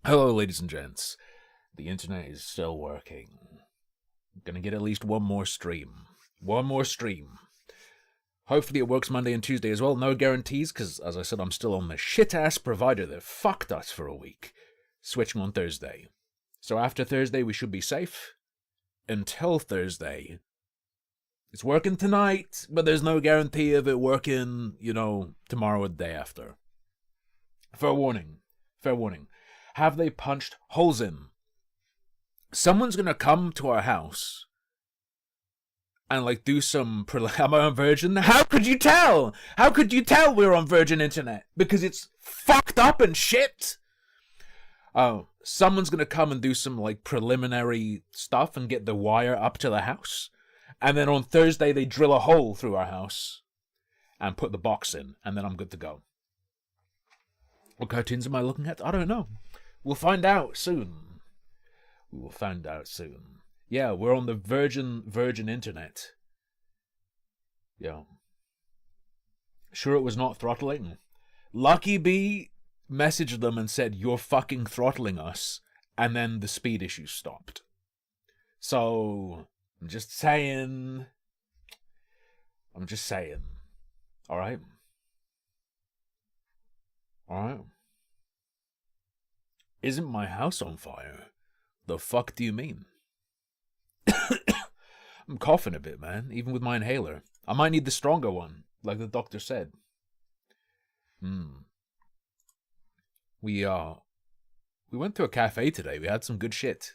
Hello, ladies and gents. The internet is still working. I'm gonna get at least one more stream. One more stream. Hopefully it works Monday and Tuesday as well. No guarantees, because as I said, I'm still on the shit-ass provider that fucked us for a week. Switching on Thursday. So after Thursday, we should be safe. Until Thursday. It's working tonight, but there's no guarantee of it working, tomorrow or the day after. Fair warning. Fair warning. Have they punched holes in? Someone's gonna come to our house and do some am I on Virgin? How could you tell? How could you tell we're on Virgin Internet? Because it's fucked up and shit. Oh, someone's gonna come and do some preliminary stuff and get the wire up to the house. And then on Thursday they drill a hole through our house and put the box in, and then I'm good to go. What cartoons am I looking at? I don't know. We'll find out soon. We will find out soon. Yeah, we're on the Virgin Internet. Yeah. Sure it was not throttling. Lucky Bee messaged them and said, "You're fucking throttling us." And then the speed issue stopped. So, I'm just saying. Alright? Alright? Isn't my house on fire? The fuck do you mean? I'm coughing a bit, man, even with my inhaler. I might need the stronger one, like the doctor said. We went to a cafe today. We had some good shit.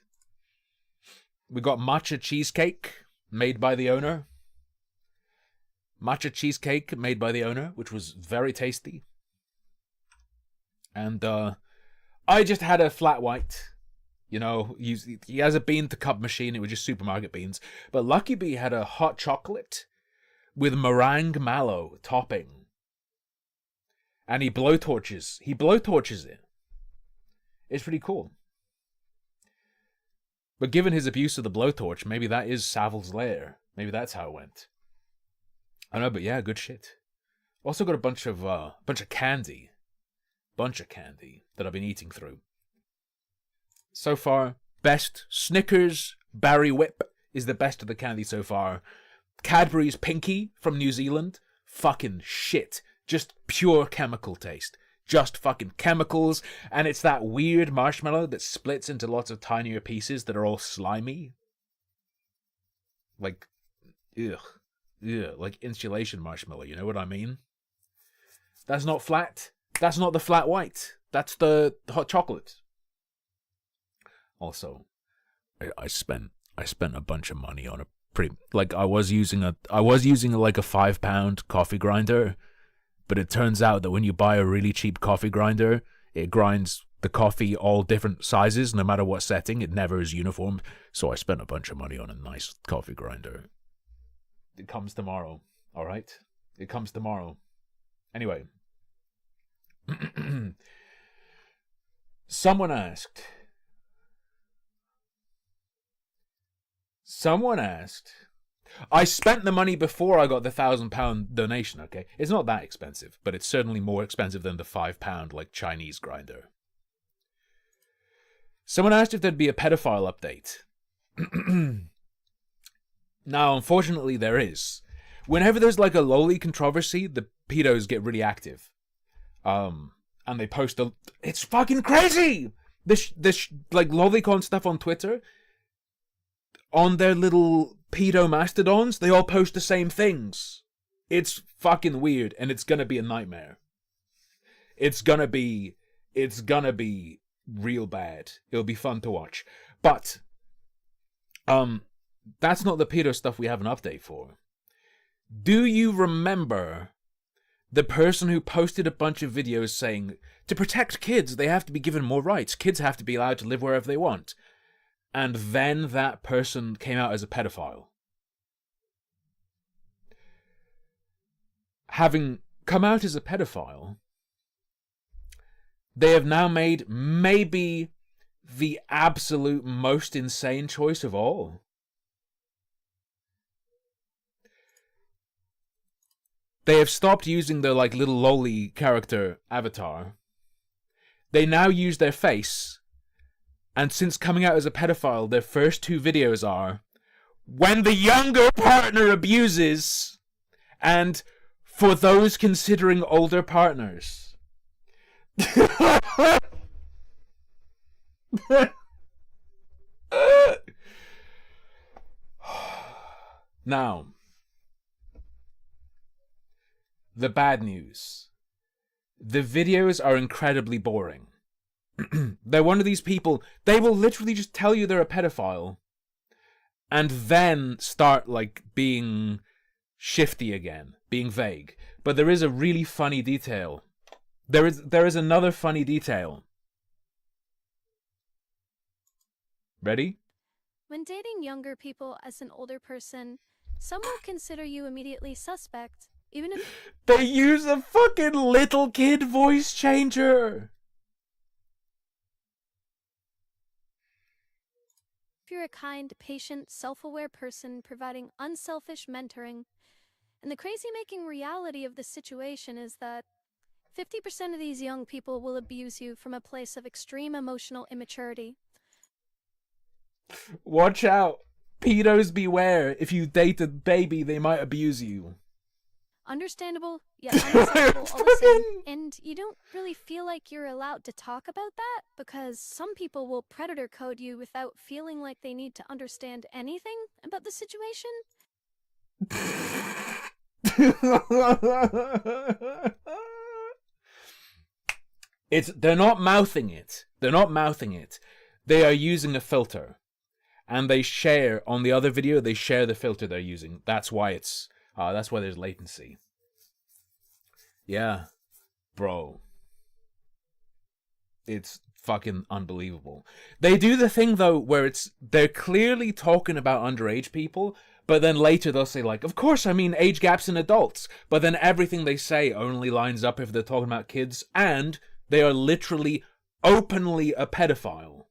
We got matcha cheesecake made by the owner. Which was very tasty. And I just had a flat white. He has a bean to cup machine. It was just supermarket beans. But Lucky Bee had a hot chocolate with meringue mallow topping. And he blowtorches it. It's pretty cool. But given his abuse of the blowtorch, maybe that is Savil's lair. Maybe that's how it went. I don't know, but yeah, good shit. Also got a bunch of candy. That I've been eating through. So far, best Snickers Berry Whip is the best of the candy so far. Cadbury's Pinky from New Zealand, fucking shit. Just pure chemical taste. Just fucking chemicals, and it's that weird marshmallow that splits into lots of tinier pieces that are all slimy. Like insulation marshmallow, you know what I mean? That's not flat. That's not the flat white. That's the hot chocolate. Also, I spent a bunch of money on a pretty I was using a £5 coffee grinder, but it turns out that when you buy a really cheap coffee grinder, it grinds the coffee all different sizes, no matter what setting. It never is uniform. So I spent a bunch of money on a nice coffee grinder. It comes tomorrow, all right? It comes tomorrow. Anyway. Someone asked, I spent the money before I got the £1,000 donation, okay? It's not that expensive, but it's certainly more expensive than the £5 Chinese grinder. Someone asked if there'd be a pedophile update. Now, unfortunately, there is. Whenever there's a lowly controversy, the pedos get really active. And they post it's fucking crazy! This lolicon stuff on Twitter, on their little pedo mastodons, they all post the same things. It's fucking weird, and it's gonna be a nightmare. It's gonna be real bad. It'll be fun to watch. But, that's not the pedo stuff we have an update for. Do you remember the person who posted a bunch of videos saying, to protect kids, they have to be given more rights. Kids have to be allowed to live wherever they want. And then that person came out as a pedophile. Having come out as a pedophile, they have now made maybe the absolute most insane choice of all. They have stopped using their little lolly character avatar. They now use their face And since coming out as a pedophile, their first 2 videos are when the younger partner abuses and for those considering older partners. Now, the bad news. The videos are incredibly boring. They're one of these people, they will literally just tell you they're a pedophile and then start, like, being shifty again, being vague. But there is a really funny detail. There is another funny detail. Ready? When dating younger people as an older person, some will consider you immediately suspect, even if They use a fucking little kid voice changer! you're a kind, patient, self-aware person providing unselfish mentoring. And the crazy-making reality of the situation is that 50% of these young people will abuse you from a place of extreme emotional immaturity. Watch out! Pedos beware! If you date a baby, they might abuse you. Understandable, yet unacceptable all the same. And you don't really feel like you're allowed to talk about that, because some people will predator code you without feeling like they need to understand anything about the situation. They're not mouthing it. They're not mouthing it. They are using a filter. And they share, on the other video, they share the filter they're using. That's why that's why there's latency. Yeah. Bro. It's fucking unbelievable. They do the thing, though, where they're clearly talking about underage people, but then later they'll say, like, of course, I mean age gaps in adults. But then everything they say only lines up if they're talking about kids, and they are literally openly a pedophile.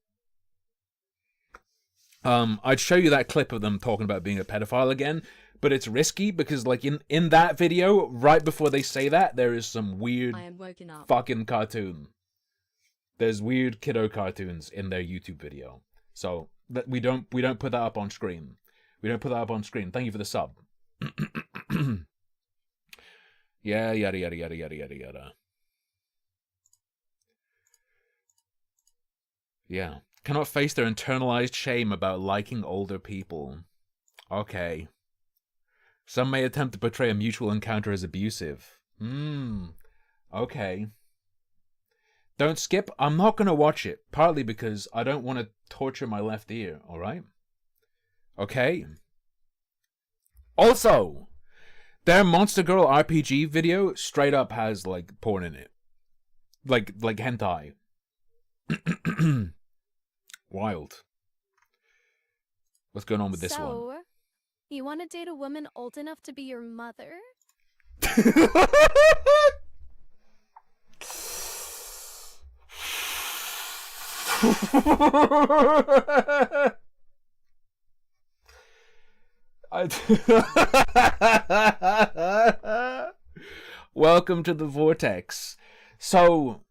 I'd show you that clip of them talking about being a pedophile again, but it's risky because, like, in that video, right before they say that, there is some weird fucking cartoon. There's weird kiddo cartoons in their YouTube video. So that we don't put that up on screen. We don't put that up on screen. Thank you for the sub. Yeah, yada yada yada yada yada yada. Yeah. Cannot face their internalized shame about liking older people. Okay. Some may attempt to portray a mutual encounter as abusive. Okay. Don't skip. I'm not going to watch it, partly because I don't want to torture my left ear, alright? Okay. Also, their Monster Girl RPG video straight up has, like, porn in it. Like hentai. Wild. What's going on with this one? So, you want to date a woman old enough to be your mother? Welcome to the Vortex. So,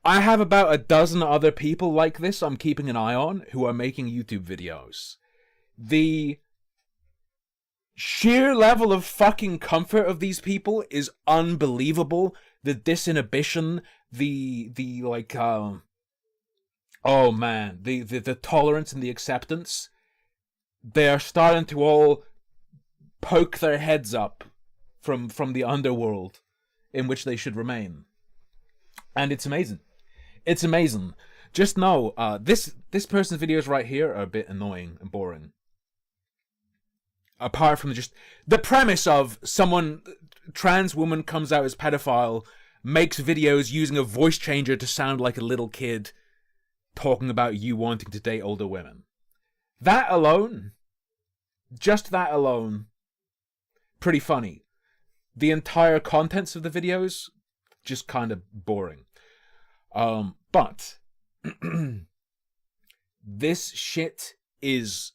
I have about a dozen other people like this I'm keeping an eye on who are making YouTube videos. The sheer level of fucking comfort of these people is unbelievable. The disinhibition, the like, oh man, the tolerance and the acceptance. They are starting to all poke their heads up from the underworld in which they should remain. And it's amazing. It's amazing. Just know, this person's videos right here are a bit annoying and boring. Apart from just the premise of trans woman comes out as pedophile, makes videos using a voice changer to sound like a little kid, talking about you wanting to date older women. That alone, just that alone, pretty funny. The entire contents of the videos, just kind of boring. But this shit is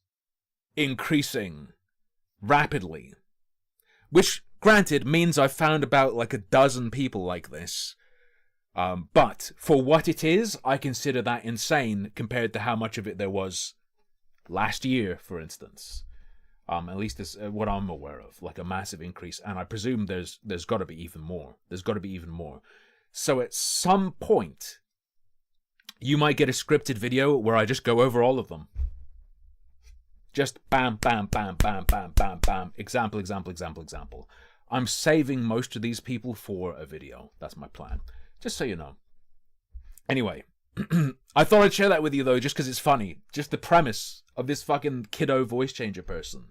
increasing rapidly, which, granted, means I've found about like a dozen people like this. But for what it is, I consider that insane compared to how much of it there was last year, for instance. At least is what I'm aware of, like a massive increase, and I presume there's got to be even more. There's got to be even more. So at some point, you might get a scripted video where I just go over all of them. Just bam, bam, bam, bam, bam, bam, bam. Example, example, example, example. I'm saving most of these people for a video. That's my plan. Just so you know. Anyway, I thought I'd share that with you, though, just because it's funny. Just the premise of this fucking kiddo voice changer person.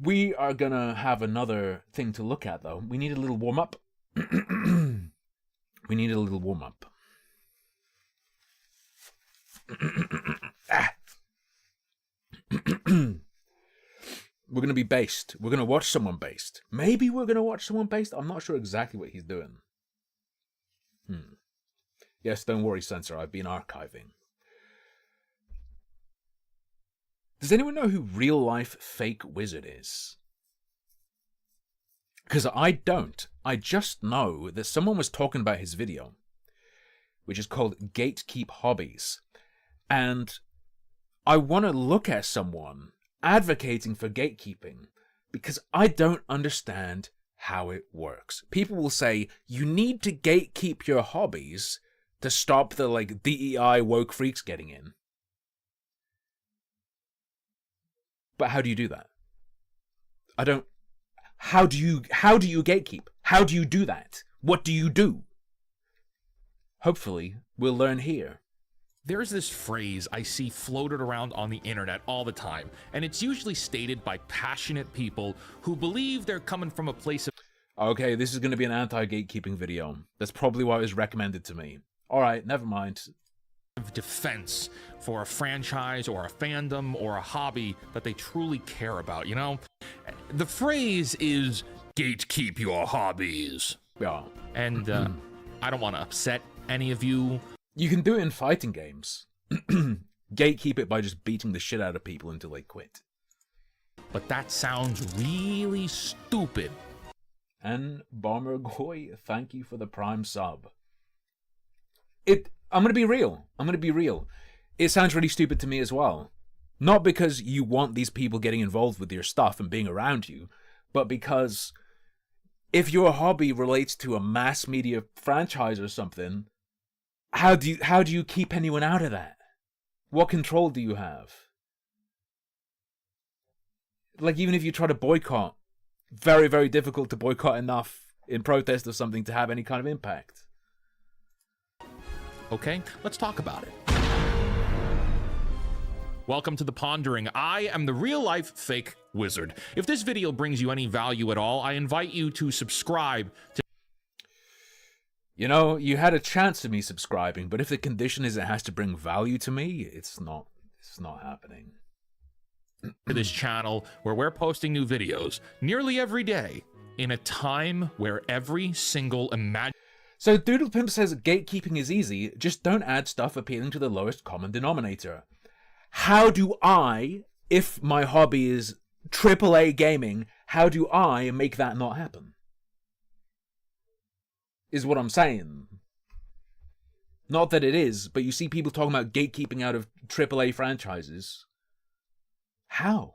We are gonna have another thing to look at, though. We need a little warm-up. We need a little warm-up. We're going to be based. We're going to watch someone based. Maybe we're going to watch someone based. I'm not sure exactly what he's doing. Yes, don't worry, censor. I've been archiving. Does anyone know who real-life fake wizard is? Because I don't. I just know that someone was talking about his video, which is called Gatekeep Hobbies. And I want to look at someone advocating for gatekeeping because I don't understand how it works. People will say, you need to gatekeep your hobbies to stop the, like, DEI woke freaks getting in. But how do you do that? How do you gatekeep? How do you do that? What do you do? Hopefully, we'll learn here. There's this phrase I see floated around on the internet all the time, and it's usually stated by passionate people who believe they're coming from a place of... Okay, this is going to be an anti-gatekeeping video. That's probably why it was recommended to me. Alright, never mind. defense for a franchise or a fandom or a hobby that they truly care about, you know? The phrase is, gatekeep your hobbies. Yeah. And I don't want to upset any of you. You can do it in fighting games. Gatekeep it by just beating the shit out of people until they quit. But that sounds really stupid. And Bomber Goy, thank you for the Prime sub. I'm gonna be real. It sounds really stupid to me as well. Not because you want these people getting involved with your stuff and being around you, but because if your hobby relates to a mass media franchise or something, how do you keep anyone out of that? What control do you have? Like, even if you try to boycott, very, very difficult to boycott enough in protest of something to have any kind of impact. Okay, let's talk about it. Welcome to The Pondering. I am the real-life fake wizard. If this video brings you any value at all, I invite you to subscribe to... You know, you had a chance of me subscribing, but if the condition is it has to bring value to me, it's not happening. to this channel where we're posting new videos nearly every day in a time where every single So Doodle Pimp says gatekeeping is easy, just don't add stuff appealing to the lowest common denominator. How do I, if my hobby is AAA gaming, how do I make that not happen? Is what I'm saying. Not that it is, but you see people talking about gatekeeping out of AAA franchises. How?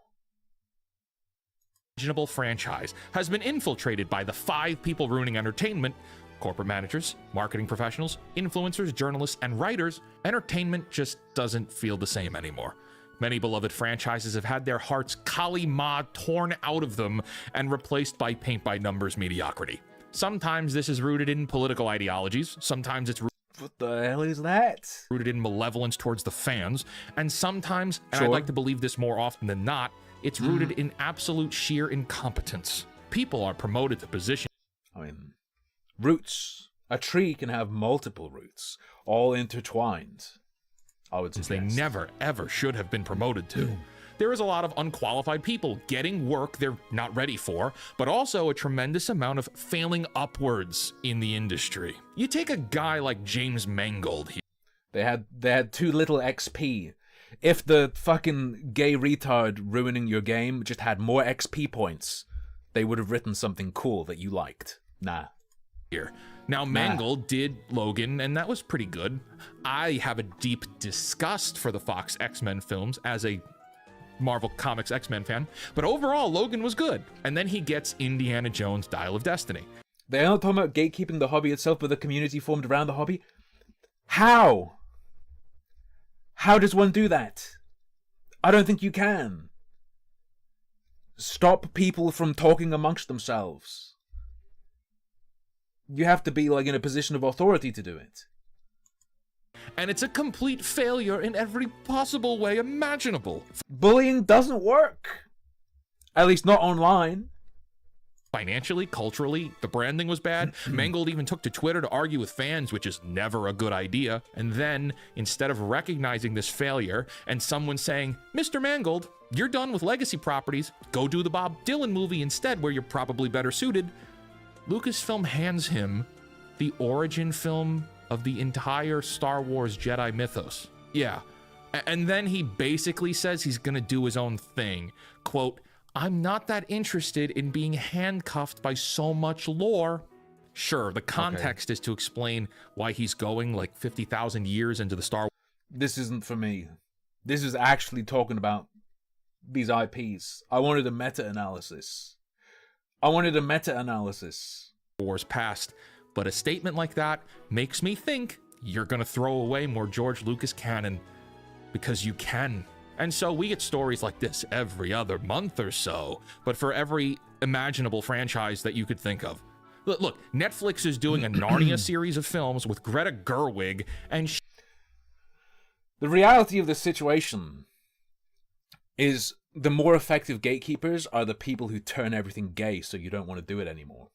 imaginable franchise has been infiltrated by the 5 people ruining entertainment: corporate managers, marketing professionals, influencers, journalists, and writers. Entertainment just doesn't feel the same anymore. Many beloved franchises have had their hearts Kali Ma torn out of them and replaced by paint-by-numbers mediocrity. Sometimes this is rooted in political ideologies, sometimes it's what the hell is that? Rooted in malevolence towards the fans, and sometimes, and Sure. I'd like to believe this more often than not, it's rooted in absolute sheer incompetence. People are promoted to positions. I mean, roots. A tree can have multiple roots, all intertwined. I would suggest. They never, ever should have been promoted to. There is a lot of unqualified people getting work they're not ready for, but also a tremendous amount of failing upwards in the industry. You take a guy like James Mangold here. They had too little XP. If the fucking gay retard ruining your game just had more XP points, they would have written something cool that you liked. Nah. here. Now, Mangold did Logan, and that was pretty good. I have a deep disgust for the Fox X-Men films as a Marvel Comics X-Men fan, but overall, Logan was good. And then he gets Indiana Jones Dial of Destiny. They're not talking about gatekeeping the hobby itself, but the community formed around the hobby. How? How does one do that? I don't think you can. Stop people from talking amongst themselves. You have to be like in a position of authority to do it. And it's a complete failure in every possible way imaginable. Bullying doesn't work. At least not online. Financially, culturally, the branding was bad. Mangold even took to Twitter to argue with fans, which is never a good idea. And then, instead of recognizing this failure and someone saying, Mr. Mangold, you're done with legacy properties, go do the Bob Dylan movie instead where you're probably better suited, Lucasfilm hands him the origin film of the entire Star Wars Jedi mythos. Yeah. And then he basically says he's gonna do his own thing. Quote, I'm not that interested in being handcuffed by so much lore. Sure, the context is to explain why he's going like 50,000 years into the Star Wars. This isn't for me. This is actually talking about these IPs. I wanted a meta-analysis. Wars past, but a statement like that makes me think you're gonna throw away more George Lucas canon because you can. And so we get stories like this every other month or so, but for every imaginable franchise that you could think of. Look, Netflix is doing a Narnia series of films with Greta Gerwig, and the reality of the situation is the more effective gatekeepers are the people who turn everything gay so you don't want to do it anymore.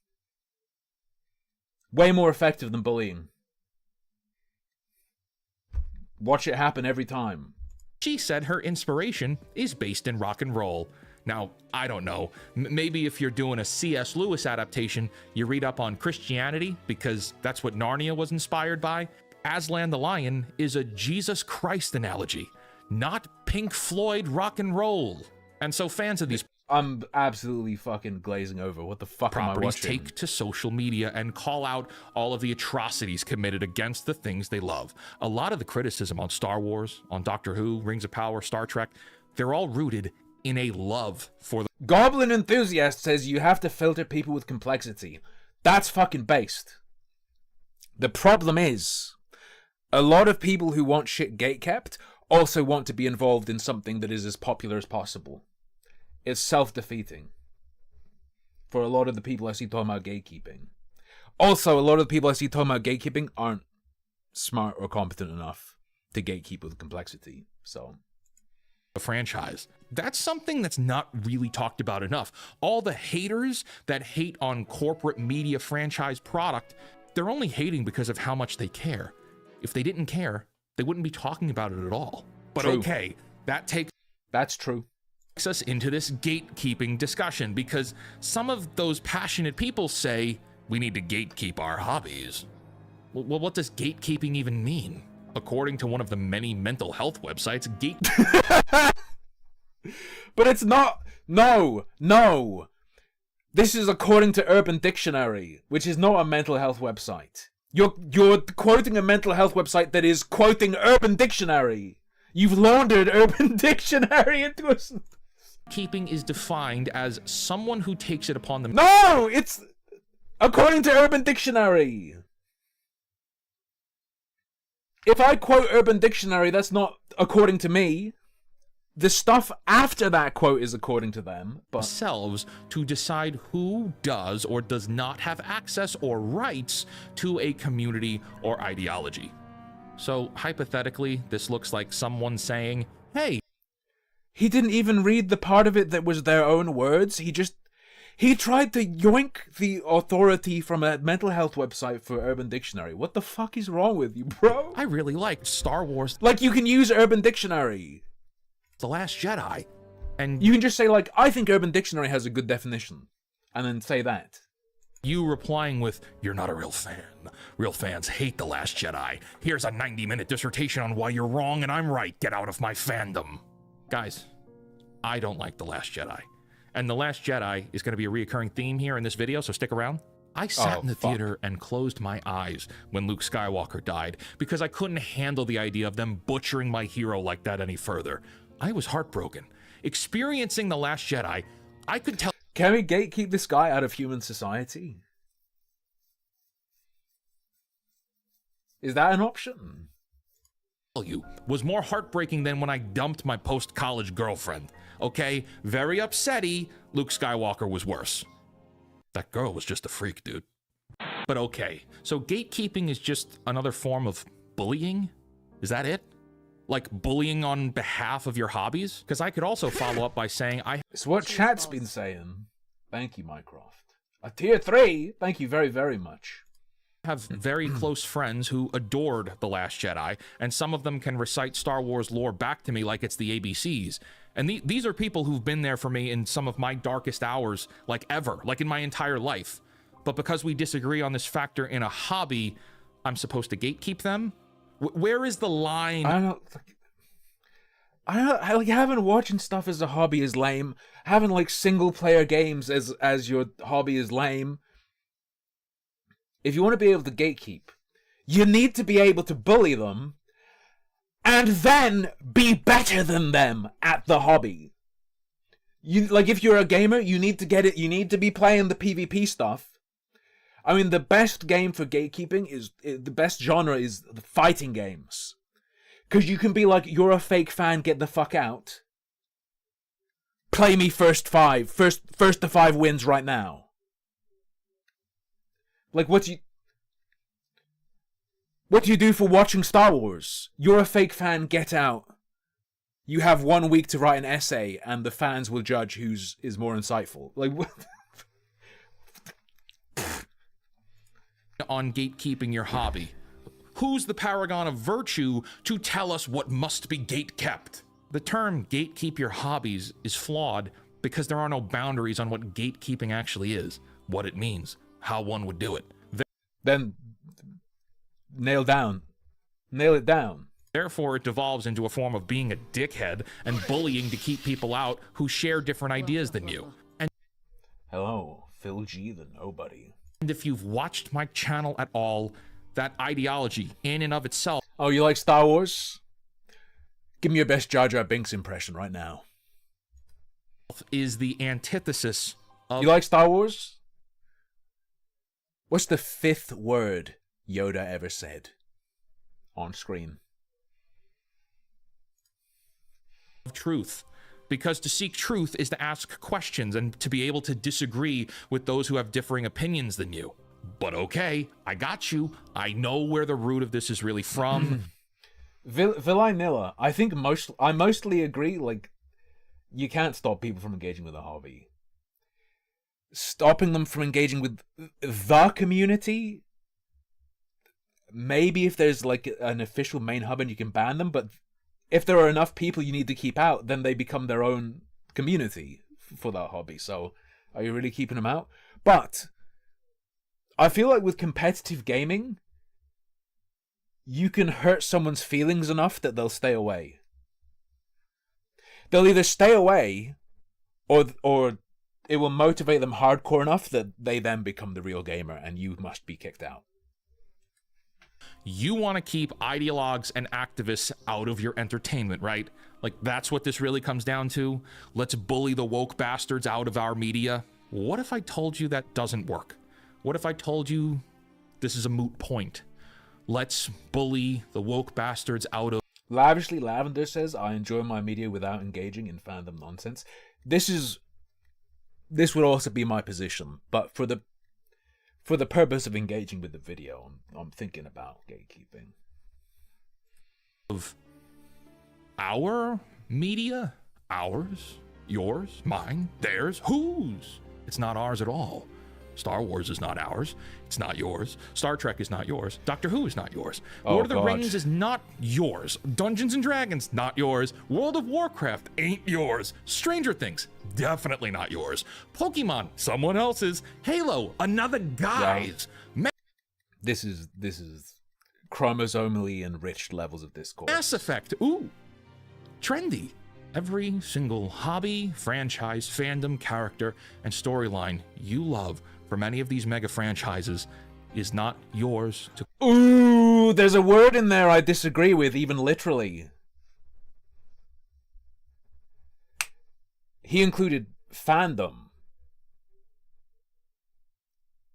Way more effective than bullying. Watch it happen every time. She said her inspiration is based in rock and roll. Now, I don't know. Maybe if you're doing a C.S. Lewis adaptation, you read up on Christianity, because that's what Narnia was inspired by. Aslan the Lion is a Jesus Christ analogy, not Pink Floyd rock and roll. And so fans of these I'm absolutely fucking glazing over. What the fuck am I properties watching? take to social media and call out all of the atrocities committed against the things they love. A lot of the criticism on Star Wars, on Doctor Who, Rings of Power, Star Trek, they're all rooted in a love for the Goblin Enthusiast says you have to filter people with complexity. That's fucking based. The problem is, a lot of people who want shit gatekept also want to be involved in something that is as popular as possible. It's self-defeating for a lot of the people I see talking about gatekeeping. Also, a lot of the people I see talking about gatekeeping aren't smart or competent enough to gatekeep with complexity. So, franchise. That's something that's not really talked about enough. All the haters that hate on corporate media franchise product, they're only hating because of how much they care. If they didn't care, they wouldn't be talking about it at all. But True. okay, that's true. us into this gatekeeping discussion, because some of those passionate people say we need to gatekeep our hobbies. Well, what does gatekeeping even mean? According to one of the many mental health websites, But it's not. No. This is according to Urban Dictionary, which is not a mental health website. You're quoting a mental health website that is quoting Urban Dictionary. You've laundered Urban Dictionary into a... Keeping is defined as someone who takes it upon them. No, it's according to Urban Dictionary. If I quote Urban Dictionary, that's not according to me. The stuff after that quote is according to them, but Themselves to decide who does or does not have access or rights to a community or ideology. So hypothetically, this looks like someone saying, hey, he didn't even read the part of it that was their own words. He tried to yoink the authority from a mental health website for Urban Dictionary. What the fuck is wrong with you, bro? I really liked Star Wars Like, you can use Urban Dictionary. The Last Jedi, and You can just say, like, I think Urban Dictionary has a good definition, and then say that. you replying with, you're not a real fan. Real fans hate The Last Jedi. Here's a 90-minute dissertation on why you're wrong and I'm right. Get out of my fandom. Guys, I don't like The Last Jedi. And The Last Jedi is going to be a reoccurring theme here in this video, so stick around. I sat Oh, in the fuck. theater and closed my eyes when Luke Skywalker died because I couldn't handle the idea of them butchering my hero like that any further. I was heartbroken. Experiencing The Last Jedi, I could tell Can we gatekeep this guy out of human society? Is that an option? you was more heartbreaking than when I dumped my post-college girlfriend. Okay, very upsetty. Luke Skywalker was worse. That girl was just a freak, dude. But okay, so gatekeeping is just another form of bullying? Is that it? Like bullying on behalf of your hobbies? Because I could also follow up by saying It's what chat's been saying. Thank you, Mycroft. A tier 3? Thank you very, very much. have very close friends who adored The Last Jedi, and some of them can recite Star Wars lore back to me like it's the ABCs. And these are people who've been there for me in some of my darkest hours, like ever, like in my entire life. But because we disagree on this factor in a hobby, I'm supposed to gatekeep them? Where is the line? I don't like having watching stuff as a hobby is lame. Having like single player games as your hobby is lame. If you want to be able to gatekeep, you need to be able to bully them and then be better than them at the hobby. You like if you're a gamer, you need to get it, you need to be playing the PvP stuff. I mean, the best game for gatekeeping is the best genre is the fighting games. Because you can be like, you're a fake fan, get the fuck out. Play me first to 5 wins right now. Like, what do you do for watching Star Wars? You're a fake fan, get out. You have 1 week to write an essay, and the fans will judge who's is more insightful. Like, what? On gatekeeping your hobby. Who's the paragon of virtue to tell us what must be gate-kept? The term gatekeep your hobbies is flawed because there are no boundaries on what gatekeeping actually is, what it means, how one would do it. Then nail it down. Therefore, it devolves into a form of being a dickhead and bullying to keep people out who share different ideas than you. Hello, Phil G, the nobody. And if you've watched my channel at all, that ideology in and of itself. Oh, you like Star Wars? Give me your best Jar Jar Binks impression right now. Is the antithesis of. You like Star Wars? What's the 5th word Yoda ever said on screen? Truth. Because to seek truth is to ask questions and to be able to disagree with those who have differing opinions than you. But okay, I got you. I know where the root of this is really from. Villanilla, I mostly agree, like, you can't stop people from engaging with a hobby. Stopping them from engaging with the community, maybe if there's like an official main hub and you can ban them, but if there are enough people you need to keep out, then they become their own community for that hobby. So, are you really keeping them out? But I feel like with competitive gaming, you can hurt someone's feelings enough that they'll stay away. They'll either stay away, or it will motivate them hardcore enough that they then become the real gamer and you must be kicked out. You want to keep ideologues and activists out of your entertainment, right? Like, that's what this really comes down to? Let's bully the woke bastards out of our media? What if I told you that doesn't work? What if I told you this is a moot point? Let's bully the woke bastards out of... Lavishly Lavender says, I enjoy my media without engaging in fandom nonsense. This would also be my position, but for the purpose of engaging with the video, I'm thinking about gatekeeping. Of our media? Ours? Yours? Mine? Theirs? Whose? It's not ours at all. Star Wars is not ours. It's not yours. Star Trek is not yours. Doctor Who is not yours. Lord of the Rings is not yours. Dungeons and Dragons, not yours. World of Warcraft ain't yours. Stranger Things, definitely not yours. Pokemon, someone else's. Halo, another guy's. Yeah. This is chromosomally enriched levels of discourse. Mass Effect, ooh, trendy. Every single hobby, franchise, fandom, character, and storyline you love from any of these mega franchises is not yours to... Ooh, there's a word in there I disagree with, even literally. He included fandom.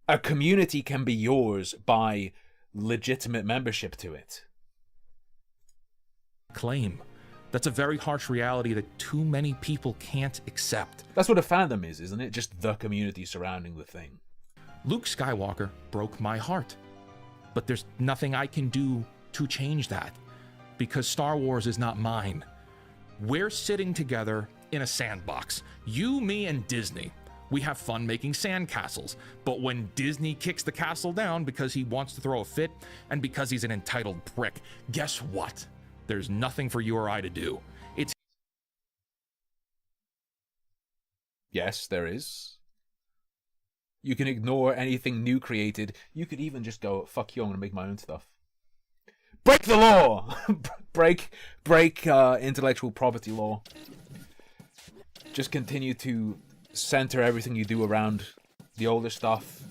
A community can be yours by legitimate membership to it. claim. That's a very harsh reality that too many people can't accept. That's what a fandom is, isn't it? Just the community surrounding the thing. Luke Skywalker broke my heart. But there's nothing I can do to change that, because Star Wars is not mine. We're sitting together in a sandbox. You, me, and Disney. We have fun making sandcastles, but when Disney kicks the castle down because he wants to throw a fit and because he's an entitled prick, guess what? There's nothing for you or I to do. It's... Yes, there is. You can ignore anything new created. You could even just go, fuck you, I'm gonna make my own stuff. Break the law! break intellectual property law. Just continue to center everything you do around the older stuff.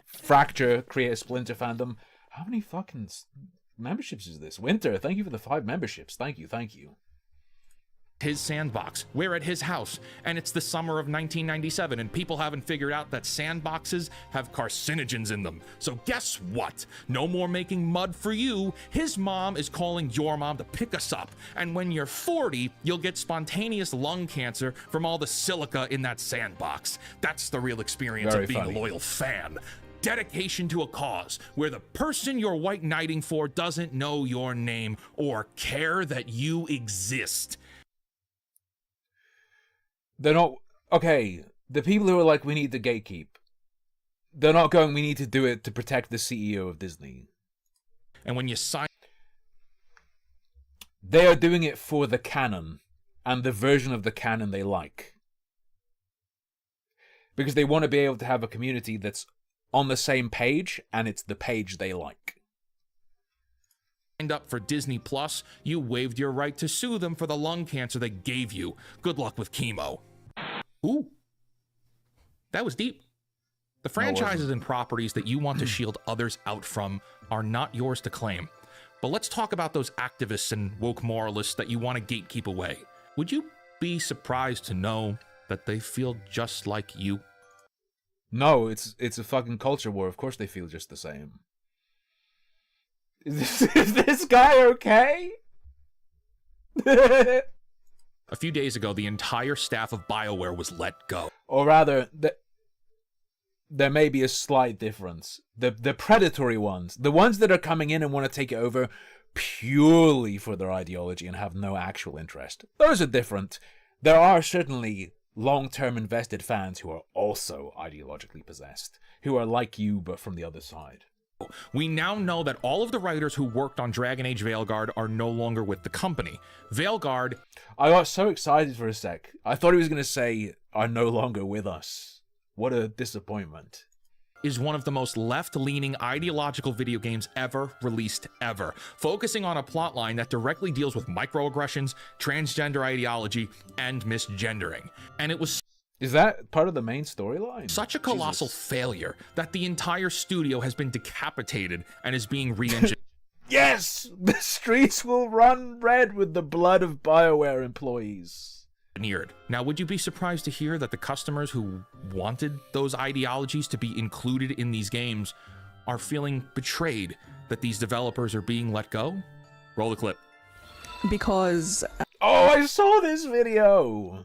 Fracture, create a splinter fandom. How many fucking memberships is this? Winter, thank you for the 5 memberships. Thank you, thank you. His sandbox. We're at his house, and it's the summer of 1997, and people haven't figured out that sandboxes have carcinogens in them. So guess what? No more making mud for you. His mom is calling your mom to pick us up, and when you're 40, you'll get spontaneous lung cancer from all the silica in that sandbox. That's the real experience Very of being funny. a loyal fan. Dedication to a cause where the person you're white knighting for doesn't know your name or care that you exist. They're not... Okay, the people who are like, we need the gatekeep. They're not going, we need to do it to protect the CEO of Disney. And when you sign... They are doing it for the canon, and the version of the canon they like. Because they want to be able to have a community that's on the same page, and it's the page they like. Signed up for Disney Plus, you waived your right to sue them for the lung cancer they gave you. Good luck with chemo. Ooh. That was deep. The franchises and properties that you want to shield others out from are not yours to claim. But let's talk about those activists and woke moralists that you want to gatekeep away. Would you be surprised to know that they feel just like you? No, it's a fucking culture war. Of course they feel just the same. Is this guy okay? A few days ago, the entire staff of BioWare was let go. Or rather, there may be a slight difference. The predatory ones, the ones that are coming in and want to take it over purely for their ideology and have no actual interest, those are different. There are certainly long-term invested fans who are also ideologically possessed, who are like you but from the other side. We now know that all of the writers who worked on Dragon Age Veilguard are no longer with the company. Veilguard... I got so excited for a sec. I thought he was going to say, are no longer with us. What a disappointment. Is one of the most left-leaning ideological video games ever released ever, focusing on a plotline that directly deals with microaggressions, transgender ideology, and misgendering. And it was Is that part of the main storyline? such a colossal Jesus. failure that the entire studio has been decapitated and is being re-engineered. Yes! The streets will run red with the blood of BioWare employees. Now, would you be surprised to hear that the customers who wanted those ideologies to be included in these games are feeling betrayed that these developers are being let go? Roll the clip. Because Oh, I saw this video!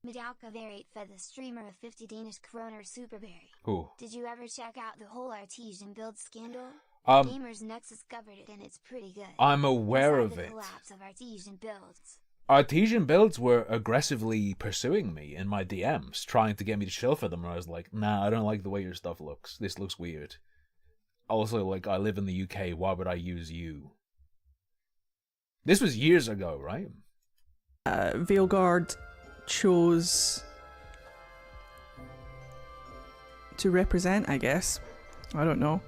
Medalka variate for the streamer of 50 Danish kroner Superberry. Who? Did you ever check out the whole artesian build scandal? Gamers Nexus covered it and it's pretty good. I'm aware Inside of the it. collapse of artesian builds. Artesian builds were aggressively pursuing me in my DMs, trying to get me to chill for them, and I was like, nah, I don't like the way your stuff looks. This looks weird. Also, like, I live in the UK, why would I use you? This was years ago, right? Veilguard chose to represent, I guess. I don't know.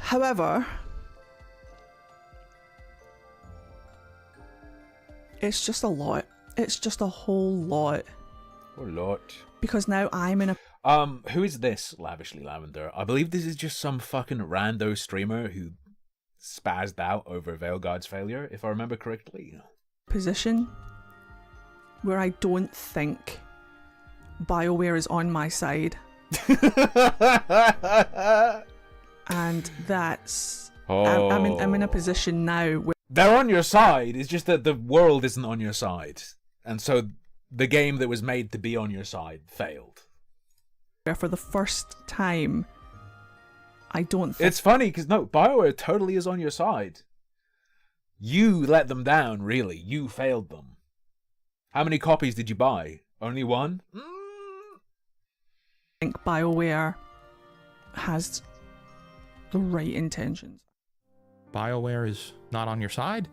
However, It's just a lot. It's just a whole lot. A lot. Because now I'm in a... Who is this, Lavishly Lavender? I believe this is just some fucking rando streamer who spazzed out over Veilguard's failure, if I remember correctly. Position where I don't think BioWare is on my side. And that's... I'm in a position now where... They're on your side, it's just that the world isn't on your side. And so the game that was made to be on your side failed. For the first time, I don't think... It's funny, because no, BioWare totally is on your side. You let them down, really. You failed them. How many copies did you buy? Only one? I think BioWare has the right intentions. BioWare is not on your side?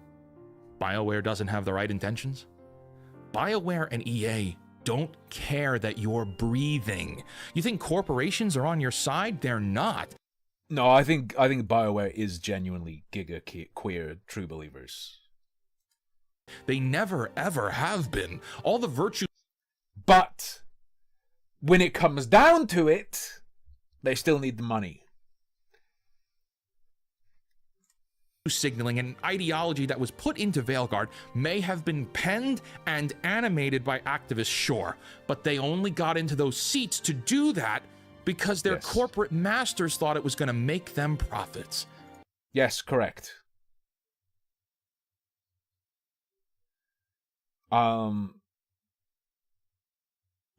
BioWare doesn't have the right intentions? BioWare and EA don't care that you're breathing. You think corporations are on your side? They're not. No, I think BioWare is genuinely giga-queer true believers. They never, ever have been. All the virtue... But when it comes down to it, they still need the money. Signaling and ideology that was put into Veilguard may have been penned and animated by activists, sure, but they only got into those seats to do that because their corporate masters thought it was going to make them profits. Yes, correct.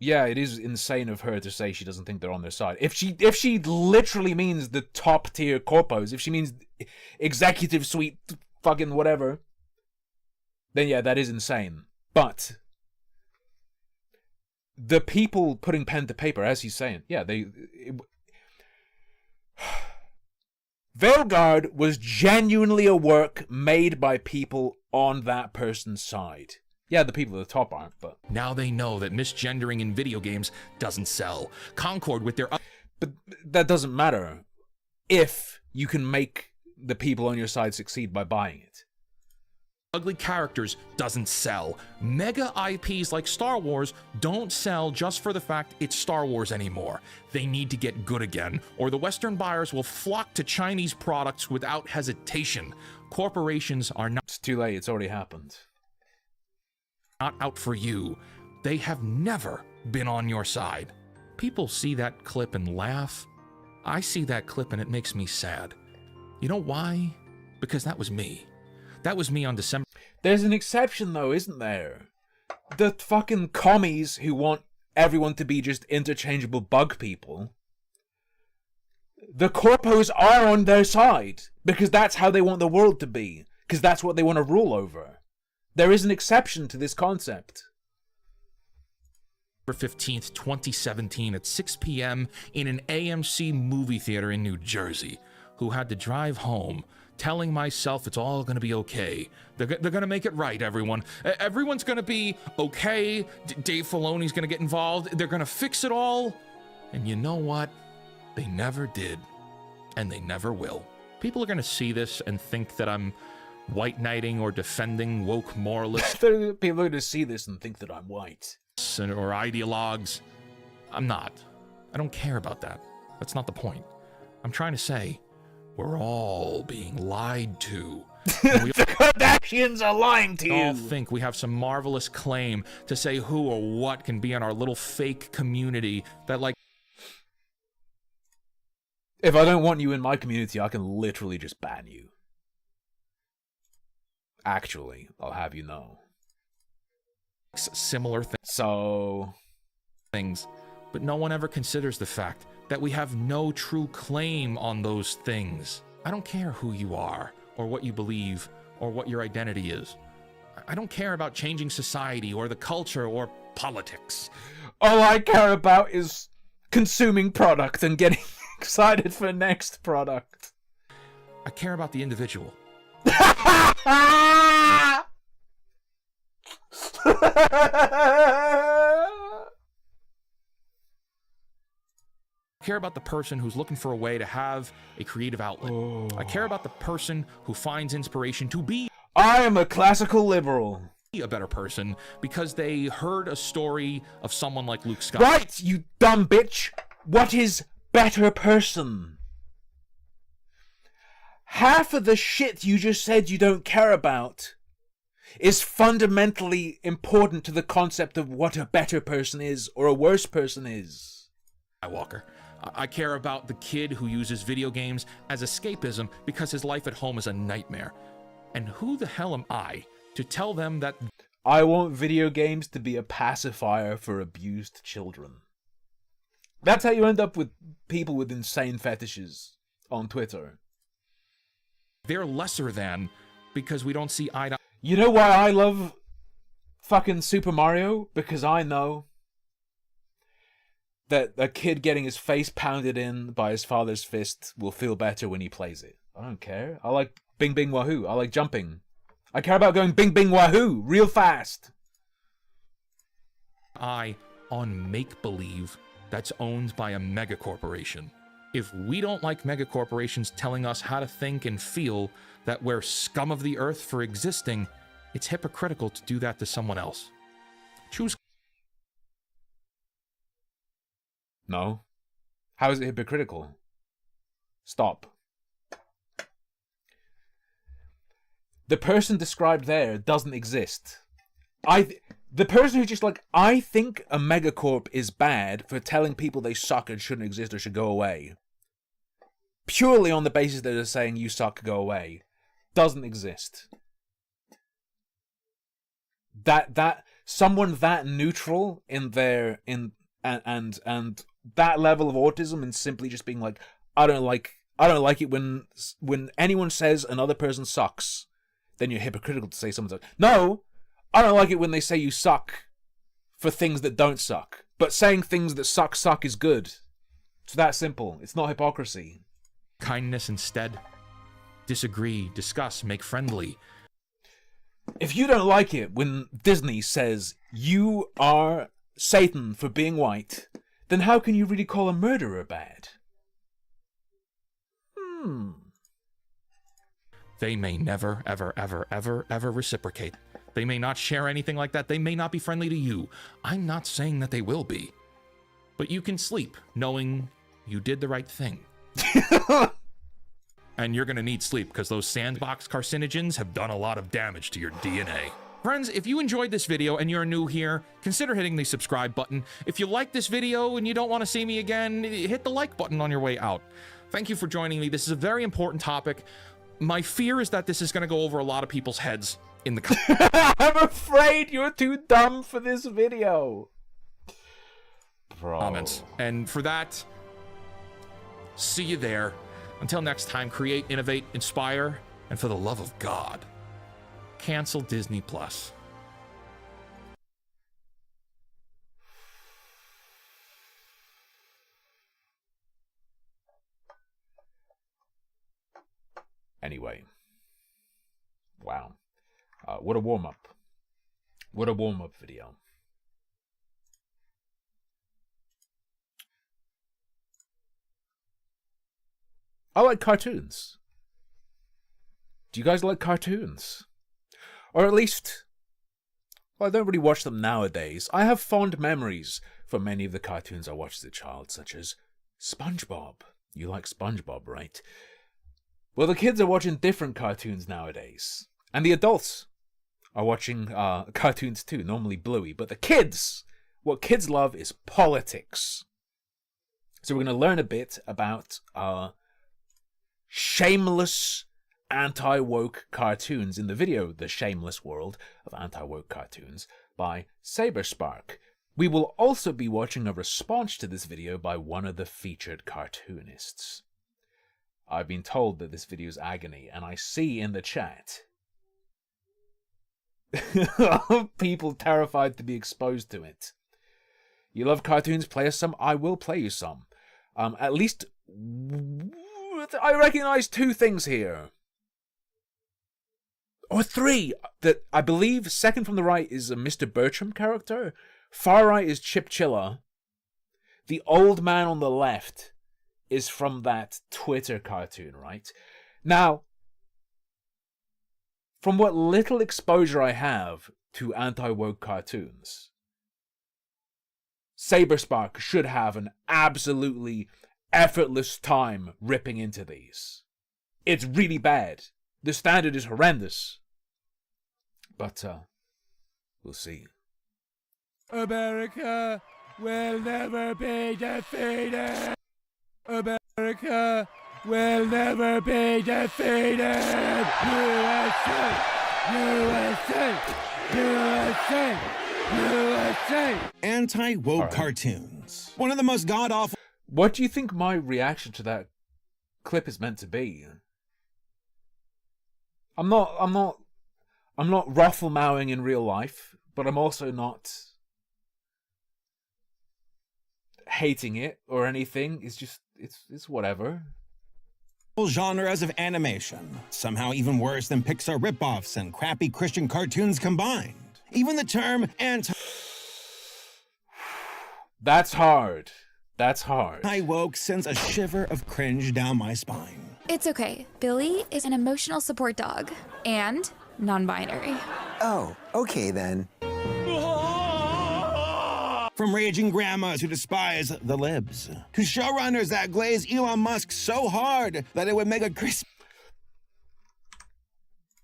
Yeah, it is insane of her to say she doesn't think they're on their side. If she literally means the top tier corpos, if she means executive suite fucking whatever, then yeah, that is insane. But the people putting pen to paper, as he's saying, yeah, Veilguard was genuinely a work made by people on that person's side. Yeah, the people at the top aren't, but... Now they know that misgendering in video games doesn't sell. Concord with their... But that doesn't matter if you can make the people on your side succeed by buying it. Ugly characters doesn't sell. Mega IPs like Star Wars don't sell just for the fact it's Star Wars anymore. They need to get good again, or the Western buyers will flock to Chinese products without hesitation. Corporations are not... It's too late, it's already happened. Not out for you. They have never been on your side. People see that clip and laugh. I see that clip and it makes me sad. You know why? Because that was me. That was me on December... There's an exception though, isn't there? The fucking commies who want everyone to be just interchangeable bug people. The corpos are on their side, because that's how they want the world to be. Because that's what they want to rule over. There is an exception to this concept. 15th, 2017 at 6 p.m. in an AMC movie theater in New Jersey, who had to drive home telling myself it's all going to be okay. They're going to make it right, everyone. Everyone's going to be okay. Dave Filoni's going to get involved. They're going to fix it all. And you know what? They never did. And they never will. People are going to see this and think that I'm white knighting or defending woke moralists. People are going to see this and think that I'm white. Or ideologues. I'm not. I don't care about that. That's not the point. I'm trying to say, we're all being lied to. The Kardashians are lying to you. We all think we have some marvelous claim to say who or what can be in our little fake community that, like... If I don't want you in my community, I can literally just ban you. Actually, I'll have you know. Similar things, but no one ever considers the fact that we have no true claim on those things. I don't care who you are, or what you believe, or what your identity is. I don't care about changing society, or the culture, or politics. All I care about is consuming product and getting excited for next product. I care about the individual. I care about the person who's looking for a way to have a creative outlet. I care about the person who finds inspiration to be... I am a classical liberal. a better person because they heard a story of someone like Luke Skywalker. Right, you dumb bitch! What is better person? Half of the shit you just said you don't care about is fundamentally important to the concept of what a better person is or a worse person is. Skywalker. I care about the kid who uses video games as escapism because his life at home is a nightmare. And who the hell am I to tell them that I want video games to be a pacifier for abused children? That's how you end up with people with insane fetishes on Twitter. They're lesser than because we don't see eye to eye. You know why I love fucking Super Mario? Because I know that a kid getting his face pounded in by his father's fist will feel better when he plays it. I don't care. I like bing bing wahoo. I like jumping. I care about going bing bing wahoo real fast. Eye on make-believe that's owned by a megacorporation. If we don't like megacorporations telling us how to think and feel that we're scum of the earth for existing, it's hypocritical to do that to someone else. Choose. No. How is it hypocritical? Stop. The person described there doesn't exist. The person who's just like, I think a megacorp is bad for telling people they suck and shouldn't exist or should go away, purely on the basis that they're saying you suck, go away, doesn't exist. That someone that neutral in their and that level of autism and simply just being like, I don't like it when anyone says another person sucks, then you're hypocritical to say someone sucks. No, I don't like it when they say you suck for things that don't suck. But saying things that suck is good. It's that simple. It's not hypocrisy. Kindness instead. Disagree, discuss, make friendly. If you don't like it when Disney says you are Satan for being white, then how can you really call a murderer bad? They may never, ever, ever, ever, ever reciprocate. They may not share anything like that. They may not be friendly to you. I'm not saying that they will be. But you can sleep knowing you did the right thing. And you're going to need sleep because those sandbox carcinogens have done a lot of damage to your DNA. Friends, if you enjoyed this video and you're new here, consider hitting the subscribe button. If you like this video and you don't want to see me again, hit the like button on your way out. Thank you for joining me. This is a very important topic. My fear is that this is going to go over a lot of people's heads in the I'm afraid you're too dumb for this video. comments. And for that, see you there. Until next time, create, innovate, inspire, and for the love of God, cancel Disney Plus. Anyway. Wow. What a warm-up. What a warm-up video. I like cartoons. Do you guys like cartoons? Or at least, well, I don't really watch them nowadays. I have fond memories for many of the cartoons I watched as a child, such as SpongeBob. You like SpongeBob, right? Well, the kids are watching different cartoons nowadays. And the adults are watching cartoons too, normally Bluey. But the kids, what kids love is politics. So we're going to learn a bit about shameless anti-woke cartoons in the video The Shameless World of Anti-Woke Cartoons by Saberspark. We will also be watching a response to this video by one of the featured cartoonists. I've been told that this video is agony, and I see in the chat people terrified to be exposed to it. You love cartoons? Play us some. I will play you some. At least I recognize two things here. Or three. That I believe second from the right is a Mr. Bertram character. Far right is Chip Chilla. The old man on the left is from that Twitter cartoon, right? Now, from what little exposure I have to anti-woke cartoons. Saberspark should have an absolutely effortless time ripping into these. It's really bad. The standard is horrendous. But, we'll see. America will never be defeated! America will never be defeated! USA! USA! USA! USA! Anti-woke cartoons. One of the most god-awful... What do you think my reaction to that clip is meant to be? I'm not ruffle-mowing in real life, but I'm also not hating it or anything. It's just, it's whatever. Genres of animation, somehow even worse than Pixar ripoffs and crappy Christian cartoons combined. Even the term That's hard. That's hard. anti-woke sends a shiver of cringe down my spine. It's okay. Billy is an emotional support dog and non-binary. Oh, okay then. From raging grandmas who despise the libs, to showrunners that glaze Elon Musk so hard that it would make a crisp...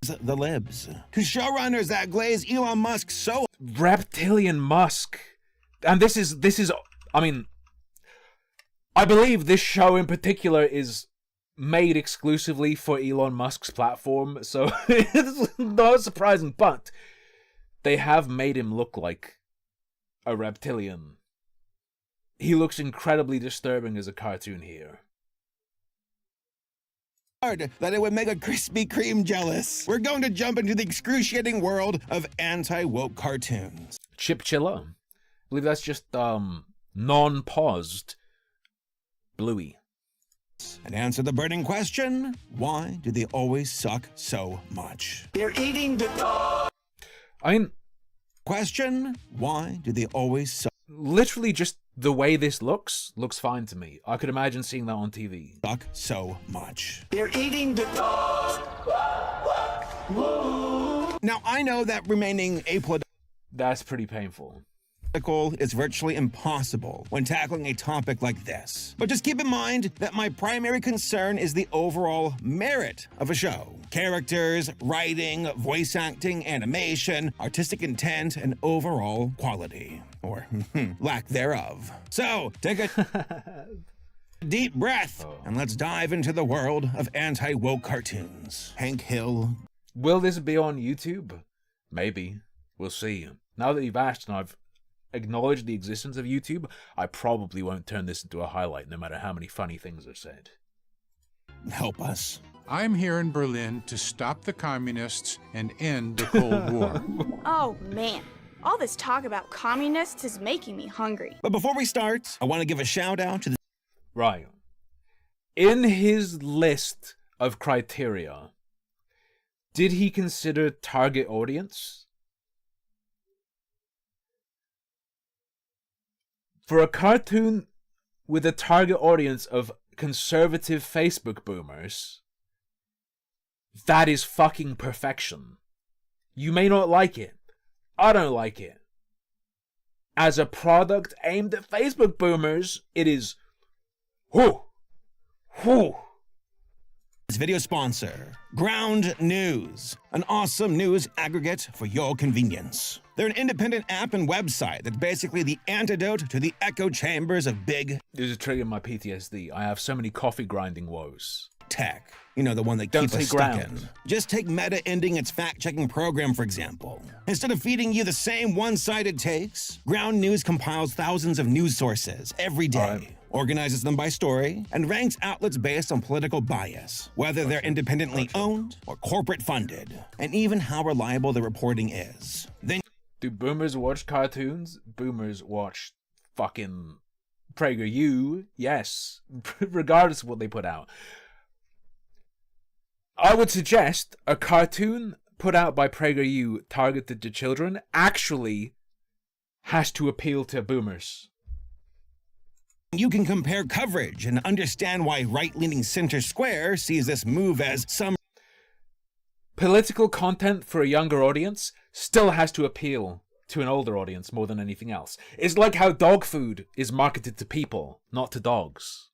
The libs. To showrunners that glaze Elon Musk so... Reptilian Musk. And this is, I mean, I believe this show in particular is made exclusively for Elon Musk's platform, so it's not surprising, but they have made him look like a reptilian. He looks incredibly disturbing as a cartoon here. Hard that it would make a Krispy Kreme jealous. We're going to jump into the excruciating world of anti-woke cartoons. Chip Chilla. I believe that's just non-paused Bluey. And answer the burning question, why do they always suck so much? They're eating the dog! I mean, question, why do they always suck literally just the way this looks fine to me. I could imagine seeing that on TV. so much? They're eating the dog! Now, I know that remaining apolitical That's pretty painful. is virtually impossible when tackling a topic like this. But just keep in mind that my primary concern is the overall merit of a show. Characters, writing, voice acting, animation, artistic intent, and overall quality. Or lack thereof. So, take a deep breath, and let's dive into the world of anti-woke cartoons. Hank Hill. Will this be on YouTube? Maybe. We'll see. Now that you've asked and I've acknowledged the existence of YouTube, I probably won't turn this into a highlight no matter how many funny things are said. Help us. I'm here in Berlin to stop the communists and end the Cold War. Oh, man. All this talk about communists is making me hungry. But before we start, I want to give a shout out to the... Right. In his list of criteria, did he consider target audience? For a cartoon with a target audience of conservative Facebook boomers, that is fucking perfection. You may not like it. I don't like it. As a product aimed at Facebook boomers, it is... Whoo! Whoo! This video sponsor, Ground News, an awesome news aggregate for your convenience. They're an independent app and website that's basically the antidote to the echo chambers of big... This is triggering my PTSD. I have so many coffee grinding woes. Tech. You know, the one that keeps us stuck in. Just take Meta ending its fact-checking program, for example. Instead of feeding you the same one-sided takes, Ground News compiles thousands of news sources every day. Organizes them by story, and ranks outlets based on political bias, whether they're independently owned or corporate funded, and even how reliable the reporting is. Then, do boomers watch cartoons? Boomers watch fucking PragerU, yes, regardless of what they put out. I would suggest a cartoon put out by PragerU targeted to children actually has to appeal to boomers. you can compare coverage and understand why right-leaning Center Square sees this move as some... political content for a younger audience still has to appeal to an older audience more than anything else. It's like how dog food is marketed to people, not to dogs.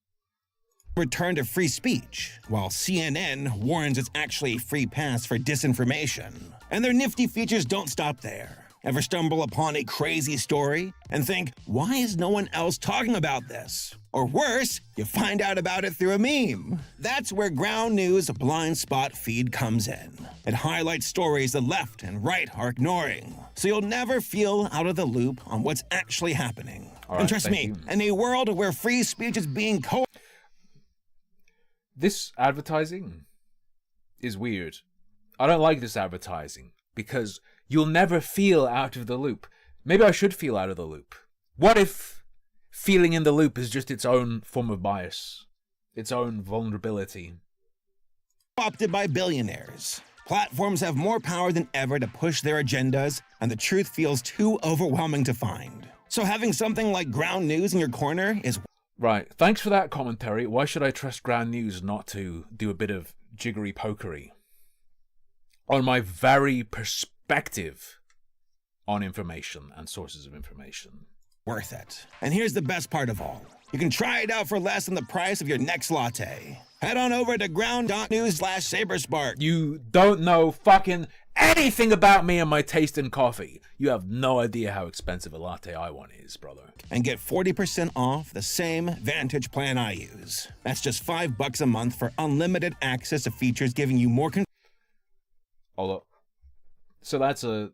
Return to free speech, while CNN warns it's actually a free pass for disinformation. And their nifty features don't stop there. Ever stumble upon a crazy story and think, why is no one else talking about this? Or worse, you find out about it through a meme. That's where Ground News Blind Spot feed comes in. It highlights stories the left and right are ignoring, so you'll never feel out of the loop on what's actually happening. And trust me, in a world where free speech is being This advertising is weird. I don't like this advertising because you'll never feel out of the loop. Maybe I should feel out of the loop. What if feeling in the loop is just its own form of bias? Its own vulnerability? Co-opted by billionaires. Platforms have more power than ever to push their agendas, and the truth feels too overwhelming to find. So having something like Ground News in your corner is... Right, thanks for that commentary. Why should I trust Ground News not to do a bit of jiggery pokery on my very perspective on information and sources of information? Worth it. And here's the best part of all. You can try it out for less than the price of your next latte. Head on over to ground.news/Saberspark. You don't know fucking anything about me and my taste in coffee. You have no idea how expensive a latte I want is, brother. And get 40% off the same Vantage plan I use. That's just $5 a month for unlimited access to features giving you more Hold up. So that's a...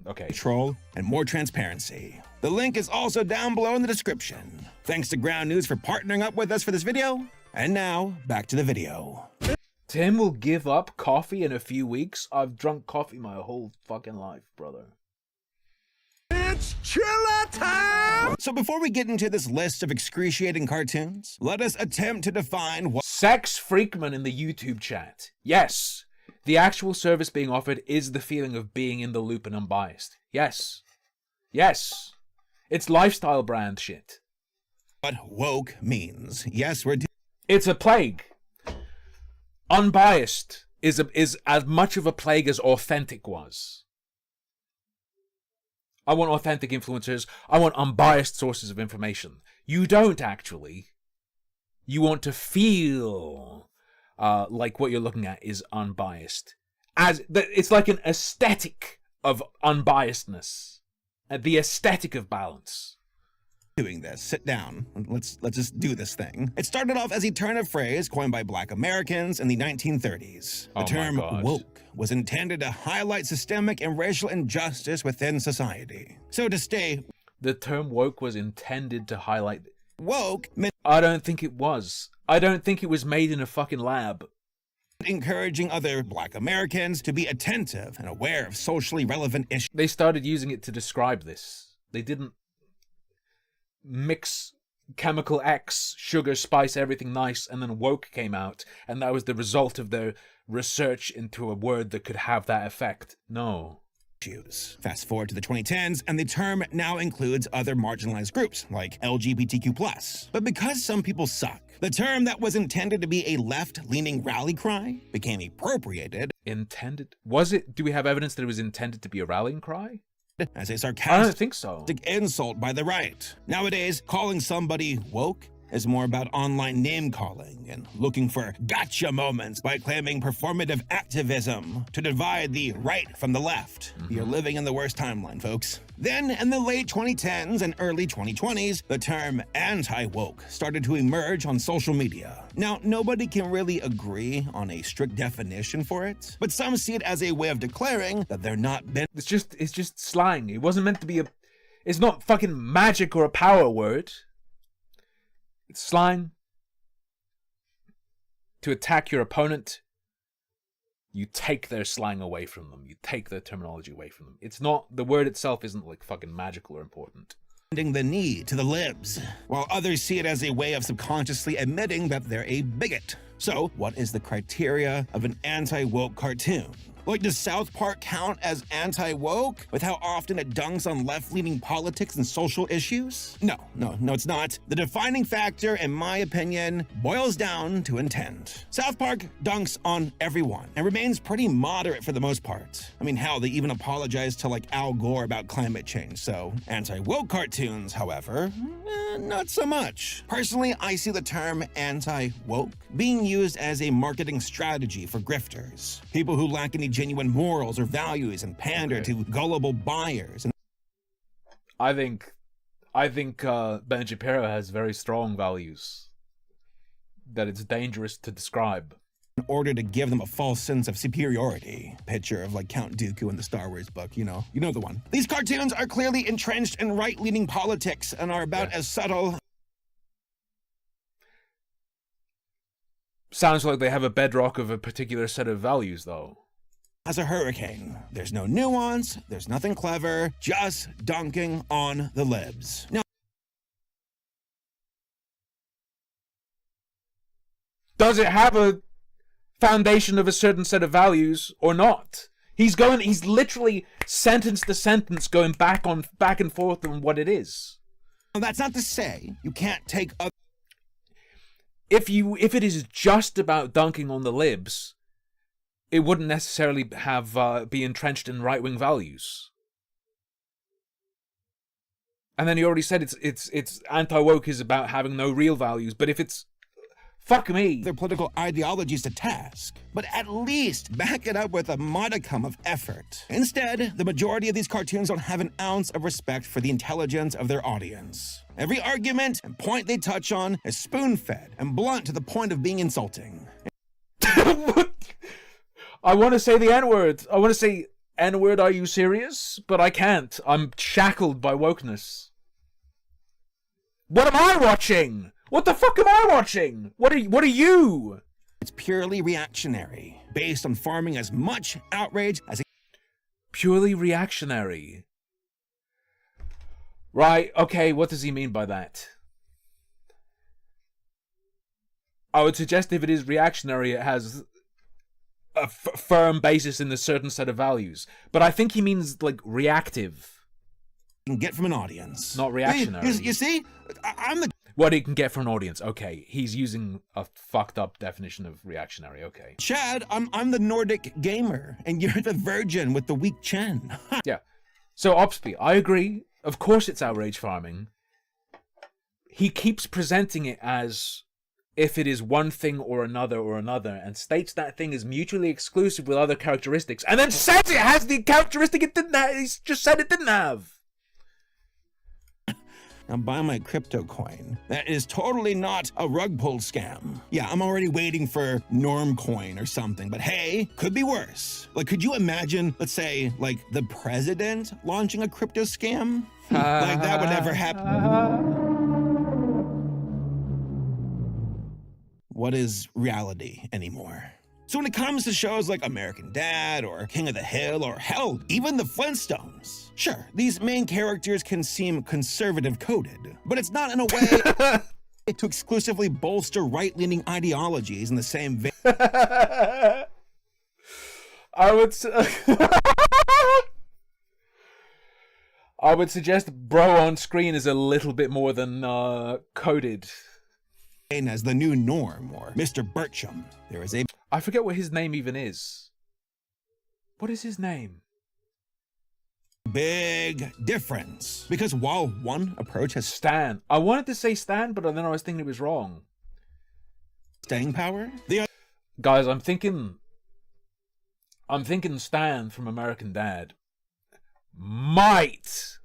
Okay. Control and more transparency. The link is also down below in the description. Thanks to Ground News for partnering up with us for this video. And now, back to the video. Tim will give up coffee in a few weeks? I've drunk coffee my whole fucking life, brother. It's chiller time! So before we get into this list of excruciating cartoons, let us attempt to define what... Sex Freakman in the YouTube chat. Yes. The actual service being offered is the feeling of being in the loop and unbiased. Yes. Yes. It's lifestyle brand shit. What woke means. Yes, it's a plague. Unbiased is as much of a plague as authentic was. I want authentic influencers. I want unbiased sources of information. You don't actually. You want to feel like what you're looking at is unbiased. It's like an aesthetic of unbiasedness. The aesthetic of balance. Doing this. Sit down. Let's just do this thing. It started off as a turn of phrase coined by Black Americans in the 1930s. The term woke was intended to highlight systemic and racial injustice within society. So to stay... The term woke was intended to highlight... Woke... I don't think it was. I don't think it was made in a fucking lab. Encouraging other Black Americans to be attentive and aware of socially relevant issues. They started using it to describe this. They didn't mix chemical X, sugar, spice, everything nice, and then woke came out, and that was the result of their research into a word that could have that effect. No. Fast forward to the 2010s, and the term now includes other marginalized groups, like LGBTQ+. But because some people suck, the term that was intended to be a left-leaning rally cry became appropriated. Intended? Was it? Do we have evidence that it was intended to be a rallying cry? As a sarcastic I don't think so. Insult by the right. Nowadays, calling somebody woke is more about online name-calling and looking for gotcha moments by claiming performative activism to divide the right from the left. You're living in the worst timeline, folks. Then, in the late 2010s and early 2020s, the term anti-woke started to emerge on social media. Now, nobody can really agree on a strict definition for it, but some see it as a way of declaring that they're not... It's just slang. It wasn't meant to be It's not fucking magic or a power word. It's slang. To attack your opponent, you take their slang away from them. You take their terminology away from them. It's not, the word itself isn't like fucking magical or important. The knee to the libs, while others see it as a way of subconsciously admitting that they're a bigot. So, what is the criteria of an anti-woke cartoon? Like, does South Park count as anti-woke with how often it dunks on left-leaning politics and social issues? No, it's not. The defining factor, in my opinion, boils down to intent. South Park dunks on everyone and remains pretty moderate for the most part. I mean, hell, they even apologized to, like, Al Gore about climate change, so anti-woke cartoons, however, not so much. Personally, I see the term anti-woke being used as a marketing strategy for grifters. People who lack any genuine morals or values and pander to gullible buyers. I think Ben Shapiro has very strong values that it's dangerous to describe. In order to give them a false sense of superiority. Picture of like Count Dooku in the Star Wars book, you know the one. These cartoons are clearly entrenched in right-leaning politics and are about as subtle. Sounds like they have a bedrock of a particular set of values, though. As a hurricane. There's no nuance, there's nothing clever, just dunking on the libs. Now, does it have a foundation of a certain set of values or not? He's literally sentence to sentence going back and forth on what it is. Well, that's not to say you can't take other. If it is just about dunking on the libs, it wouldn't necessarily have be entrenched in right-wing values. And then you already said it's anti-woke is about having no real values, but if it's fuck me. Their political ideologies to task, but at least back it up with a modicum of effort. Instead, the majority of these cartoons don't have an ounce of respect for the intelligence of their audience. Every argument and point they touch on is spoon-fed and blunt to the point of being insulting. I want to say the N-word. I want to say, N-word, are you serious? But I can't. I'm shackled by wokeness. What am I watching? What the fuck am I watching? What are you? It's purely reactionary, based on farming as much outrage as purely reactionary. Right, okay, what does he mean by that? I would suggest if it is reactionary, it has a firm basis in a certain set of values. But I think he means, like, reactive. Can get from an audience. Not reactionary. You see? I'm the... What he can get from an audience. Okay, he's using a fucked up definition of reactionary. Okay. Chad, I'm the Nordic gamer, and you're the virgin with the weak chin. Yeah. So, Opsby, I agree. Of course it's outrage farming. He keeps presenting it as if it is one thing or another, and states that thing is mutually exclusive with other characteristics, and then says it has the characteristic it didn't have. He's just said it didn't have. I'm buying my crypto coin. That is totally not a rug pull scam. Yeah, I'm already waiting for Normcoin or something, but hey, could be worse. Like, could you imagine, let's say, like, the president launching a crypto scam? Like, that would never happen. What is reality anymore? So when it comes to shows like American Dad or King of the Hill or hell, even the Flintstones, sure, these main characters can seem conservative coded, but it's not in a way to exclusively bolster right-leaning ideologies in the same vein. I would suggest bro on screen is a little bit more than coded. As the new norm, or Mr. Bircham, there is a... I forget what his name even is. What is his name? Big difference. Because while one approach has... Stan. I wanted to say Stan, but then I was thinking it was wrong. Staying power? The other... Guys, I'm thinking Stan from American Dad might,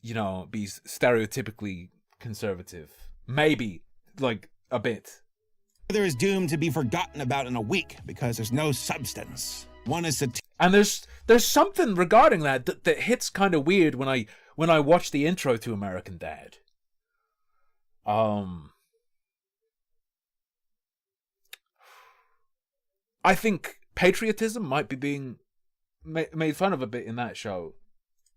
you know, be stereotypically conservative. Maybe, like, a bit. There is doomed to be forgotten about in a week because there's no substance. One is and there's something regarding that hits kind of weird when I watch the intro to American Dad. I think patriotism might be being made fun of a bit in that show.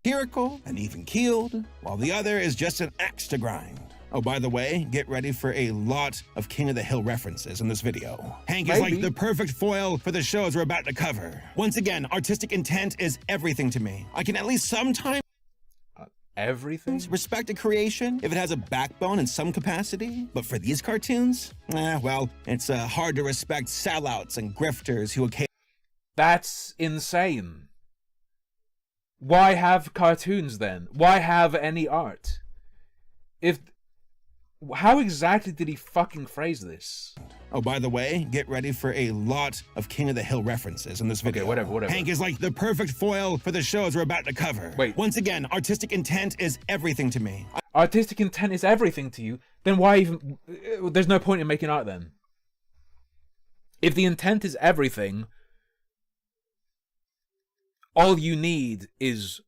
Satirical and even keeled, while the other is just an axe to grind. Oh, by the way, get ready for a lot of King of the Hill references in this video. Hank is like the perfect foil for the shows we're about to cover. Once again, artistic intent is everything to me. I can at least sometimes everything? Respect a creation if it has a backbone in some capacity. But for these cartoons, well, it's hard to respect sellouts and grifters who occasionally... That's insane. Why have cartoons then? Why have any art? How exactly did he fucking phrase this? Oh, by the way, get ready for a lot of King of the Hill references in this video. Okay, whatever. Hank is like the perfect foil for the shows we're about to cover. Wait. Once again, artistic intent is everything to me. Artistic intent is everything to you? Then why even... There's no point in making art then. If the intent is everything, all you need is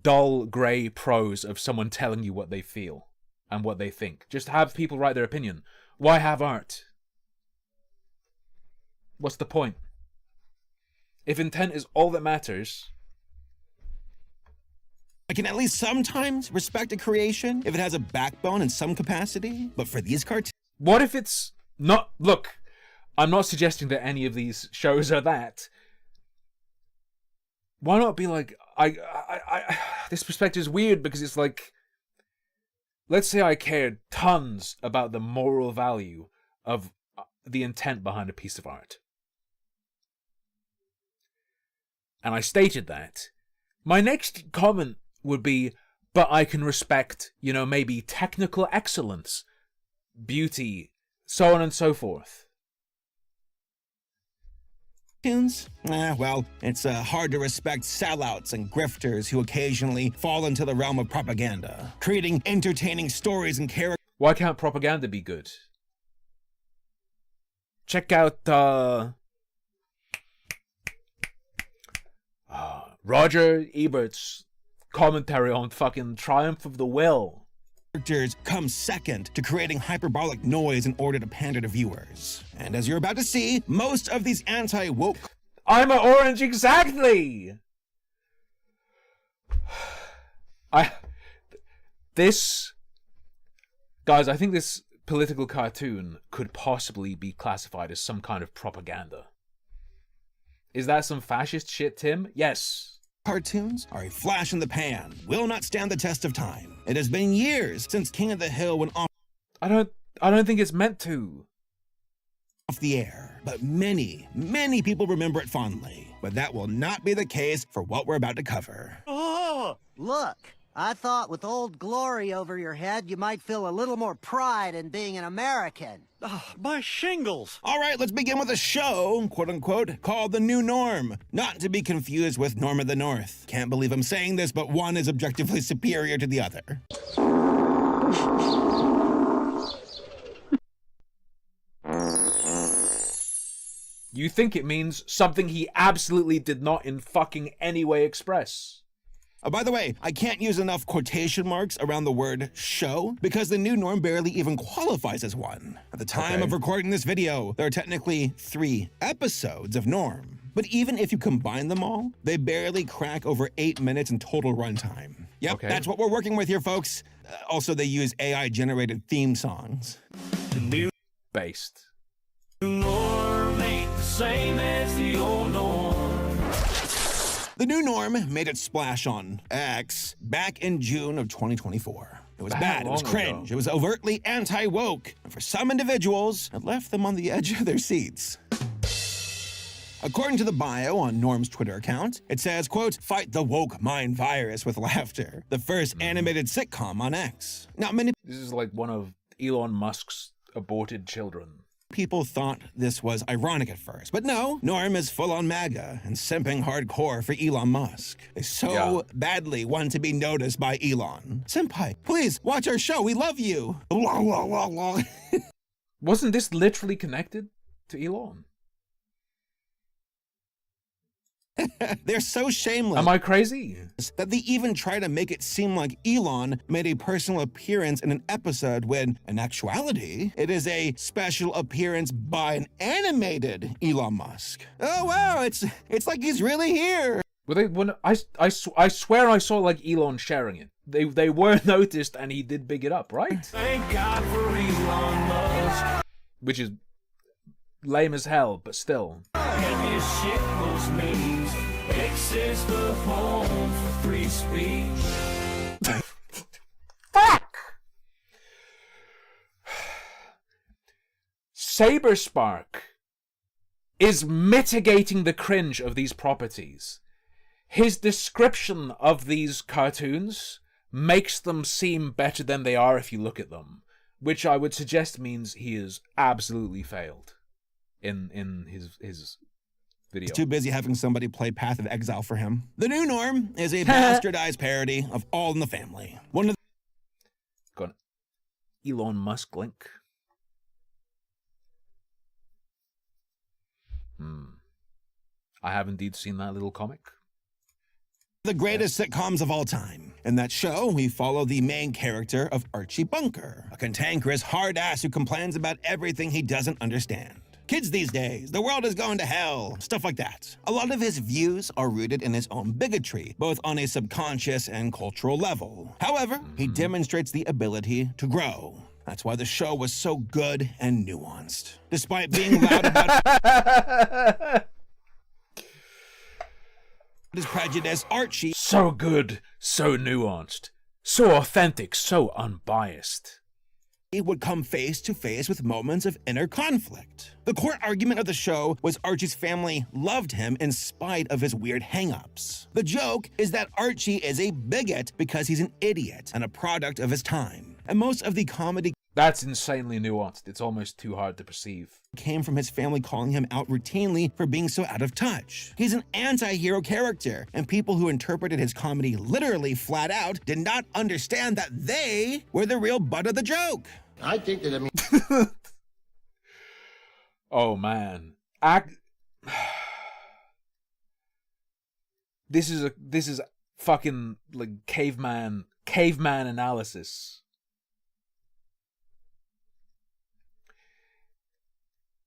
dull, grey prose of someone telling you what they feel and what they think. Just have people write their opinion. Why have art? What's the point? If intent is all that matters... I can at least sometimes respect a creation if it has a backbone in some capacity, but for these cartoons... What if it's not... Look, I'm not suggesting that any of these shows are that. Why not be like... This perspective is weird because it's like... Let's say I cared tons about the moral value of the intent behind a piece of art. And I stated that. My next comment would be, but I can respect, maybe technical excellence, beauty, so on and so forth. Well, it's hard to respect sellouts and grifters who occasionally fall into the realm of propaganda, creating entertaining stories and characters. Why can't propaganda be good? Check out Roger Ebert's commentary on fucking Triumph of the Will. Characters come second to creating hyperbolic noise in order to pander to viewers. And as you're about to see, most of these anti-woke... I'm an orange, exactly! Guys, I think this political cartoon could possibly be classified as some kind of propaganda. Is that some fascist shit, Tim? Yes. Cartoons are a flash in the pan, will not stand the test of time. It has been years since King of the Hill went off... I don't think it's meant to. ...off the air, but many people remember it fondly. But that will not be the case for what we're about to cover. Oh, look. I thought with Old Glory over your head, you might feel a little more pride in being an American. My shingles! All right, let's begin with a show, quote-unquote, called The New Norm. Not to be confused with Norm of the North. Can't believe I'm saying this, but one is objectively superior to the other. You think it means something he absolutely did not in fucking any way express. By the way, I can't use enough quotation marks around the word show because the new norm barely even qualifies as one. At the time of recording this video, there are technically 3 episodes of Norm. But even if you combine them all, they barely crack over 8 minutes in total runtime. Yep, that's what we're working with here, folks. Also, they use AI-generated theme songs. Based. Norm ain't the same as the old norm. The new norm made its splash on X back in June of 2024. It was bad, it was cringe, it was overtly anti-woke, and for some individuals, it left them on the edge of their seats. According to the bio on Norm's Twitter account, it says, quote, fight the woke mind virus with laughter, the first animated sitcom on X. Now, many... This is like one of Elon Musk's aborted children. People thought this was ironic at first, but no, Norm is full-on MAGA and simping hardcore for Elon Musk. They so badly want to be noticed by Elon. Senpai, please, watch our show, we love you! Wasn't this literally connected to Elon? They're so shameless. Am I crazy? That they even try to make it seem like Elon made a personal appearance in an episode when, in actuality, it is a special appearance by an animated Elon Musk. Oh wow, it's like he's really here. Were they? When I swear I saw like Elon sharing it. They were noticed, and he did big it up, right? Thank God for Elon Musk. Which is lame as hell, but still. And his shitpost means X is the home for free speech. Fuck! Saberspark is mitigating the cringe of these properties. His description of these cartoons makes them seem better than they are if you look at them, which I would suggest means he has absolutely failed in his video. He's too busy having somebody play Path of Exile for him. The new norm is a bastardized parody of All in the Family. One of Got an Elon Musk link. I have indeed seen that little comic. the greatest sitcoms of all time. In that show, we follow the main character of Archie Bunker, a cantankerous hard ass who complains about everything he doesn't understand. Kids these days, the world is going to hell, stuff like that. A lot of his views are rooted in his own bigotry, both on a subconscious and cultural level. However, he demonstrates the ability to grow. That's why the show was so good and nuanced. Despite being loud about his prejudice, Archie... So good, so nuanced, so authentic, so unbiased. He would come face to face with moments of inner conflict. The core argument of the show was Archie's family loved him in spite of his weird hang-ups. The joke is that Archie is a bigot because he's an idiot and a product of his time. And most of the comedy... That's insanely nuanced. It's almost too hard to perceive. ...came from his family calling him out routinely for being so out of touch. He's an anti-hero character, and people who interpreted his comedy literally flat out did not understand that they were the real butt of the joke. I think that, Oh, man. This is fucking, like, caveman analysis.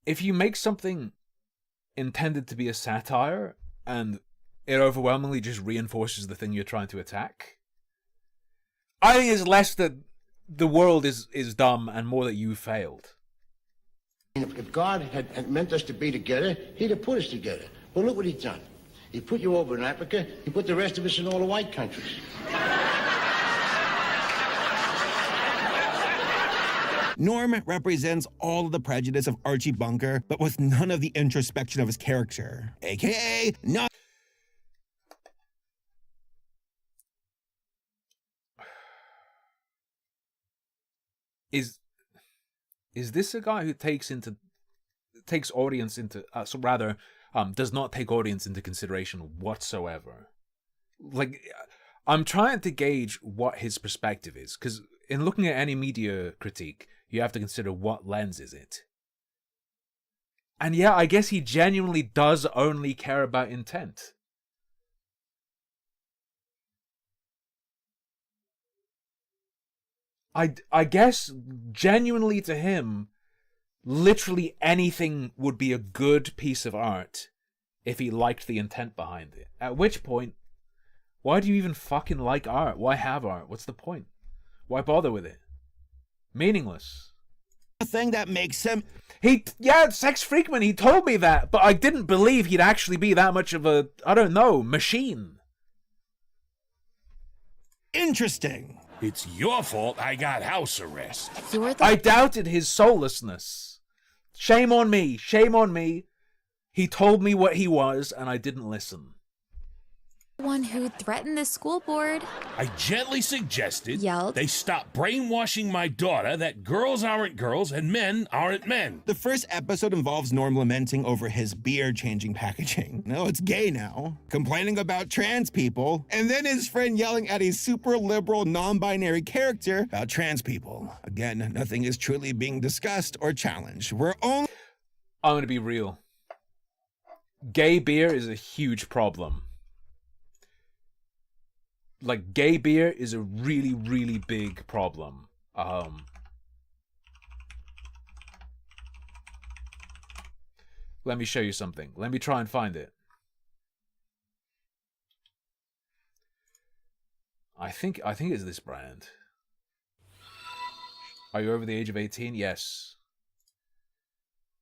If you make something intended to be a satire and it overwhelmingly just reinforces the thing you're trying to attack, I think it's less that the world is dumb and more that you failed. if God had meant us to be together, he'd have put us together. Well, look what he's done. He put you over in Africa, he put the rest of us in all the white countries. Norm represents all of the prejudice of Archie Bunker, but with none of the introspection of his character, aka not. Is this a guy who does not take audience into consideration whatsoever? Like, I'm trying to gauge what his perspective is, because in looking at any media critique, you have to consider what lens is it. And yeah, I guess he genuinely does only care about intent. I guess genuinely to him, literally anything would be a good piece of art if he liked the intent behind it. At which point, why do you even fucking like art? Why have art? What's the point? Why bother with it? Meaningless. The thing that makes him... Sex Freakman, he told me that, but I didn't believe he'd actually be that much of a, I don't know, machine. Interesting. It's your fault I got house arrest. I doubted his soullessness. Shame on me. Shame on me. He told me what he was, and I didn't listen. One who threatened the school board. I gently suggested Yelled. They stop brainwashing my daughter that girls aren't girls and men aren't men. The first episode involves Norm lamenting over his beer-changing packaging. No, it's gay now. Complaining about trans people. And then his friend yelling at a super liberal, non-binary character about trans people. Again, nothing is truly being discussed or challenged. I'm going to be real. Gay beer is a huge problem. Like, gay beer is a really, really big problem. Let me show you something. Let me try and find it. I think it's this brand. Are you over the age of 18? Yes.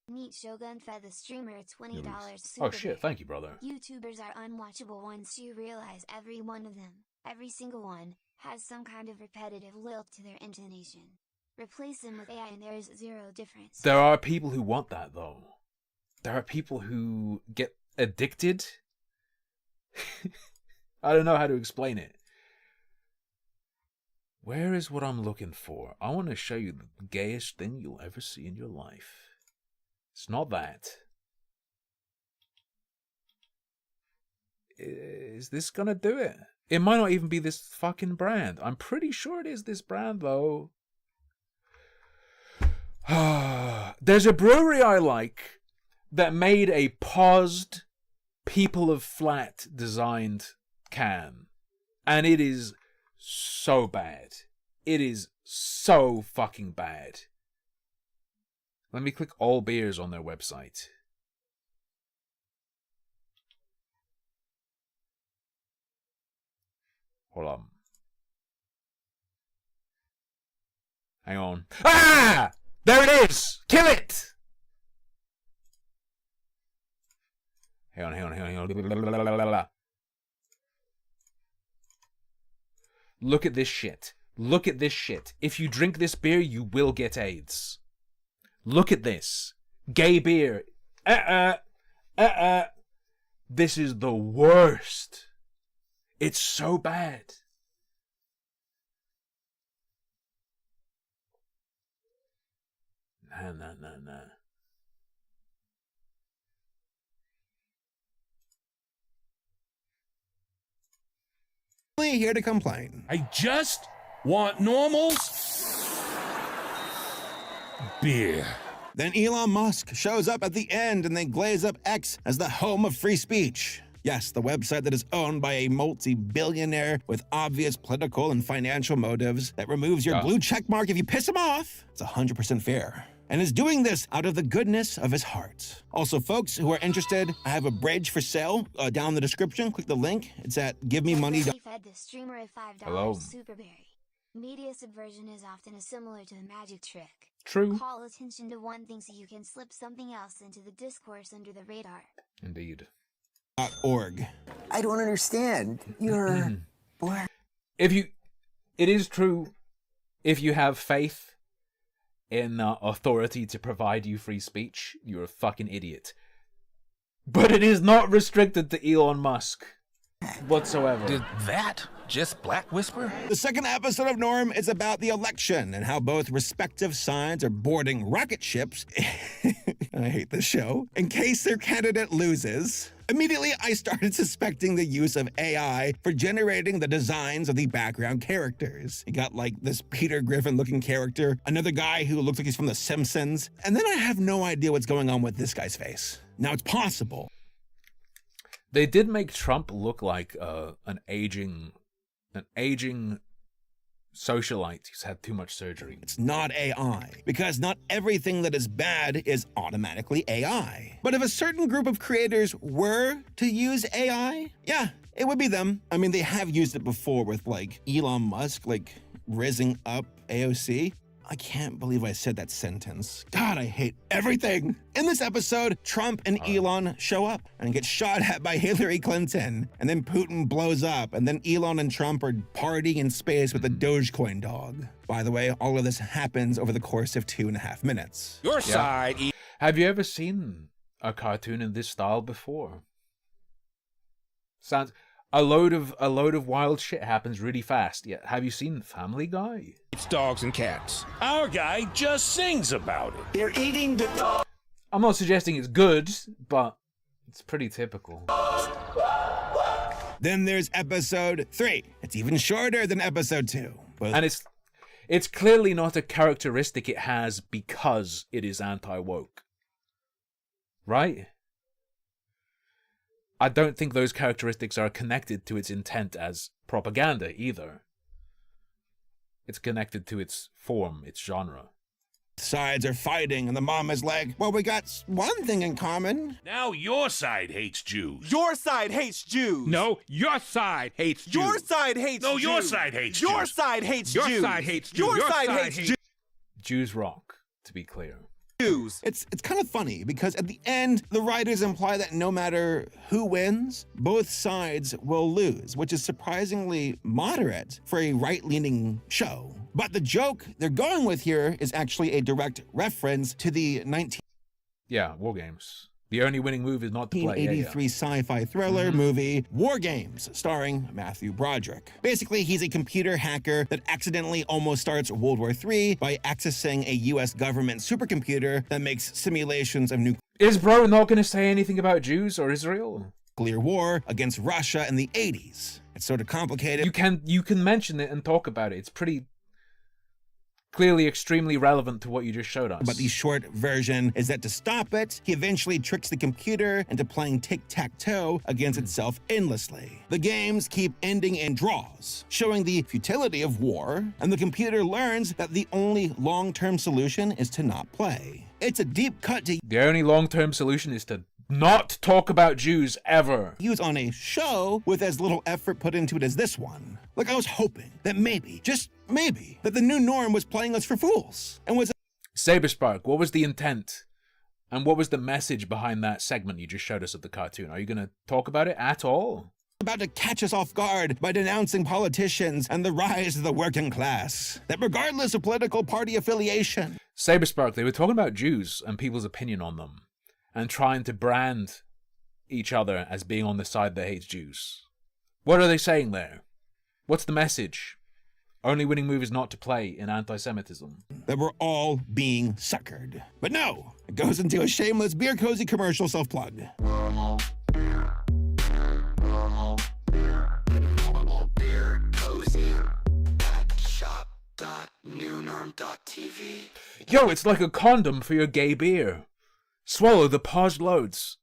Neat Shogun fed the streamer $20 Oh shit, thank you, brother. YouTubers are unwatchable once you realize every one of them, every single one, has some kind of repetitive lilt to their intonation. Replace them with AI and there is zero difference. There are people who want that, though. There are people who get addicted. I don't know how to explain it. Where is what I'm looking for? I want to show you the gayest thing you'll ever see in your life. It's not that. Is this gonna do it? It might not even be this fucking brand. I'm pretty sure it is this brand, though. There's a brewery I like that made a paused People of Flat designed can. And it is so bad. It is so fucking bad. Let me click all beers on their website. Hold on. Hang on. Ah! There it is! Kill it! Hang on. Look at this shit. Look at this shit. If you drink this beer, you will get AIDS. Look at this. Gay beer. This is the worst. It's so bad. Nah. Here to complain. I just want normal beer. Then Elon Musk shows up at the end and they glaze up X as the home of free speech. Yes, the website that is owned by a multi-billionaire with obvious political and financial motives that removes your blue check mark if you piss him off. It's 100% fair. And is doing this out of the goodness of his heart. Also, folks who are interested, I have a bridge for sale down in the description. Click the link. It's at givememoney. Fed the streamer a $5 Hello. superberry. Media subversion is often similar to a magic trick. True. Call attention to one thing so you can slip something else into the discourse under the radar. Indeed. .org. I don't understand. You're black. It is true, if you have faith in authority to provide you free speech, you're a fucking idiot. But it is not restricted to Elon Musk whatsoever. Did that just Black Whisper? The second episode of Norm is about the election and how both respective sides are boarding rocket ships. I hate this show. In case their candidate loses. Immediately, I started suspecting the use of AI for generating the designs of the background characters. You got like this Peter Griffin looking character, another guy who looks like he's from The Simpsons, and then I have no idea what's going on with this guy's face. Now it's possible. They did make Trump look like an aging socialite who's had too much surgery. It's not AI, because not everything that is bad is automatically AI. But if a certain group of creators were to use AI, yeah, it would be them. I mean, they have used it before with like Elon Musk, like raising up AOC. I can't believe I said that sentence. God, I hate everything. In this episode, Trump and Elon show up and get shot at by Hillary Clinton. And then Putin blows up. And then Elon and Trump are partying in space with a Dogecoin dog. By the way, all of this happens over the course of 2.5 minutes. Your side. Have you ever seen a cartoon in this style before? Sounds... A load of wild shit happens really fast. Yeah, have you seen Family Guy? It's dogs and cats. Our guy just sings about it. They're eating the dog. I'm not suggesting it's good, but it's pretty typical. Then there's episode 3. It's even shorter than episode 2. And it's clearly not a characteristic it has because it is anti-woke. Right? I don't think those characteristics are connected to its intent as propaganda either. It's connected to its form, its genre. sides are fighting, and the mom is like, well, we got one thing in common. Now your side hates Jews. Your side hates Jews. No, your side hates Jews. Your side hates No, Jews. your side hates Your Jews. side hates Your Jews. side hates Jews. Your side hates Jews. Jews rock, to be clear. It's kind of funny because at the end, the writers imply that no matter who wins, both sides will lose, which is surprisingly moderate for a right-leaning show. But the joke they're going with here is actually a direct reference to the Yeah, War Games. The only winning move is not to play. 1983 sci-fi thriller movie War Games, starring Matthew Broderick. Basically, he's a computer hacker that accidentally almost starts World War III by accessing a US government supercomputer that makes simulations of Is bro not going to say anything about Jews or Israel? nuclear war against Russia in the 80s. It's sort of complicated. You can mention it and talk about it. It's pretty clearly extremely relevant to what you just showed us. But the short version is that to stop it, he eventually tricks the computer into playing tic-tac-toe against itself endlessly. The games keep ending in draws, showing the futility of war, and the computer learns that the only long-term solution is to not play. It's a deep cut to the only long-term solution is to not talk about Jews ever. use on a show with as little effort put into it as this one. Like, I was hoping that maybe, just maybe, that the new norm was playing us for fools and was Saberspark, what was the intent? And what was the message behind that segment you just showed us of the cartoon? Are you going to talk about it at all? about to catch us off guard by denouncing politicians and the rise of the working class. That regardless of political party affiliation. Saberspark, they were talking about Jews and people's opinion on them, and trying to brand each other as being on the side that hates Jews. What are they saying there? What's the message? Only winning move is not to play in anti-Semitism. That we're all being suckered. But no, it goes into a shameless beer cozy commercial self-plug. Yo, it's like a condom for your gay beer. Swallow the paused loads.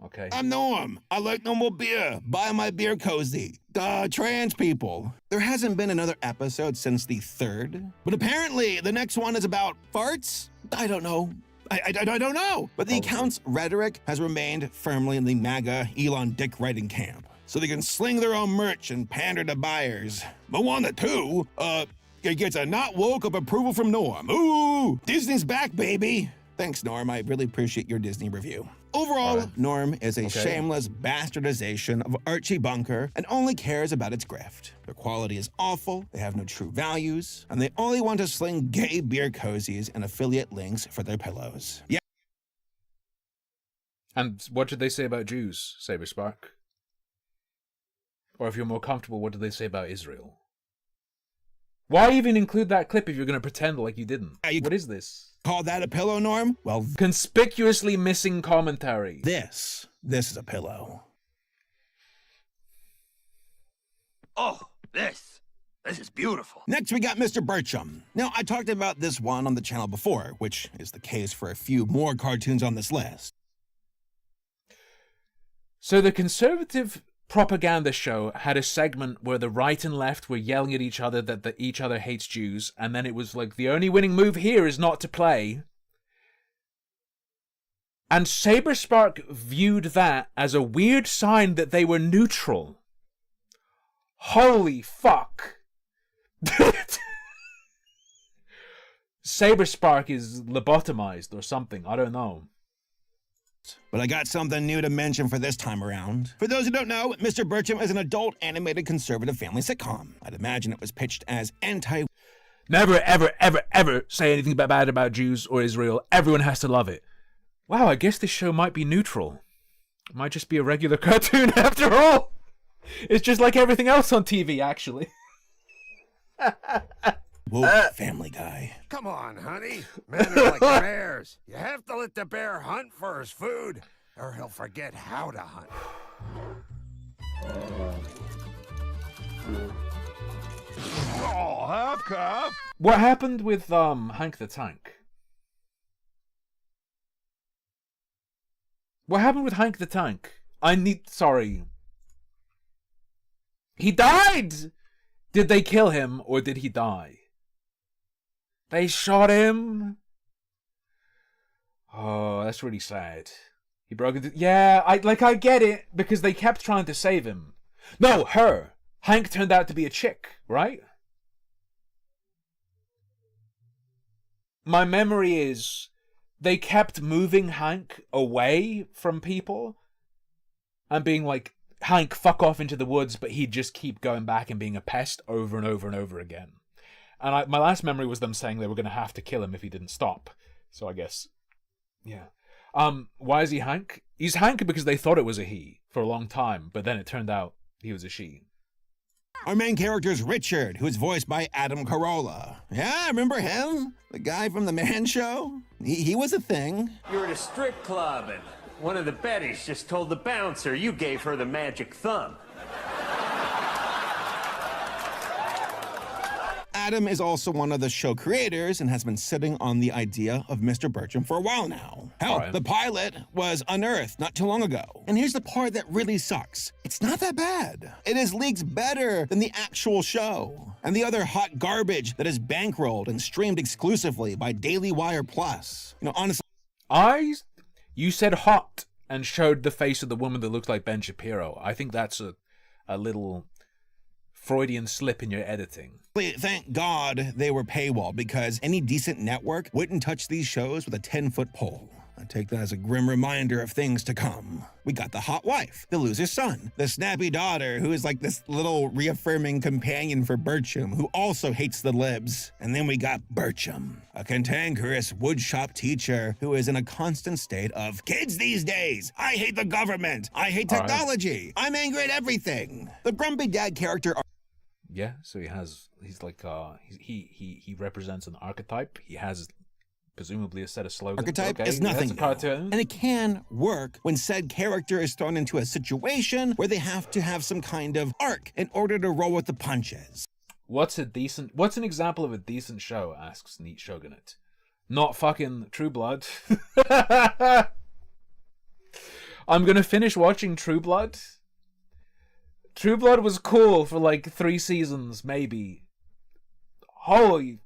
Okay. I'm Norm. I like normal beer. Buy my beer cozy. Trans people. There hasn't been another episode since the 3rd, but apparently the next one is about farts? I don't know. I don't know. But the account's rhetoric has remained firmly in the MAGA Elon Dick writing camp, so they can sling their own merch and pander to buyers. Moana 2, it gets a not woke of approval from Norm. Ooh, Disney's back, baby. Thanks, Norm. I really appreciate your Disney review. Overall, Norm is a shameless bastardization of Archie Bunker and only cares about its grift. Their quality is awful, they have no true values, and they only want to sling gay beer cozies and affiliate links for their pillows. Yeah. And what did they say about Jews, Saberspark? Or if you're more comfortable, what did they say about Israel? Why even include that clip if you're going to pretend like you didn't? What is this? Call that a pillow, Norm? Well, conspicuously missing commentary. This is a pillow. Oh, this is beautiful. Next, we got Mr. Burcham. Now, I talked about this one on the channel before, which is the case for a few more cartoons on this list. So the conservative propaganda show had a segment where the right and left were yelling at each other that each other hates Jews, and then it was like, the only winning move here is not to play. And Saberspark viewed that as a weird sign that they were neutral. Holy fuck. Saberspark is lobotomized or something, I don't know. But I got something new to mention for this time around. For those who don't know, Mr. Burcham is an adult animated conservative family sitcom. I'd imagine it was pitched as Never, ever, ever, ever say anything bad about Jews or Israel. Everyone has to love it. Wow, I guess this show might be neutral. It might just be a regular cartoon after all. It's just like everything else on TV, actually. Whoa, Family Guy. Come on, honey. Men are like bears. You have to let the bear hunt for his food, or he'll forget how to hunt. Oh, half cup. What happened with Hank the Tank? What happened with Hank the Tank? Sorry. He died! Did they kill him or did he die? They shot him? Oh, that's really sad. He broke into... Yeah, I get it, because they kept trying to save him. No, her. Hank turned out to be a chick, right? My memory is they kept moving Hank away from people and being like, Hank, fuck off into the woods, but he'd just keep going back and being a pest over and over and over again. And my last memory was them saying they were going to have to kill him if he didn't stop. So I guess, yeah. Why is he Hank? He's Hank because they thought it was a he for a long time, but then it turned out he was a she. Our main character is Richard, who is voiced by Adam Carolla. Yeah, remember him? The guy from The Man Show? He was a thing. You're at a strip club and one of the Bettys just told the bouncer you gave her the magic thumb. Adam is also one of the show creators and has been sitting on the idea of Mr. Bertram for a while now. Hell, the pilot was unearthed not too long ago. And here's the part that really sucks. It's not that bad. It is leagues better than the actual show and the other hot garbage that is bankrolled and streamed exclusively by Daily Wire Plus. You know, honestly... You said hot and showed the face of the woman that looks like Ben Shapiro. I think that's a little Freudian slip in your editing. Thank God they were paywalled, because any decent network wouldn't touch these shows with a 10-foot pole. I take that as a grim reminder of things to come. We got the hot wife, the loser son, the snappy daughter who is like this little reaffirming companion for Bertram, who also hates the libs. And then we got Bertram, a cantankerous woodshop teacher who is in a constant state of, kids these days, I hate the government, I hate technology, I'm angry at everything. The grumpy dad character... Yeah, so he's like, he represents an archetype. He has presumably a set of slogans. Archetype okay, is nothing new. Cartoon. And it can work when said character is thrown into a situation where they have to have some kind of arc in order to roll with the punches. What's an example of a decent show, asks Neat Shogunate. Not fucking True Blood. I'm gonna finish watching True Blood. True Blood was cool for like 3 seasons, maybe. Holy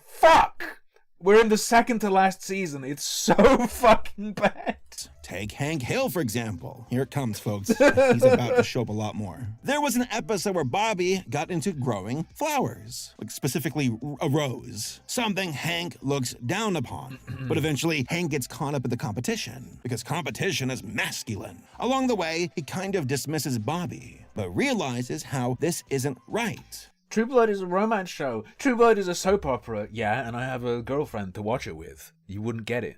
fuck! We're in the second to last season. It's so fucking bad. Take Hank Hill, for example. Here it comes, folks. He's about to show up a lot more. There was an episode where Bobby got into growing flowers, like specifically a rose, something Hank looks down upon. But eventually, Hank gets caught up in the competition, because competition is masculine. Along the way, he kind of dismisses Bobby, but realizes how this isn't right. True Blood is a romance show. True Blood is a soap opera. Yeah, and I have a girlfriend to watch it with. You wouldn't get it.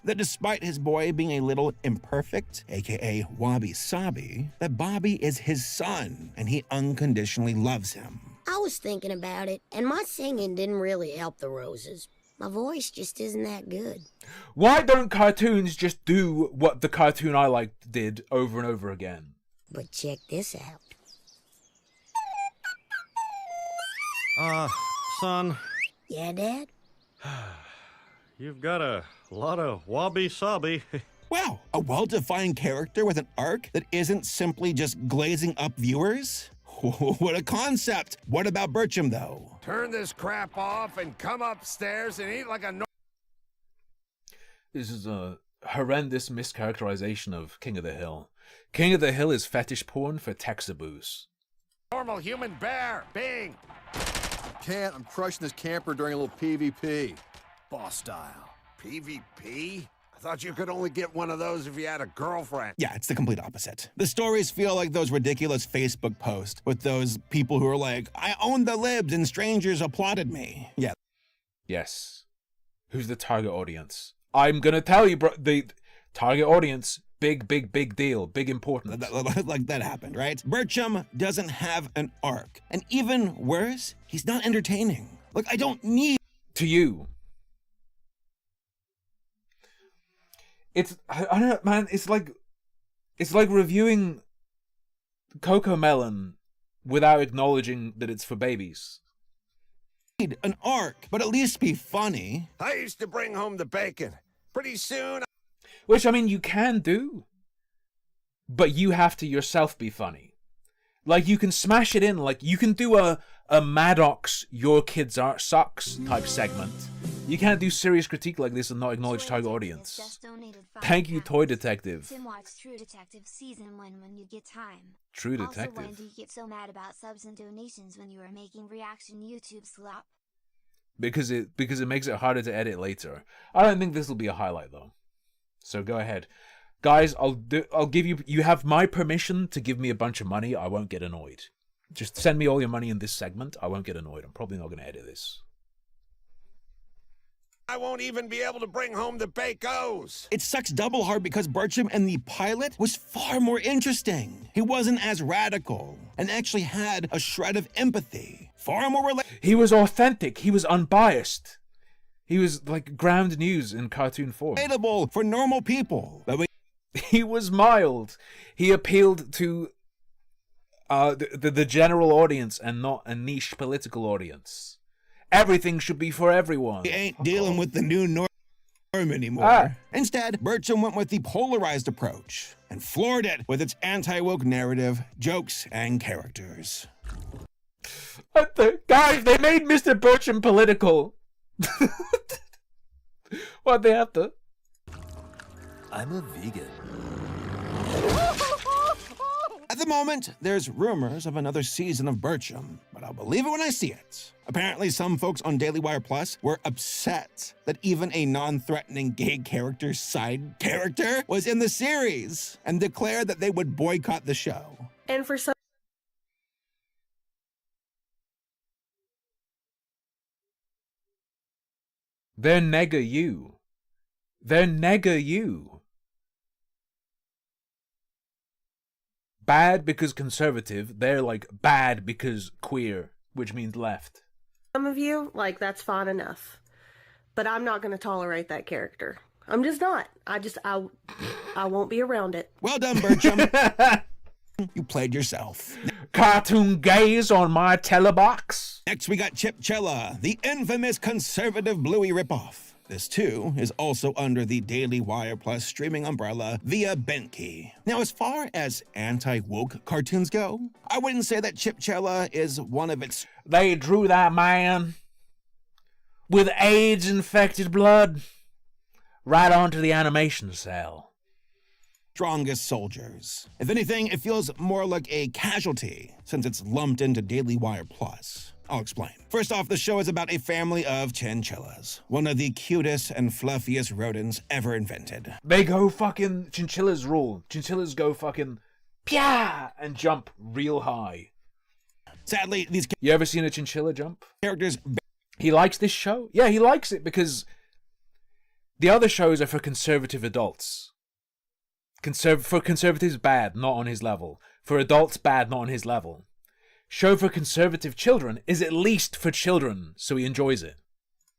That despite his boy being a little imperfect, aka wabi-sabi, that Bobby is his son, and he unconditionally loves him. I was thinking about it, and my singing didn't really help the roses. My voice just isn't that good. Why don't cartoons just do what the cartoon I liked did over and over again? But check this out. Son. Yeah, Dad? You've got a lot of wabi-sabi. Wow, a well-defined character with an arc that isn't simply just glazing up viewers? What a concept! What about Bertram, though? Turn this crap off and come upstairs and eat like a... This is a horrendous mischaracterization of King of the Hill. King of the Hill is fetish porn for Texaboos. normal human bear. Bing! Can't. I'm crushing this camper during a little PvP. Boss style. PvP? I thought you could only get one of those if you had a girlfriend. Yeah, it's the complete opposite. The stories feel like those ridiculous Facebook posts with those people who are like, I owned the libs and strangers applauded me. Yeah. Yes. Who's the target audience? I'm gonna tell you, bro. The target audience, big deal, big important. Like that happened, right? Bertram doesn't have an arc. And even worse, he's not entertaining. Like, I don't need... To you. I don't know, man, it's like reviewing Coco Melon without acknowledging that it's for babies. Need an arc, but at least be funny. I used to bring home the bacon. Pretty soon... Which, I mean, you can do. But you have to yourself be funny. Like, you can smash it in, like, you can do a Maddox Your Kids Art Sucks type segment You can't do serious critique like this and not acknowledge target audience. Thank you, Toy Detective. Tim, watch True Detective Season 1 when you get time. True Detective. Also, when do you get so mad about subs and donations when you are making reaction YouTube slop? Because it makes it harder to edit later. I don't think this will be a highlight though. So go ahead. Guys, I'll give you have my permission to give me a bunch of money. I won't get annoyed. Just send me all your money in this segment. I won't get annoyed. I'm probably not going to edit this. I won't even be able to bring home the Bacos. It sucks double hard because Bertram in the pilot was far more interesting. He wasn't as radical and actually had a shred of empathy. Far more He was authentic. He was unbiased. He was like ground news in cartoon form. Relatable for normal people. But he was mild. He appealed to the general audience and not a niche political audience. Everything should be for everyone. He ain't dealing with the new norm anymore. Instead, Bertram went with the polarized approach and floored it with its anti-woke narrative, jokes, and characters. Guys, they made Mr. Bertram political. Why'd they have to? I'm a vegan. At the moment, there's rumors of another season of Bertram, but I'll believe it when I see it. Apparently, some folks on Daily Wire Plus were upset that even a non-threatening gay character side character was in the series and declared that they would boycott the show. And for some They're nega you. They're nega you. Bad because conservative. They're like bad because queer, which means left. some of you, like, that's fine enough. But I'm not going to tolerate that character. I'm just not. I won't be around it. Well done, Bertram. You played yourself. Cartoon gays on my telebox. Next, we got Chipchilla, the infamous conservative Bluey ripoff. This, too, is also under the Daily Wire Plus streaming umbrella via Benki. Now, as far as anti-woke cartoons go, I wouldn't say that Chipchilla is one of its... They drew that man with AIDS-infected blood right onto the animation cell. Strongest soldiers. If anything, it feels more like a casualty since it's lumped into Daily Wire Plus. I'll explain. First off, the show is about a family of chinchillas, one of the cutest and fluffiest rodents ever invented. They go fucking... Chinchillas rule. Chinchillas go fucking... Pya! And jump real high. Sadly, these... You ever seen a chinchilla jump? Characters... He likes this show? Yeah, he likes it because the other shows are for conservative adults. For conservatives, bad, not on his level. For adults, bad, not on his level. Show for conservative children is at least for children, so he enjoys it.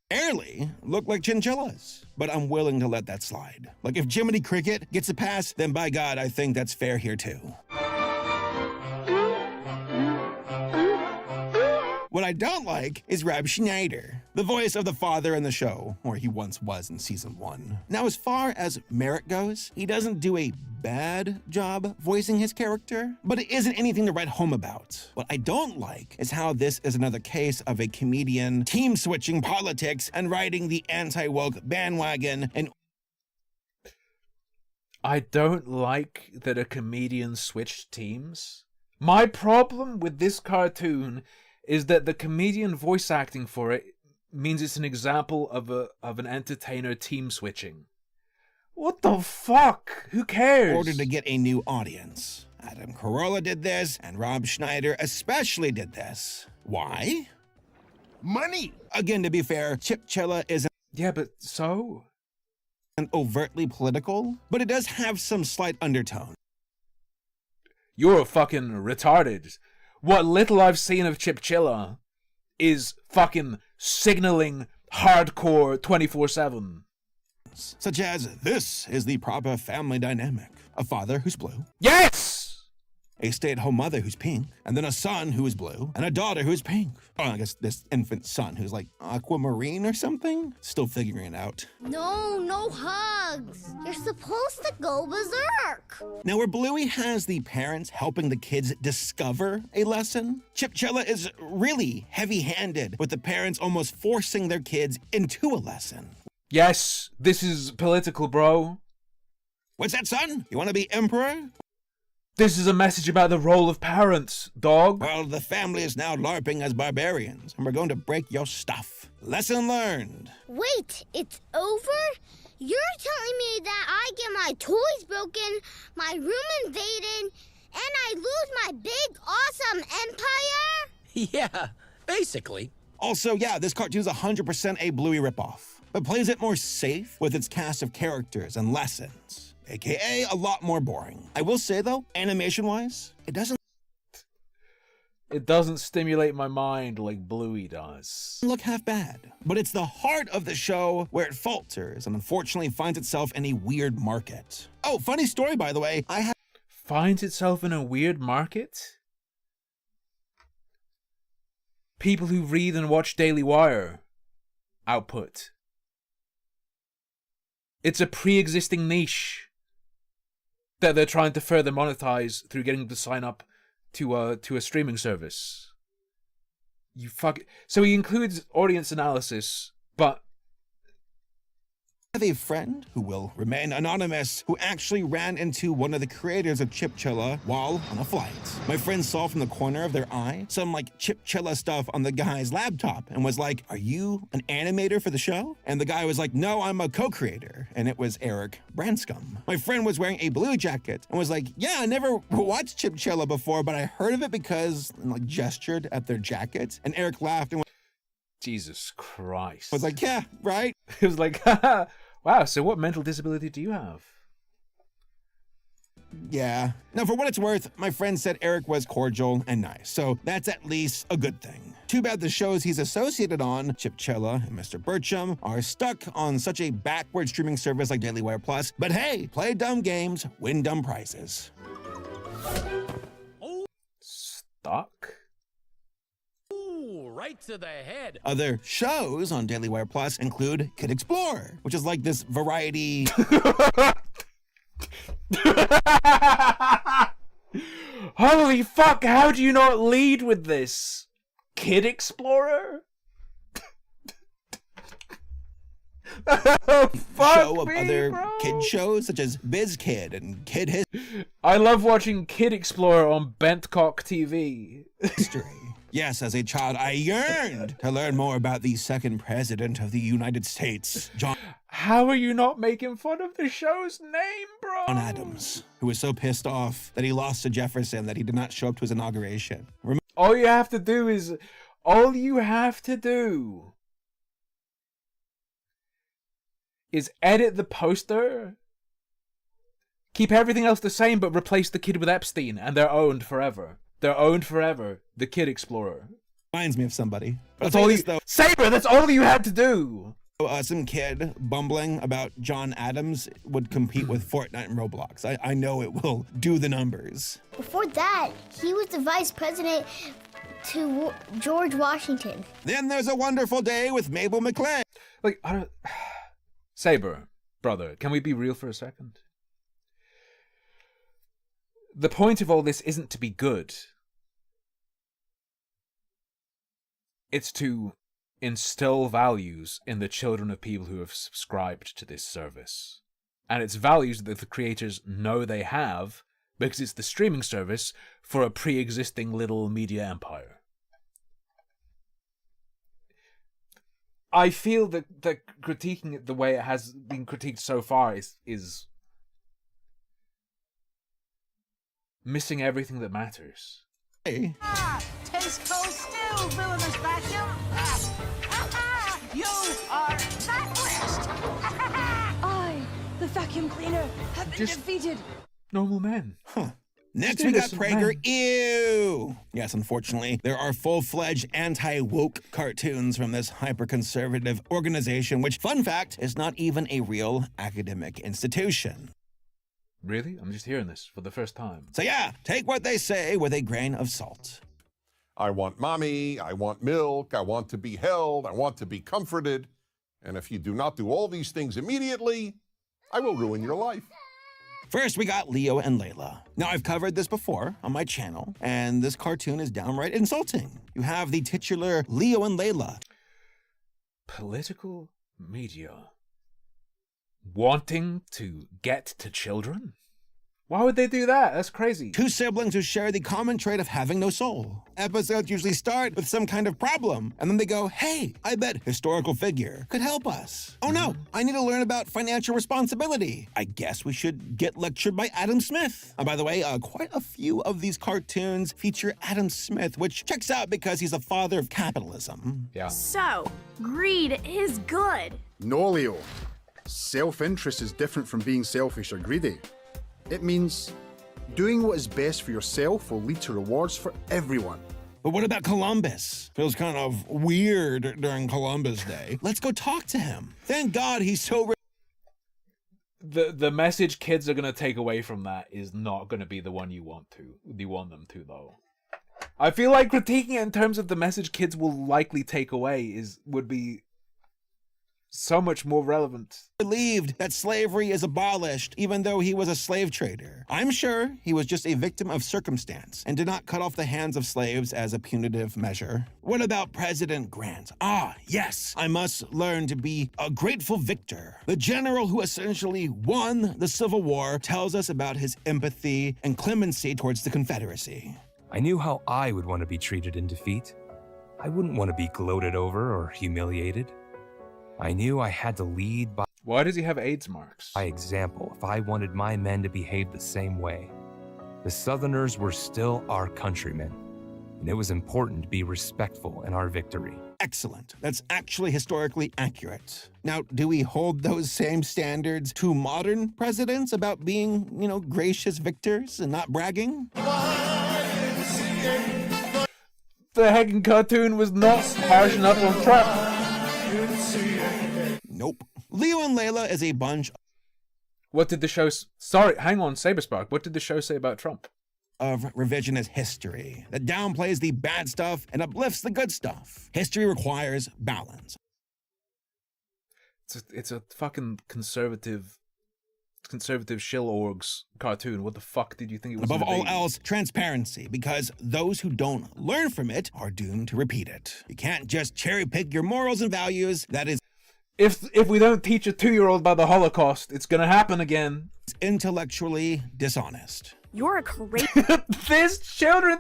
Barely look like chinchillas, but I'm willing to let that slide. Like if Jiminy Cricket gets a pass, then by God, I think that's fair here too. What I don't like is Rob Schneider, the voice of the father in the show, or he once was in season 1. Now, as far as merit goes, he doesn't do a bad job voicing his character, but it isn't anything to write home about. What I don't like is how this is another case of a comedian team-switching politics and riding the anti-woke bandwagon and... I don't like that a comedian switched teams. My problem with this cartoon is that the comedian voice acting for it means it's an example of an entertainer team switching. What the fuck? Who cares? In order to get a new audience. Adam Carolla did this, and Rob Schneider especially did this. Why? Money! Again, to be fair, Chipchilla isn't... Yeah, but so? ...overtly political, but it does have some slight undertone. You're fucking retarded. What little I've seen of Chipchilla is fucking signaling hardcore 24/7. Such as, this is the proper family dynamic. A father who's blue. Yes! a stay-at-home mother who's pink, and then a son who is blue, and a daughter who's pink. Oh, I guess this infant son who's like aquamarine or something? Still figuring it out. No hugs. You're supposed to go berserk. Now, where Bluey has the parents helping the kids discover a lesson, Chipchilla is really heavy-handed, with the parents almost forcing their kids into a lesson. Yes, this is political, bro. What's that, son? You want to be emperor? This is a message about the role of parents, dog. Well, the family is now LARPing as barbarians, and we're going to break your stuff. Lesson learned. Wait, it's over? You're telling me that I get my toys broken, my room invaded, and I lose my big, awesome empire? Yeah, basically. Also, yeah, this cartoon's 100% a Bluey ripoff, but plays it more safe with its cast of characters and lessons, aka a lot more boring. I will say though, animation-wise, it doesn't stimulate my mind like Bluey does. Look half bad, but it's the heart of the show where it falters and unfortunately finds itself in a weird market. Oh, funny story by the way, finds itself in a weird market? People who read and watch Daily Wire output. It's a pre-existing niche that they're trying to further monetize through getting them to sign up to a streaming service. So he includes audience analysis, but I have a friend who will remain anonymous who actually ran into one of the creators of Chipchilla while on a flight. My friend saw from the corner of their eye some like Chipchilla stuff on the guy's laptop and was like, "Are you an animator for the show?" And the guy was like, "No, I'm a co-creator." And it was Eric Branscombe. My friend was wearing a blue jacket and was like, "Yeah, I never watched Chipchilla before, but I heard of it because," and like gestured at their jacket. And Eric laughed and went, Jesus Christ. was like, "Yeah, right." It was like, haha, wow, so what mental disability do you have? Yeah. Now, for what it's worth, my friend said Eric was cordial and nice, so that's at least a good thing. Too bad the shows he's associated on, Chipchilla and Mr. Bircham, are stuck on such a backward streaming service like Daily Wire Plus, but hey, play dumb games, win dumb prizes. Stuck? Right to the head. Other shows on Daily Wire Plus include Kid Explorer, which is like this variety. Holy fuck, how do you not lead with this? Kid Explorer? Show of other kid shows such as Biz Kid and Kid I love watching Kid Explorer on Bentcock TV. History. Yes, as a child, I yearned to learn more about the second president of the United States, John. How are you not making fun of the show's name, bro? Adams, who was so pissed off that he lost to Jefferson that he did not show up to his inauguration. All you have to do is edit the poster, keep everything else the same, but replace the kid with Epstein, and they're owned forever. They're owned forever. The Kid Explorer. Reminds me of somebody. That's all you, Saber, that's all you had to do! Some kid bumbling about John Adams would compete with Fortnite and Roblox. I know it will do the numbers. Before that, he was the vice president to George Washington. Then there's A Wonderful Day with Mabel McClay. Like, I don't... Saber, brother, can we be real for a second? The point of all this isn't to be good. It's to instill values in the children of people who have subscribed to this service. And it's values that the creators know they have because it's the streaming service for a pre-existing little media empire. I feel that critiquing it the way it has been critiqued so far is missing everything that matters. Hey. Taste cold stew, villainous vacuum. You are vanquished. I, the vacuum cleaner, have been defeated. Normal men. Huh. Next we got Prager. Ew! Yes, unfortunately, there are full-fledged anti-woke cartoons from this hyper-conservative organization, which, fun fact, is not even a real academic institution. Really? I'm just hearing this for the first time. So yeah, take what they say with a grain of salt. I want mommy, I want milk, I want to be held, I want to be comforted. And if you do not do all these things immediately, I will ruin your life. First, we got Leo and Layla. Now, I've covered this before on my channel, and this cartoon is downright insulting. You have the titular Leo and Layla. Political media wanting to get to children? Why would they do that? That's crazy. Two siblings who share the common trait of having no soul. Episodes usually start with some kind of problem, and then they go, hey, I bet historical figure could help us. Oh no, I need to learn about financial responsibility. I guess we should get lectured by Adam Smith. And by the way, quite a few of these cartoons feature Adam Smith, which checks out because he's the father of capitalism. Yeah. So, greed is good. No, Leo. Self-interest is different from being selfish or greedy. It means doing what is best for yourself will lead to rewards for everyone. But what about Columbus? Feels kind of weird during Columbus Day. Let's go talk to him. Thank God he's so... The message kids are going to take away from that is not going to be the one you want them to, though. I feel like critiquing it in terms of the message kids will likely take away would be so much more relevant. Believed that slavery is abolished, even though he was a slave trader. I'm sure he was just a victim of circumstance and did not cut off the hands of slaves as a punitive measure. What about President Grant? Ah, yes, I must learn to be a grateful victor. The general who essentially won the Civil War tells us about his empathy and clemency towards the Confederacy. I knew how I would want to be treated in defeat. I wouldn't want to be gloated over or humiliated. I knew I had to lead by... Why does he have AIDS marks? ...by example if I wanted my men to behave the same way. The Southerners were still our countrymen, and it was important to be respectful in our victory. Excellent. That's actually historically accurate. Now, do we hold those same standards to modern presidents about being, gracious victors and not bragging? The heckin' cartoon was not harsh enough on Trump. Nope. Leo and Layla is a bunch. What did the show... Sorry, hang on, Saberspark. What did the show say about Trump? Of revisionist history that downplays the bad stuff and uplifts the good stuff. History requires balance. It's a fucking conservative shill orgs cartoon. What the fuck did you think it was? Above all else, transparency, because those who don't learn from it are doomed to repeat it. You can't just cherry pick your morals and values. That is... If we don't teach a 2-year-old about the Holocaust, it's gonna happen again. It's intellectually dishonest. You're a crazy... This children...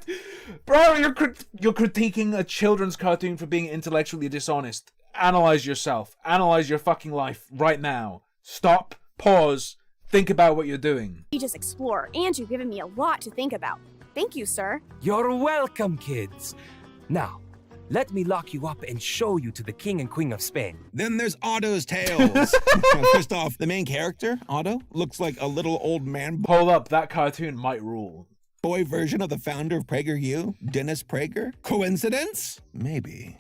Bro, you're critiquing a children's cartoon for being intellectually dishonest. Analyze yourself. Analyze your fucking life right now. Stop. Pause. Think about what you're doing. You just explore, and you've given me a lot to think about. Thank you, sir. You're welcome, kids. Now, let me lock you up and show you to the King and Queen of Spain. Then there's Otto's Tales. First off, the main character, Otto, looks like a little old man. Hold up, that cartoon might rule. Boy version of the founder of PragerU, Dennis Prager? Coincidence? Maybe.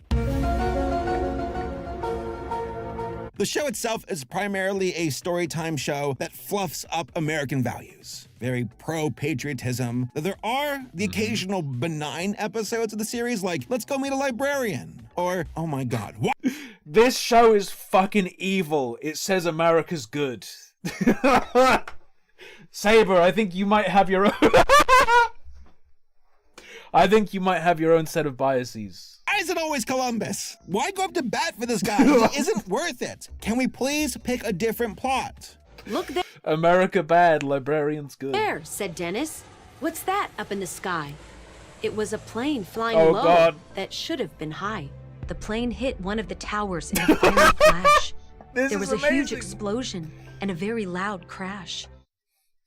The show itself is primarily a storytime show that fluffs up American values. Very pro-patriotism. There are the occasional benign episodes of the series, like, let's go meet a librarian. Or, oh my god, what? This show is fucking evil. It says America's good. Saber, I think you might have your own... I think you might have your own set of biases. Why is it always Columbus? Why go up to bat for this guy? He isn't worth it. Can we please pick a different plot? Look there. America bad, librarians good. There, said Dennis. What's that up in the sky? It was a plane flying low that should have been high. The plane hit one of the towers in a fiery flash. There was a huge explosion and a very loud crash.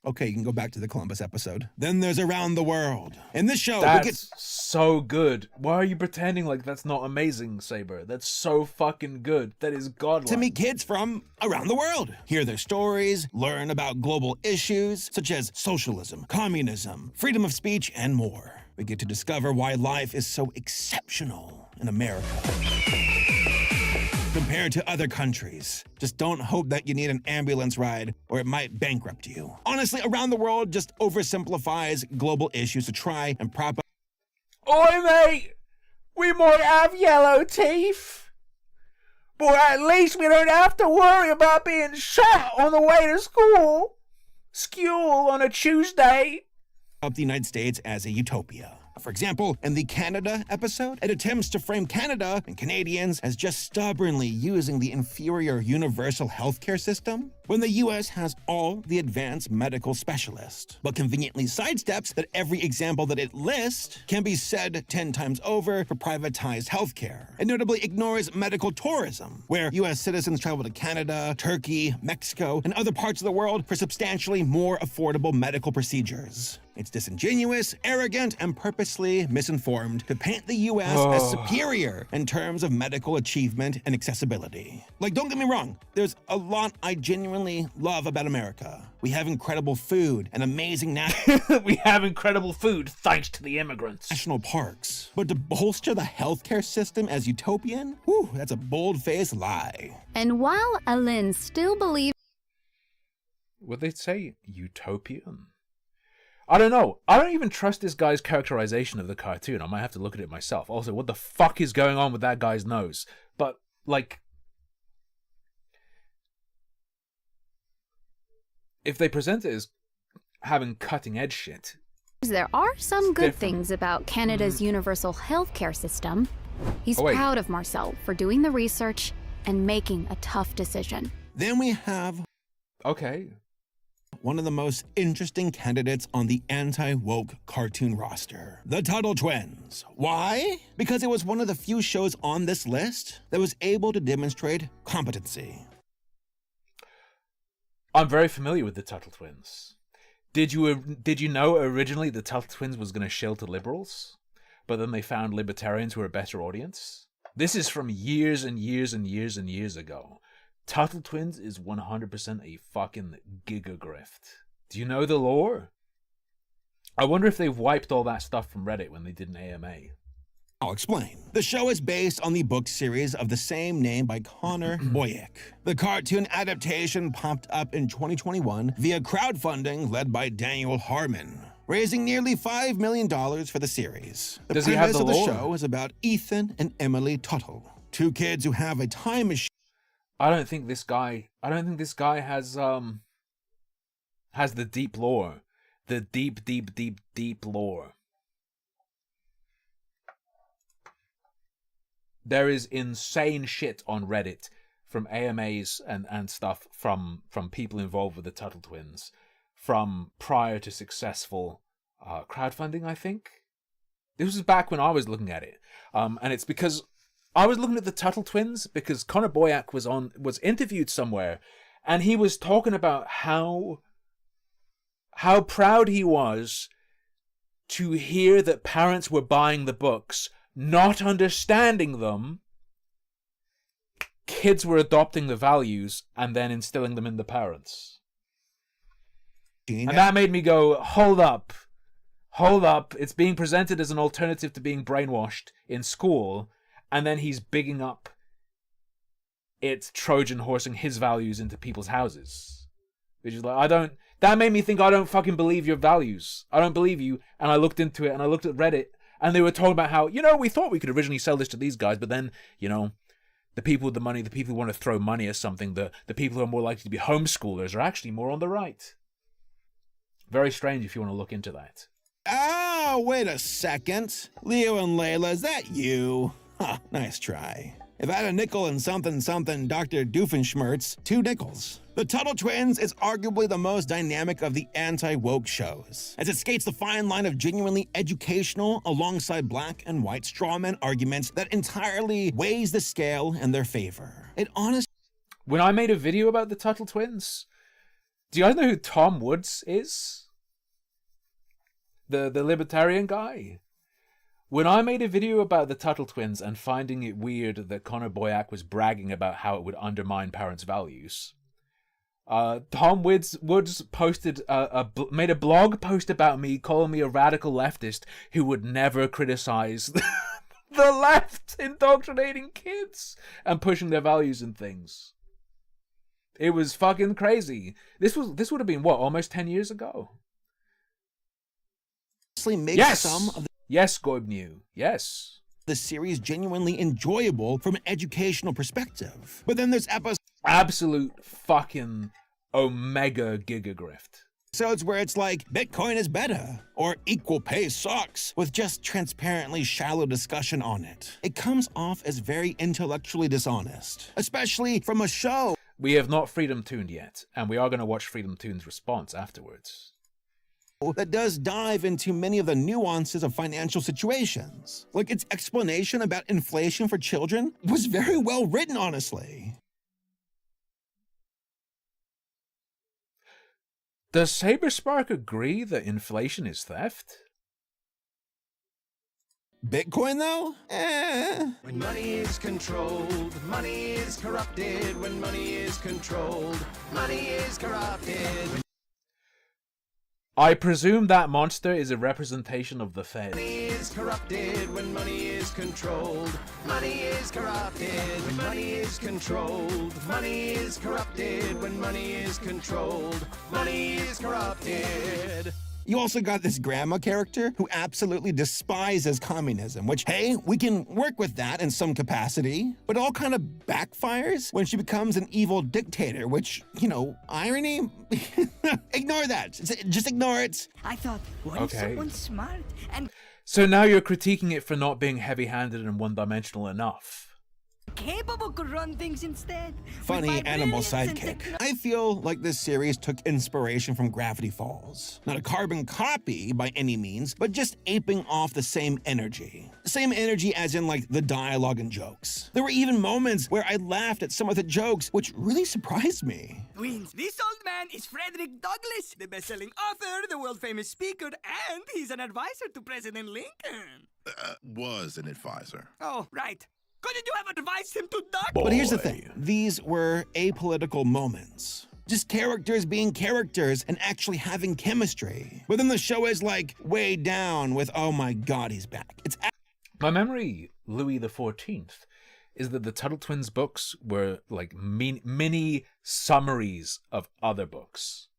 Okay, you can go back to the Columbus episode. Then there's Around the World. In this show, that's so good. Why are you pretending like that's not amazing, Saber? That's so fucking good. That is godlike. To meet kids from around the world. Hear their stories, learn about global issues such as socialism, communism, freedom of speech, and more. We get to discover why life is so exceptional in America. compared to other countries. Just don't hope that you need an ambulance ride or it might bankrupt you. Honestly, around the world just oversimplifies global issues to try and prop up. Oi, mate! We might have yellow teeth, but at least we don't have to worry about being shot on the way to school. School on a Tuesday. Up the United States as a utopia. For example, in the Canada episode, it attempts to frame Canada and Canadians as just stubbornly using the inferior universal healthcare system, when the US has all the advanced medical specialists, but conveniently sidesteps that every example that it lists can be said 10 times over for privatized healthcare, and notably ignores medical tourism, where US citizens travel to Canada, Turkey, Mexico, and other parts of the world for substantially more affordable medical procedures. It's disingenuous, arrogant, and purposely misinformed to paint the US as superior in terms of medical achievement and accessibility. Like, don't get me wrong, there's a lot I genuinely love about America. We have incredible food and amazing We have incredible food thanks to the immigrants. National parks. But to bolster the healthcare system as utopian? Whew, that's a bold-faced lie. And while Alin still believes... Would they say utopian? I don't know. I don't even trust this guy's characterization of the cartoon. I might have to look at it myself. Also, what the fuck is going on with that guy's nose? But, like... if they present it as having cutting-edge shit... there are some good things about Canada's universal healthcare system. He's proud of Marcel for doing the research and making a tough decision. Then we have... okay. One of the most interesting candidates on the anti-woke cartoon roster, the Tuttle Twins. Why? Because it was one of the few shows on this list that was able to demonstrate competency. I'm very familiar with the Tuttle Twins. Did you know originally the Tuttle Twins was going to shill to liberals, but then they found libertarians who were a better audience? This is from years and years and years and years ago. Tuttle Twins is 100% a fucking gigagrift. Do you know the lore? I wonder if they've wiped all that stuff from Reddit when they did an AMA. I'll explain. The show is based on the book series of the same name by Connor Boyack. The cartoon adaptation popped up in 2021 via crowdfunding led by Daniel Harmon, raising nearly $5 million for the series. The Does he have premise the of the lore? show is about Ethan and Emily Tuttle, two kids who have a time machine. I don't think this guy has the deep lore. The deep lore. There is insane shit on Reddit from AMAs and stuff from people involved with the Tuttle Twins from prior to successful crowdfunding, I think. This was back when I was looking at it. And it's because I was looking at the Tuttle Twins because Connor Boyack was interviewed somewhere, and he was talking about how proud he was to hear that parents were buying the books, not understanding them. Kids were adopting the values and then instilling them in the parents. And that made me go, hold up. It's being presented as an alternative to being brainwashed in school. And then he's bigging up it's Trojan horsing his values into people's houses. Which is like, that made me think I don't fucking believe your values. I don't believe you. And I looked into it and I looked at Reddit and they were talking about how, we thought we could originally sell this to these guys, but then, the people with the money, the people who want to throw money at something, the people who are more likely to be homeschoolers are actually more on the right. Very strange if you want to look into that. Oh, wait a second. Leo and Layla, is that you? Huh, nice try. If I had a nickel and something Dr. Doofenshmirtz, 2 nickels. The Tuttle Twins is arguably the most dynamic of the anti-woke shows, as it skates the fine line of genuinely educational alongside black and white strawman arguments that entirely weighs the scale in their favor. When I made a video about the Tuttle Twins, do you guys know who Tom Woods is? The libertarian guy? When I made a video about the Tuttle Twins and finding it weird that Connor Boyack was bragging about how it would undermine parents' values, Tom Woods posted made a blog post about me, calling me a radical leftist who would never criticize The left indoctrinating kids and pushing their values and things. It was fucking crazy. This would have been what, almost 10 years ago? Makes some of yes, Goibnew. Yes. The series genuinely enjoyable from an educational perspective. But then there's absolute fucking omega gigagrift. Episodes where it's like, Bitcoin is better, or equal pay sucks, with just transparently shallow discussion on it. It comes off as very intellectually dishonest, especially from a show. We have not Freedom Tuned yet, and we are going to watch Freedom Tune's response afterwards. That does dive into many of the nuances of financial situations. Like, its explanation about inflation for children was very well written, honestly. Does Saberspark agree that inflation is theft? Bitcoin, though? When money is controlled, money is corrupted. When money is controlled, money is corrupted. I presume that monster is a representation of the Fed. Money is corrupted when money is controlled. Money is corrupted when money is controlled. Money is corrupted when money is controlled. Money is corrupted. You also got this grandma character who absolutely despises communism, which, hey, we can work with that in some capacity, but all kind of backfires when she becomes an evil dictator, which, you know, irony? Ignore that. Just ignore it. I thought, when someone's smart and so now you're critiquing it for not being heavy-handed and one-dimensional enough. capable could run things instead. Funny animal sidekick. I feel like this series took inspiration from Gravity Falls. Not a carbon copy by any means, but just aping off the same energy. Same energy as in like the dialogue and jokes. There were even moments where I laughed at some of the jokes, which really surprised me. Twins, this old man is Frederick Douglass, the best-selling author, the world-famous speaker, and he's an advisor to President Lincoln. Was an advisor. Oh, right. Couldn't you have advised him to duck? But here's the thing. These were apolitical moments. Just characters being characters and actually having chemistry. But then the show is like weighed down with, oh my god, he's back. It's my memory, Louis XIV, is that the Tuttle Twins books were like mini summaries of other books,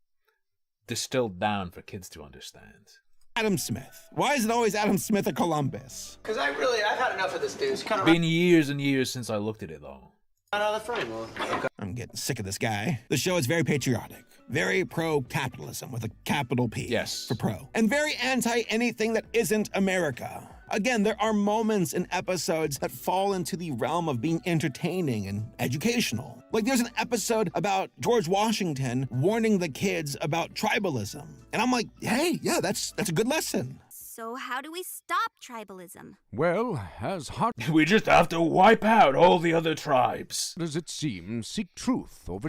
distilled down for kids to understand. Adam Smith. Why is it always Adam Smith or Columbus? Because I've had enough of this dude. It's kind of been years and years since I looked at it, though. out of the frame. Okay. I'm getting sick of this guy. The show is very patriotic, very pro-capitalism with a capital P. Yes. For pro. And very anti-anything that isn't America. Again, there are moments in episodes that fall into the realm of being entertaining and educational. Like there's an episode about George Washington warning the kids about tribalism. And I'm like, hey, yeah, that's a good lesson. So how do we stop tribalism? Well, as hard we just have to wipe out all the other tribes. Does it seem, seek truth over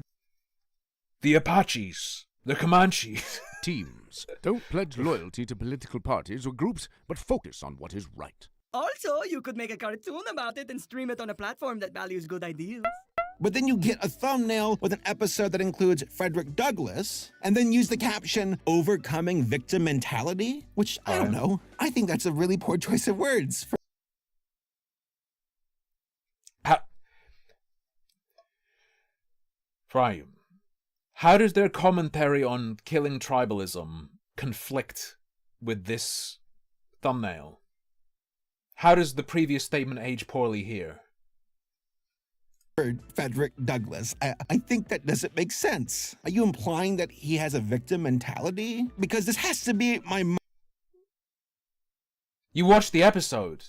the Apaches, the Comanches. Teams. Don't pledge loyalty to political parties or groups, but focus on what is right. Also, you could make a cartoon about it and stream it on a platform that values good ideas. But then you get a thumbnail with an episode that includes Frederick Douglass, and then use the caption, overcoming victim mentality, which, I don't know. I think that's a really poor choice of words. Brian, how does their commentary on killing tribalism conflict with this thumbnail? How does the previous statement age poorly here? Frederick Douglass. I think that doesn't make sense. Are you implying that he has a victim mentality? Because this has to be my... You watched the episode.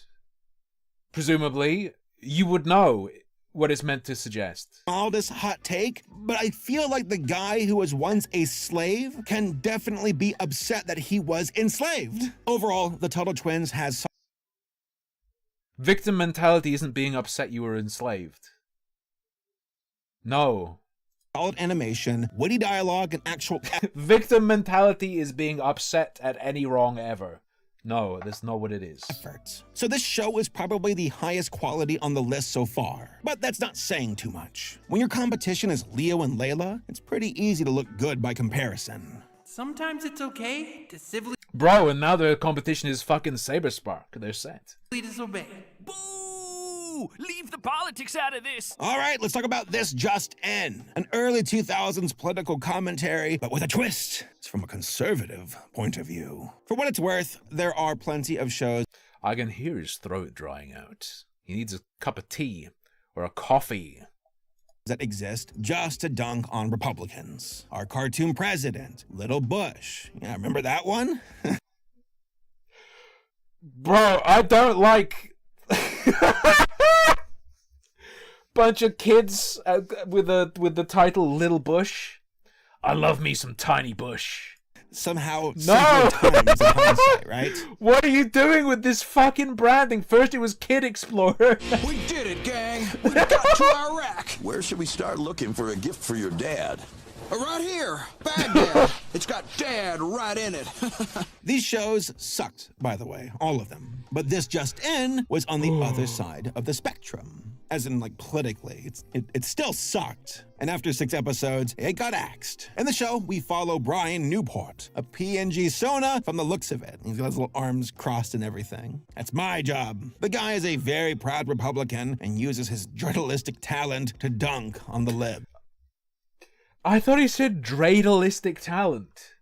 Presumably, you would know what it's meant to suggest. Mildest hot take, but I feel like the guy who was once a slave can definitely be upset that he was enslaved. Overall, the Tuttle Twins has... Victim mentality isn't being upset you were enslaved. No. Solid animation, witty dialogue, and actual... Victim mentality is being upset at any wrong ever. No, that's not what it is. Efforts. So this show is probably the highest quality on the list so far. But that's not saying too much. When your competition is Leo and Layla, it's pretty easy to look good by comparison. Sometimes it's okay to civilly... Bro, and now the competition is fucking Saberspark. They're set. Disobey. Boo! Leave the politics out of this. All right, let's talk about This Just In, an early 2000s political commentary, but with a twist. It's from a conservative point of view. For what it's worth, there are plenty of shows. I can hear his throat drying out. He needs a cup of tea or a coffee. That exist just to dunk on Republicans. Our cartoon president, Little Bush. Yeah, remember that one? Bro, I don't like bunch of kids with the title Little Bush. I love me some Tiny Bush. Somehow, no times in hindsight, right? What are you doing with this fucking branding? First it was Kid Explorer. We did it, gang. We got to Iraq. Where should we start looking for a gift for your dad? Right here, Baghdad. It's got Dad right in it. These shows sucked, by the way, all of them. But This Just In was on the other side of the spectrum. As in, like, politically. It still sucked. And after 6 episodes, it got axed. In the show, we follow Brian Newport, a PNG Sona from the looks of it. He's got his little arms crossed and everything. That's my job. The guy is a very proud Republican and uses his journalistic talent to dunk on the lib. I thought he said dreidalistic talent.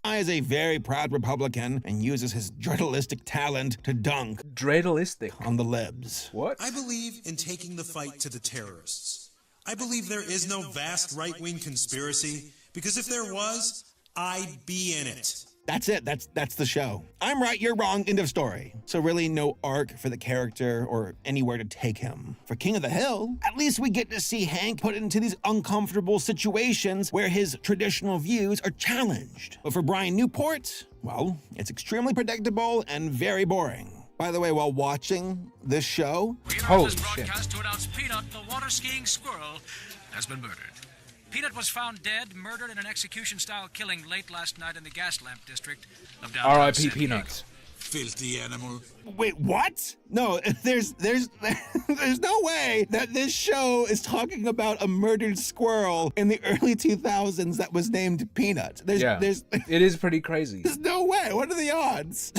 Is a very proud Republican and uses his journalistic talent to dunk dreidalistic on the libs. What? I believe in taking the fight to the terrorists. I believe there is no vast right-wing conspiracy, because if there was, I'd be in it. That's it. That's the show. I'm right, you're wrong, end of story. So really no arc for the character or anywhere to take him. For King of the Hill, at least we get to see Hank put into these uncomfortable situations where his traditional views are challenged. But for Brian Newport, well, it's extremely predictable and very boring. By the way, while watching this show, holy shit. To announce Peanut, the water-skiing squirrel, has been murdered. Peanut was found dead, murdered in an execution-style killing late last night in the gas lamp district of downtown R.I.P. Peanut. Filthy animal. Wait, what? No, there's no way that this show is talking about a murdered squirrel in the early 2000s that was named Peanut. It is pretty crazy. There's no way. What are the odds?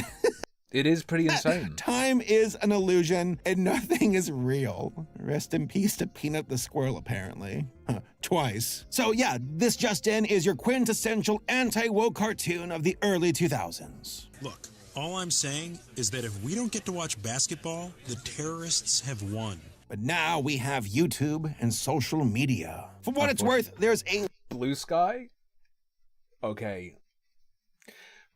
It is pretty insane. Time is an illusion and nothing is real. Rest in peace to Peanut the squirrel, apparently. Twice. So yeah, This Just In is your quintessential anti-woke cartoon of the early 2000s. Look, all I'm saying is that if we don't get to watch basketball, the terrorists have won. But now we have YouTube and social media. For what it's worth, there's a Blue Sky? Okay.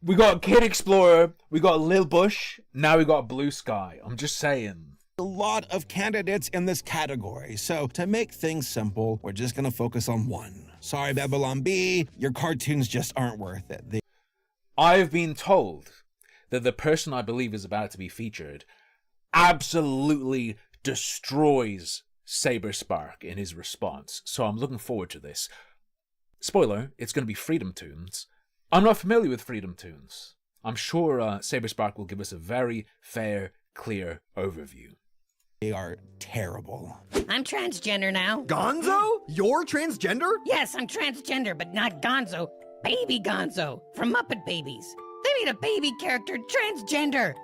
We got Kid Explorer, we got Lil Bush, now we got Blue Sky. I'm just saying. A lot of candidates in this category, so to make things simple, we're just gonna focus on one. Sorry, Babylon B, your cartoons just aren't worth it. I've been told that the person I believe is about to be featured absolutely destroys Saberspark in his response, so I'm looking forward to this. Spoiler, it's gonna be Freedom Tunes. I'm not familiar with Freedom Tunes. I'm sure Saberspark will give us a very fair, clear overview. They are terrible. I'm transgender now. Gonzo? You're transgender? Yes, I'm transgender, but not Gonzo. Baby Gonzo from Muppet Babies. They made a baby character transgender.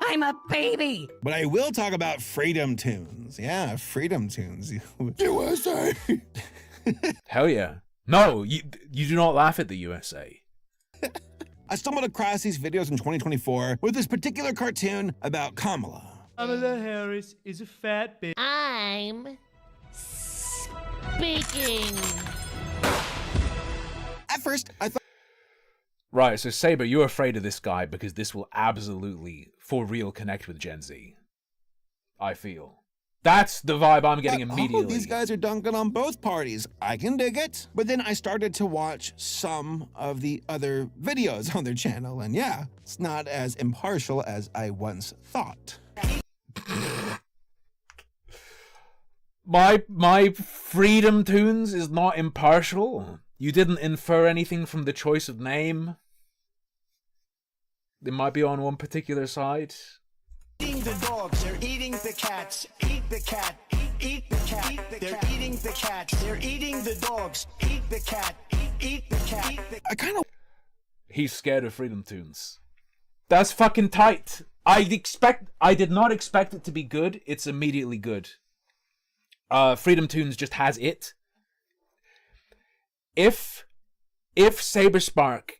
I'm a baby. But I will talk about Freedom Tunes. Yeah, Freedom Tunes. USA. Hell yeah. No, you do not laugh at the USA. I stumbled across these videos in 2024 with this particular cartoon about Kamala. Kamala Harris is a fat bitch. I'm speaking. At first, I thought... Right, so Saber, you're afraid of this guy because this will absolutely, for real, connect with Gen Z. I feel. That's the vibe I'm getting immediately. Oh, these guys are dunking on both parties. I can dig it. But then I started to watch some of the other videos on their channel, and yeah, it's not as impartial as I once thought. My Freedom Tunes is not impartial. You didn't infer anything from the choice of name. They might be on one particular side. Eating the dogs, they're eating the cats. Eat the cat, eat the cat. They're eating the cats, they're eating the dogs. Eat the cat, eat the cat. I kind of... He's scared of Freedom Tunes. That's fucking tight. I did not expect it to be good. It's immediately good. Freedom Tunes just has it. If Saberspark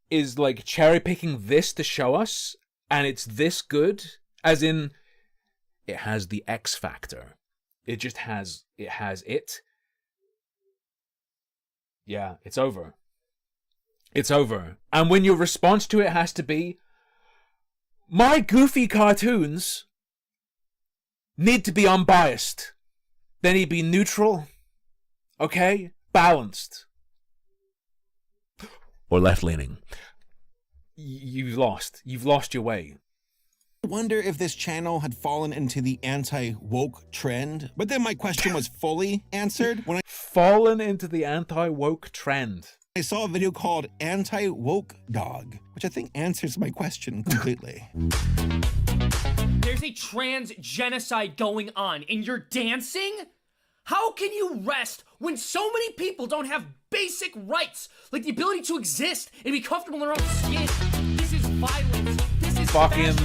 is like cherry picking this to show us, and it's this good, as in it has the X factor. It has it. Yeah, it's over. It's over. And when your response to it has to be, my goofy cartoons need to be unbiased. They need to be neutral. Okay? Balanced. Or left-leaning. You've lost. You've lost your way. I wonder if this channel had fallen into the anti-woke trend, but then my question was fully answered when I fallen into the anti-woke trend. I saw a video called Anti-Woke Dog, which I think answers my question completely. There's a trans genocide going on, and you're dancing? How can you rest when so many people don't have basic rights, like the ability to exist and be comfortable in their own skin? This is violence. This is fucking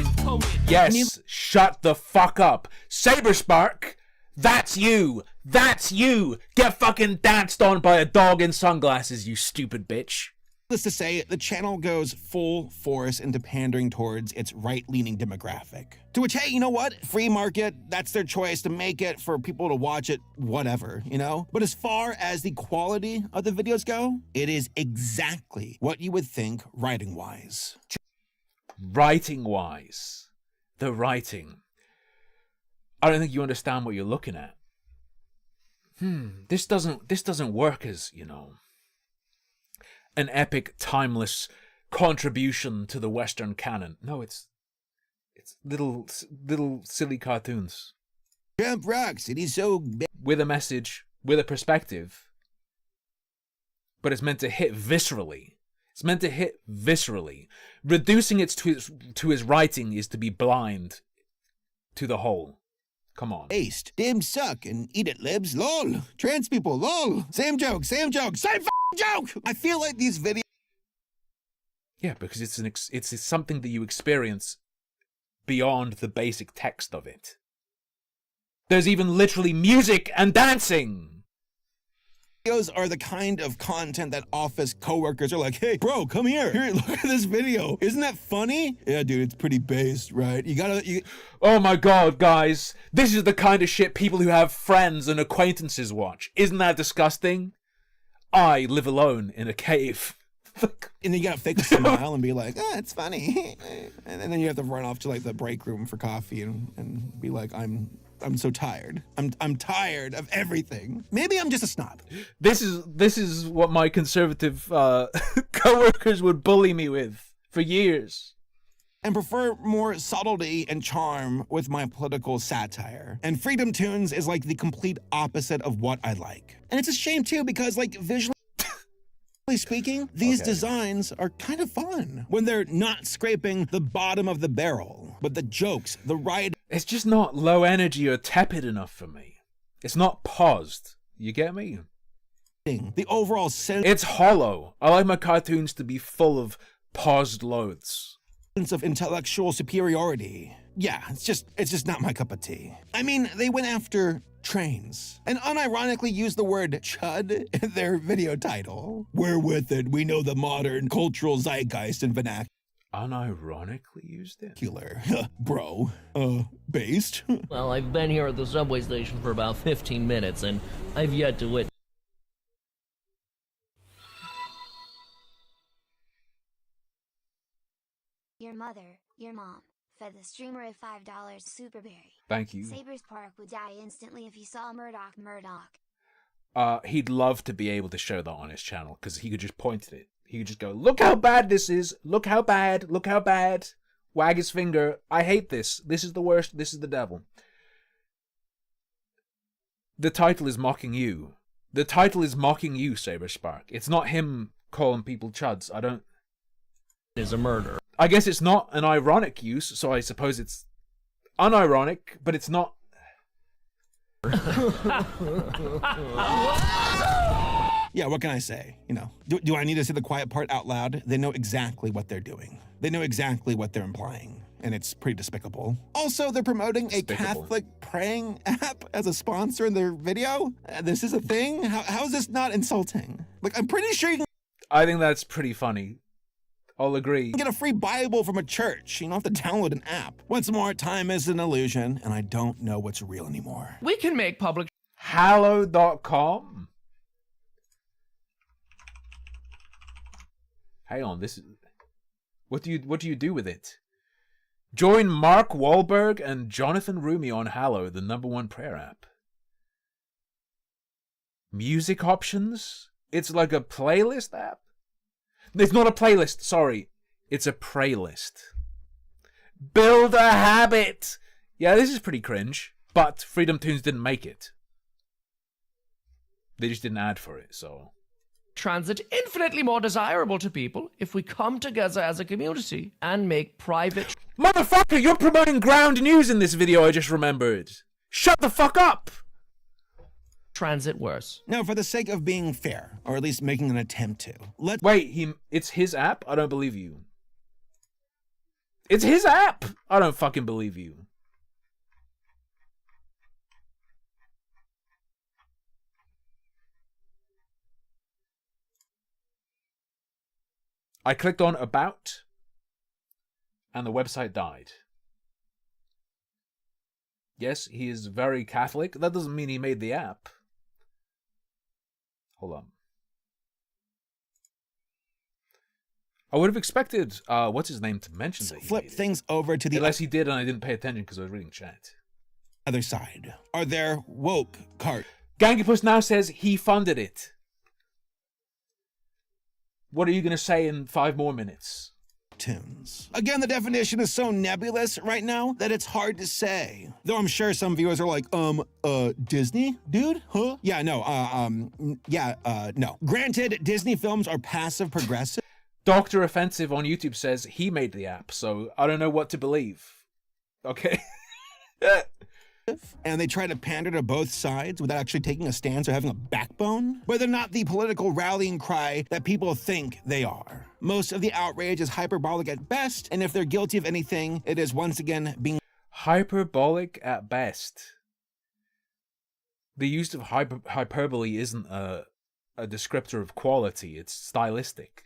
yes. Shut the fuck up, Saberspark. That's you. That's you. Get fucking danced on by a dog in sunglasses, you stupid bitch. Needless to say, the channel goes full force into pandering towards its right-leaning demographic. To which, hey, you know what? Free market, that's their choice to make it for people to watch it, whatever, you know? But as far as the quality of the videos go, it is exactly what you would think writing-wise. Writing-wise. The writing. I don't think you understand what you're looking at. This doesn't work as, you know, an epic, timeless contribution to the Western canon. No, it's little silly cartoons. Trump rocks, and he's so with a message, with a perspective. But it's meant to hit viscerally. It's meant to hit viscerally. Reducing it to his writing is to be blind to the whole. Come on. Based. Dim suck and eat it, libs. Lol. Trans people. Lol. Same joke. Same joke. Same joke. I feel like these videos. Yeah, because it's something that you experience beyond the basic text of it. There's even literally music and dancing. Videos are the kind of content that office coworkers are like, hey, bro, come here. Here, look at this video. Isn't that funny? Yeah, dude, it's pretty based, right? Oh my god, guys. This is the kind of shit people who have friends and acquaintances watch. Isn't that disgusting? I live alone in a cave. And then you gotta fake a smile and be like, it's funny. And then you have to run off to like the break room for coffee and be like, I'm so tired. I'm tired of everything. Maybe I'm just a snob. This is what my conservative coworkers would bully me with for years. And prefer more subtlety and charm with my political satire. And Freedom Tunes is like the complete opposite of what I like. And it's a shame too, because like visually speaking, these designs are kind of fun when they're not scraping the bottom of the barrel, but the jokes, the writing. It's just not low energy or tepid enough for me. It's not paused. You get me? The overall sense. It's hollow. I like my cartoons to be full of paused loads. Sense of intellectual superiority. Yeah, it's just not my cup of tea. I mean, they went after trains and unironically used the word chud in their video title. We're with it. We know the modern cultural zeitgeist and vernacular. Unironically used it? Bro, based? Well, I've been here at the subway station for about 15 minutes, and I've yet to witness. Your mother, your mom, fed the streamer a $5 superberry. Thank you. Saberspark would die instantly if he saw Murdoch. He'd love to be able to show that on his channel, because he could just point at it. He could just go, look how bad this is. Look how bad. Look how bad. Wag his finger. I hate this. This is the worst. This is the devil. The title is mocking you. The title is mocking you, Saberspark. It's not him calling people chuds. I don't... Is a murder. I guess it's not an ironic use, so I suppose it's unironic, but it's not... Yeah, what can I say? You know, do I need to say the quiet part out loud? They know exactly what they're doing. They know exactly what they're implying. And it's pretty despicable. Also, they're promoting a Catholic praying app as a sponsor in their video. This is a thing? How is this not insulting? Like, I'm pretty sure you can... I think that's pretty funny. I'll agree. Get a free Bible from a church. You don't have to download an app. Once more, time is an illusion, and I don't know what's real anymore. We can make public... Hallow.com? Hang on, this is... What do you do with it? Join Mark Wahlberg and Jonathan Rumi on Hallow, the #1 prayer app. Music options? It's like a playlist app? It's not a playlist, sorry. It's a praylist. Build a habit! Yeah, this is pretty cringe, but Freedom Toons didn't make it. They just didn't ad for it, so... Transit infinitely more desirable to people if we come together as a community and make private... Motherfucker, you're promoting ground news in this video, I just remembered. Shut the fuck up! Transit worse. Now, for the sake of being fair, or at least making an attempt to, Wait, it's his app? I don't believe you. It's his app! I don't fucking believe you. I clicked on About, and the website died. Yes, he is very Catholic. That doesn't mean he made the app. Hold on. I would have expected, what's his name, to mention that he flip made it. things over to the... Unless he did and I didn't pay attention because I was reading chat. Other side. Are there woke cart... Gangapus now says he funded it. What are you going to say in 5 more minutes? Tunes. Again, the definition is so nebulous right now that it's hard to say. Though I'm sure some viewers are like, Disney? Dude? Huh? Yeah, no, no. Granted, Disney films are passive progressive. Dr. Offensive on YouTube says he made the app, so I don't know what to believe. Okay. And they try to pander to both sides without actually taking a stance or having a backbone, but they're not the political rallying cry that people think they are. Most of the outrage is hyperbolic at best, and if they're guilty of anything, it is once again being hyperbolic at best. The use of hyperbole isn't a descriptor of quality, it's stylistic.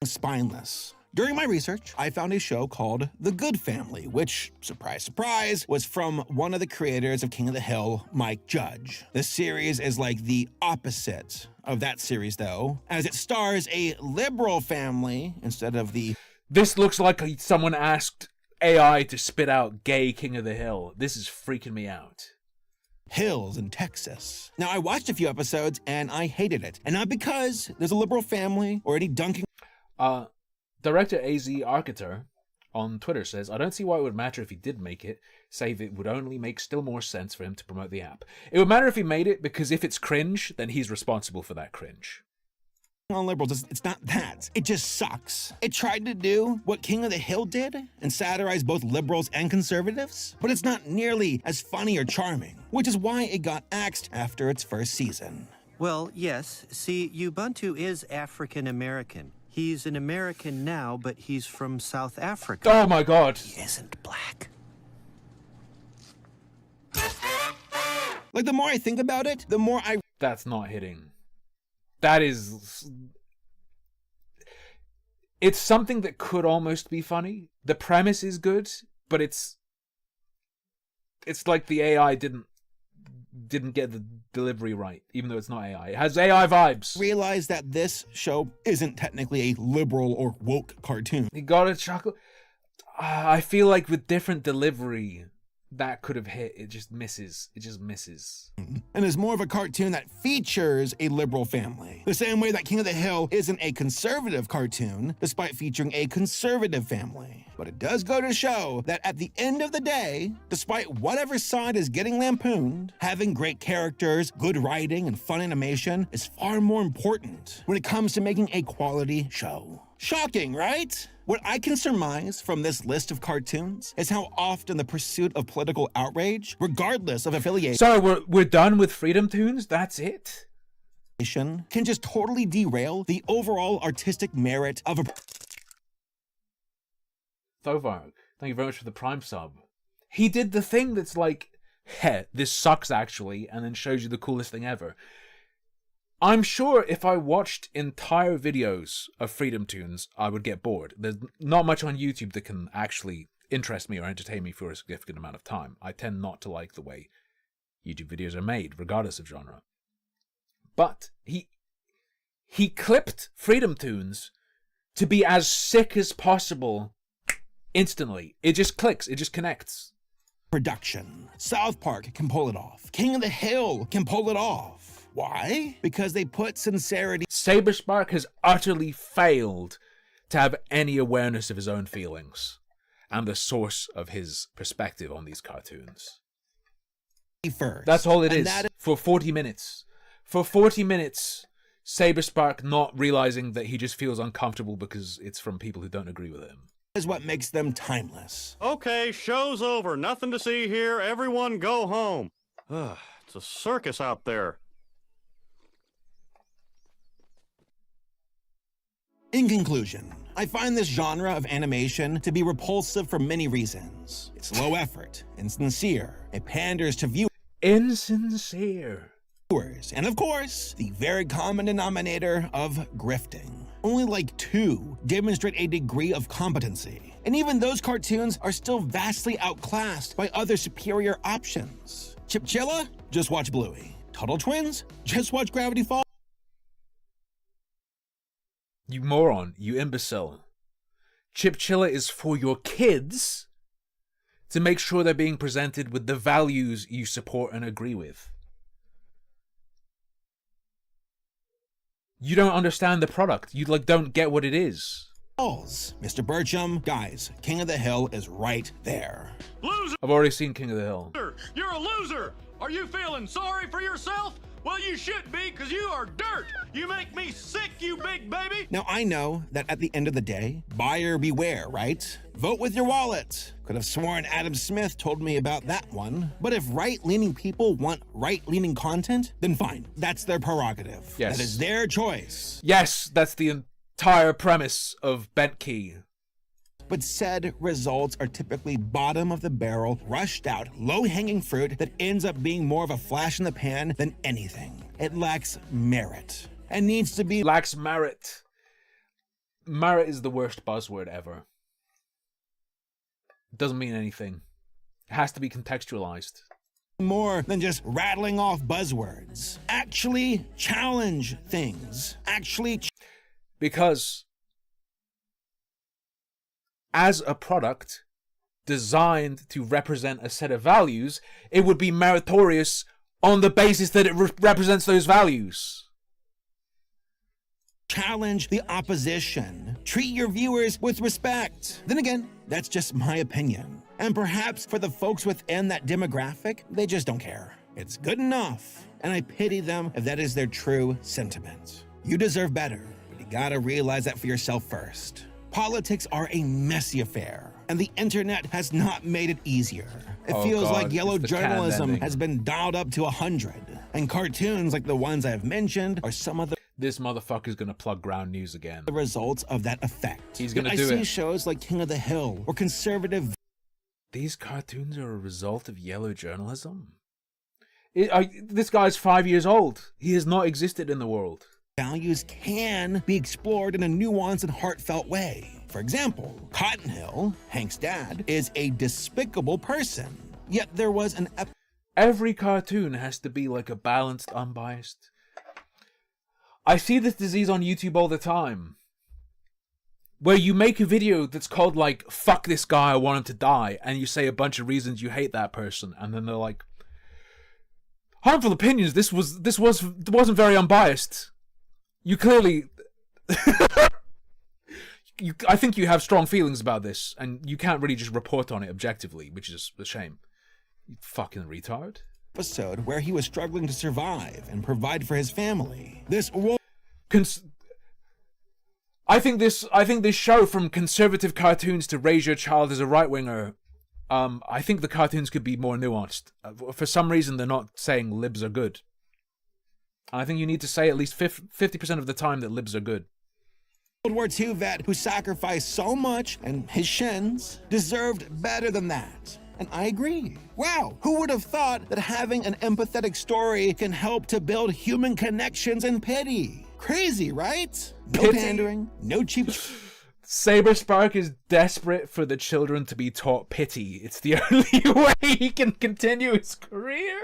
Spineless. During my research, I found a show called The Good Family, which, surprise, surprise, was from one of the creators of King of the Hill, Mike Judge. The series is like the opposite of that series, though, as it stars a liberal family instead of the... This looks like someone asked AI to spit out gay King of the Hill. This is freaking me out. Hills in Texas. Now, I watched a few episodes and I hated it. And not because there's a liberal family or any dunking... Director AZ Architer on Twitter says, I don't see why it would matter if he did make it, save it would only make still more sense for him to promote the app. It would matter if he made it, because if it's cringe, then he's responsible for that cringe. On liberals, it's not that. It just sucks. It tried to do what King of the Hill did and satirize both liberals and conservatives, but it's not nearly as funny or charming, which is why it got axed after its first season. Well, yes. See, Ubuntu is African American. He's an American now, but he's from South Africa. Oh my god. He isn't black. Like, the more I think about it, the more I... That's not hitting. That is... It's something that could almost be funny. The premise is good, but it's like the AI didn't get the delivery right, even though it's not AI. It has AI vibes. Realize that this show isn't technically a liberal or woke cartoon. You gotta chuckle. I feel like with different delivery, that could have hit. It just misses. It just misses. And is more of a cartoon that features a liberal family. The same way that King of the Hill isn't a conservative cartoon, despite featuring a conservative family. But it does go to show that at the end of the day, despite whatever side is getting lampooned, having great characters, good writing, and fun animation is far more important when it comes to making a quality show. Shocking, right? What I can surmise from this list of cartoons is how often the pursuit of political outrage, regardless of affiliation... So we're done with Freedom Toons? That's it? can just totally derail the overall artistic merit of a... Thovarg, thank you very much for the Prime sub. He did the thing that's like, heh, this sucks actually, and then shows you the coolest thing ever. I'm sure if I watched entire videos of Freedom Tunes, I would get bored. There's not much on YouTube that can actually interest me or entertain me for a significant amount of time. I tend not to like the way YouTube videos are made, regardless of genre. But he clipped Freedom Tunes to be as sick as possible instantly. It just clicks. It just connects. Production. South Park can pull it off. King of the Hill can pull it off. Why? Because they put sincerity... Saberspark has utterly failed to have any awareness of his own feelings and the source of his perspective on these cartoons. First. That's all it is. For 40 minutes. For 40 minutes, Saberspark not realizing that he just feels uncomfortable because it's from people who don't agree with him. Is what makes them timeless. Okay, show's over. Nothing to see here. Everyone go home. It's a circus out there. In conclusion, I find this genre of animation to be repulsive for many reasons. It's low effort, insincere, it panders to viewers. Insincere. And of course, the very common denominator of grifting. Only like 2 demonstrate a degree of competency. And even those cartoons are still vastly outclassed by other superior options. Chipchilla? Just watch Bluey. Tuttle Twins? Just watch Gravity Falls. You moron, you imbecile. Chipchilla is for your kids to make sure they're being presented with the values you support and agree with. You don't understand the product. You don't get what it is. Mr. Burcham, guys, King of the Hill is right there. Loser! I've already seen King of the Hill. You're a loser! Are you feeling sorry for yourself? Well, you should be, because you are dirt! You make me sick, you big baby! Now, I know that at the end of the day, buyer beware, right? Vote with your wallet. Could have sworn Adam Smith told me about that one. But if right-leaning people want right-leaning content, then fine. That's their prerogative. Yes. That is their choice. Yes, that's the entire premise of Bent Key. But said results are typically bottom of the barrel, rushed out, low-hanging fruit that ends up being more of a flash in the pan than anything. It lacks merit and needs to be... Lacks merit. Merit is the worst buzzword ever. It doesn't mean anything. It has to be contextualized. More than just rattling off buzzwords. Actually challenge things. Because as a product designed to represent a set of values, it would be meritorious on the basis that it represents those values. Challenge the opposition. Treat your viewers with respect. Then again, that's just my opinion. And perhaps for the folks within that demographic, they just don't care. It's good enough. And I pity them if that is their true sentiment. You deserve better, but you gotta realize that for yourself first. Politics are a messy affair, and the internet has not made it easier. It feels like yellow journalism has been dialed up to 100, and cartoons like the ones I have mentioned are some of the... This motherfucker's gonna plug Ground News again. The results of that effect. He's gonna do it. I see it. shows like King of the Hill or conservative... These cartoons are a result of yellow journalism? This guy's 5 years old. He has not existed in the world. Values can be explored in a nuanced and heartfelt way. For example, Cotton Hill, Hank's dad, is a despicable person. Yet there was an... Every cartoon has to be like a balanced, unbiased... I see this disease on YouTube all the time. Where you make a video that's called like, fuck this guy, I want him to die. And you say a bunch of reasons you hate that person. And then they're like, harmful opinions, this wasn't very unbiased. You clearly... I think you have strong feelings about this. And you can't really just report on it objectively, which is a shame. You fucking retard. Episode where he was struggling to survive and provide for his family. I think this show, from conservative cartoons to raise your child as a right winger, I think the cartoons could be more nuanced. For some reason, they're not saying libs are good. And I think you need to say at least 50% of the time that libs are good. World War II vet who sacrificed so much and his shins deserved better than that. And I agree. Wow, who would have thought that having an empathetic story can help to build human connections and pity? Crazy, right? No pandering, no cheap... Saberspark is desperate for the children to be taught pity. It's the only way he can continue his career.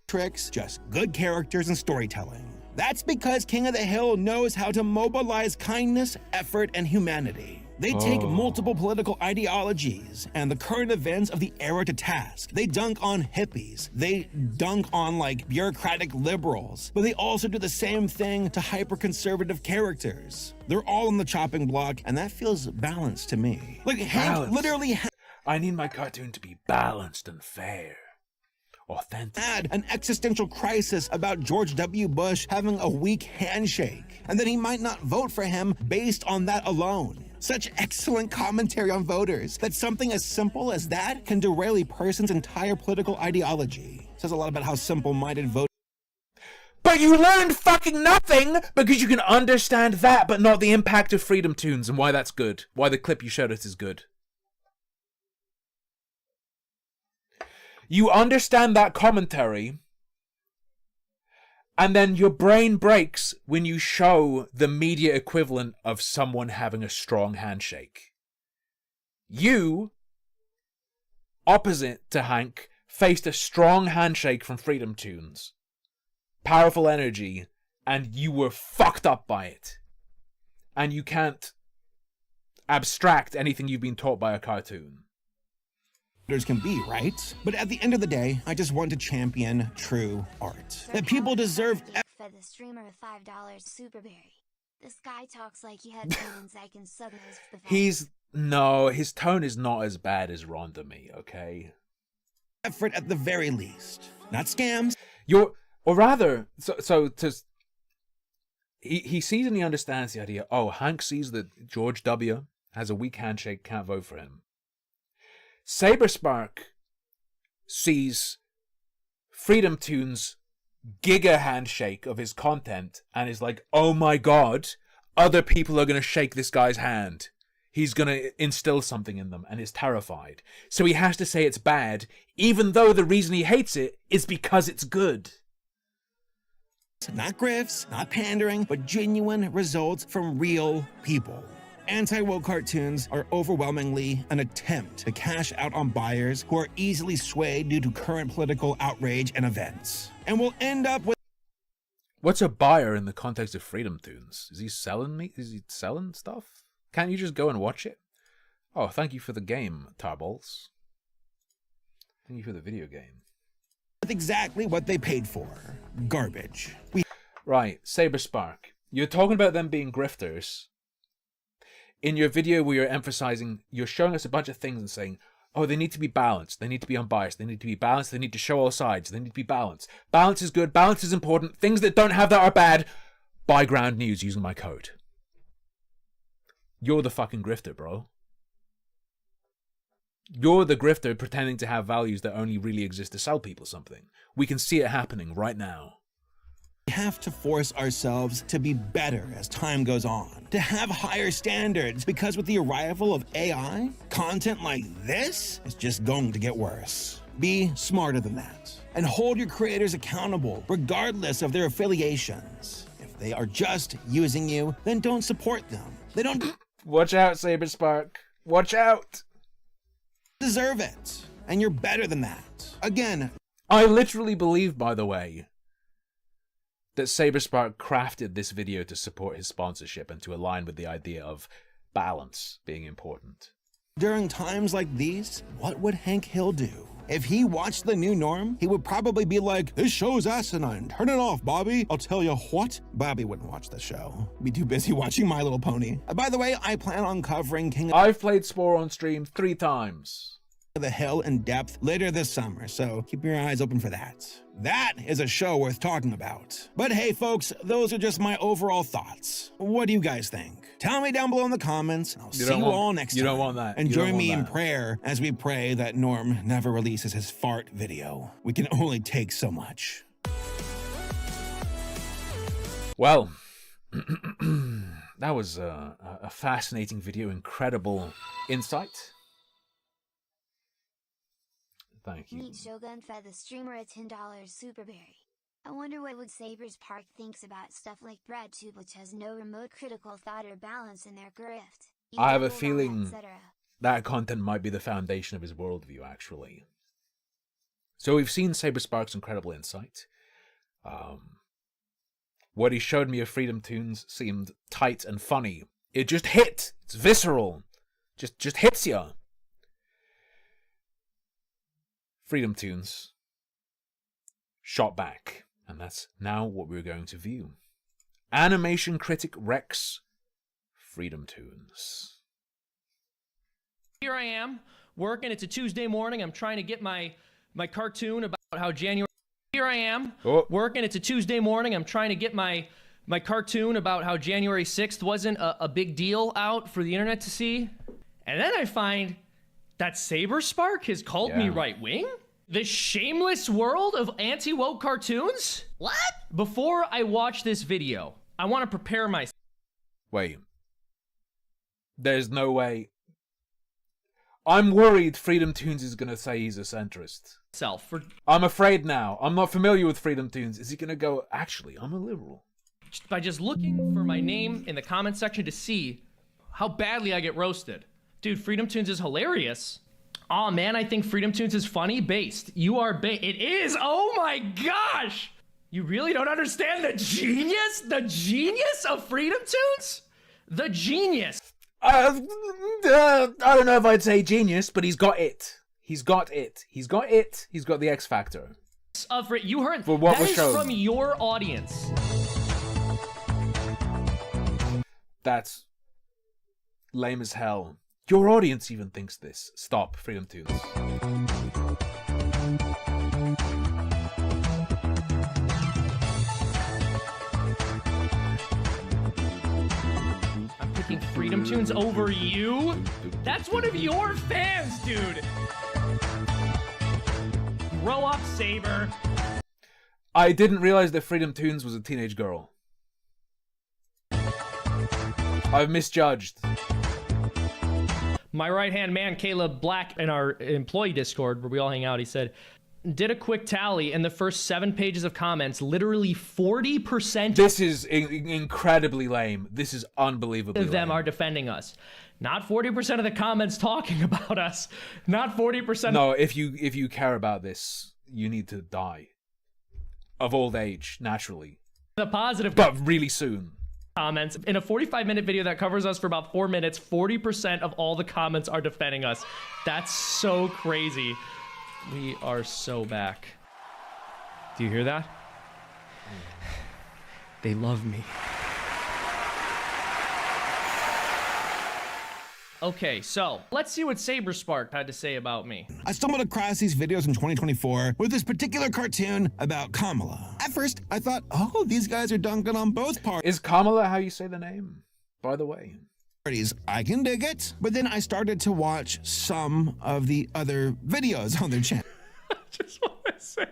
Tricks, just good characters and storytelling. That's because King of the Hill knows how to mobilize kindness, effort, and humanity. They take multiple political ideologies and the current events of the era to task. They dunk on hippies. They dunk on, like, bureaucratic liberals. But they also do the same thing to hyper-conservative characters. They're all on the chopping block, and that feels balanced to me. Like, Hank literally... I need my cartoon to be balanced and fair. Authentic. Had an existential crisis about George W. Bush having a weak handshake, and that he might not vote for him based on that alone. Such excellent commentary on voters that something as simple as that can derail a person's entire political ideology. Says a lot about how simple-minded voters. But you learned fucking nothing because you can understand that, but not the impact of Freedom Tunes and why that's good. Why the clip you showed us is good. You understand that commentary, and then your brain breaks when you show the media equivalent of someone having a strong handshake. You, opposite to Hank, faced a strong handshake from Freedom Tunes. Powerful energy, and you were fucked up by it. And you can't abstract anything you've been taught by a cartoon. Can be, right? But at the end of the day, I just want to champion true art. That people deserve... Fed the streamer a $5 superberry. This guy talks like he had feelings I can suck his... No, his tone is not as bad as Ronda Me, okay? Effort at the very least. Not scams. He sees and he understands the idea. Oh, Hank sees that George W. has a weak handshake, can't vote for him. Saberspark sees Freedom Tunes' giga handshake of his content and is like, oh my god, other people are going to shake this guy's hand. He's going to instill something in them and is terrified. So he has to say it's bad, even though the reason he hates it is because it's good. Not grifts, not pandering, but genuine results from real people. Anti-woke cartoons are overwhelmingly an attempt to cash out on buyers who are easily swayed due to current political outrage and events. And will end up with... What's a buyer in the context of Freedom Tunes? Is he selling meat? Is he selling stuff? Can't you just go and watch it? Oh, thank you for the game, Tarballs. Thank you for the video game. With exactly what they paid for. Garbage. Right, Saberspark. You're talking about them being grifters. In your video where you're emphasizing, you're showing us a bunch of things and saying, oh, they need to be balanced, they need to be unbiased, they need to be balanced, they need to show all sides, they need to be balanced. Balance is good, balance is important, things that don't have that are bad. Buy Ground News using my code. You're the fucking grifter, bro. You're the grifter pretending to have values that only really exist to sell people something. We can see it happening right now. We have to force ourselves to be better as time goes on, to have higher standards, because with the arrival of AI, content like this is just going to get worse. Be smarter than that, and hold your creators accountable, regardless of their affiliations. If they are just using you, then don't support them. They don't... Watch out, Saberspark. Watch out! Deserve it, and you're better than that. Again... I literally believe, by the way, that Saberspark crafted this video to support his sponsorship and to align with the idea of balance being important. During times like these, what would Hank Hill do? If he watched The New Norm, he would probably be like, this show's asinine, turn it off, Bobby. I'll tell you what, Bobby wouldn't watch the show. Be too busy watching My Little Pony. By the way, I plan on covering I've played Spore on stream 3 times. the Hill in depth later this summer, so keep your eyes open for that. That is a show worth talking about. But hey folks, those are just my overall thoughts. What do you guys think? Tell me down below in the comments, and I'll see you all next time. You don't want that. And You don't join want me in that. prayer as we pray that Norm never releases his fart video. We can only take so much. Well, that was a fascinating video, incredible insight. Thank you. Meet Shogun fed the streamer a $10 superberry. I wonder what Wood Sabers Park thinks about stuff like BreadTube, which has no remote critical thought or balance in their grift. I have a feeling that content might be the foundation of his worldview, actually. So we've seen Saberspark's incredible insight. What he showed me of Freedom Tunes seemed tight and funny. It just hit! It's visceral. Just hits ya. Freedom Tunes shot back, and that's now what we're going to view. Animation critic Rex, Freedom Tunes. Here I am, working. It's a Tuesday morning. I'm trying to get my cartoon about how January... Here I am, working. It's a Tuesday morning. I'm trying to get my cartoon about how January 6th wasn't a big deal out for the internet to see. And then I find that Saberspark has called me right-wing? The shameless world of anti-woke cartoons? What? Before I watch this video, I want to prepare myself. Wait. There's no way. I'm worried Freedom Tunes is going to say he's a centrist. I'm afraid now. I'm not familiar with Freedom Tunes. Is he going to go, actually, I'm a liberal? By just looking for my name in the comment section to see how badly I get roasted. Dude, Freedom Tunes is hilarious. Aw, man, I think Freedom Tunes is funny. Based. You are It is? Oh my gosh! You really don't understand the genius? The genius of Freedom Tunes? The genius. I don't know if I'd say genius, but he's got it. He's got it. He's got it. He's got the X factor. You heard For what that was is shown. from your audience. That's lame as hell. Your audience even thinks this. Stop, Freedom Tunes. I'm picking Freedom Tunes over you? That's one of your fans, dude. Grow up, Saber. I didn't realize that Freedom Tunes was a teenage girl. I've misjudged. My right-hand man, Caleb Black, in our employee Discord, where we all hang out, he said, did a quick tally, and the first 7 pages of comments, literally 40%... This is incredibly lame. This is unbelievably of them lame. are defending us. Not 40% of the comments talking about us. Not 40%... No, if you care about this, you need to die. Of old age, naturally. The positive... But really soon. Comments. In a 45-minute video that covers us for about 4 minutes, 40% of all the comments are defending us. That's so crazy. We are so back. Do you hear that? They love me. Okay, so let's see what Saberspark had to say about me. I stumbled across these videos in 2024 with this particular cartoon about Kamala. At first, I thought, oh, these guys are dunking on both parties. Is Kamala how you say the name, by the way? I can dig it. But then I started to watch some of the other videos on their channel. I just want to say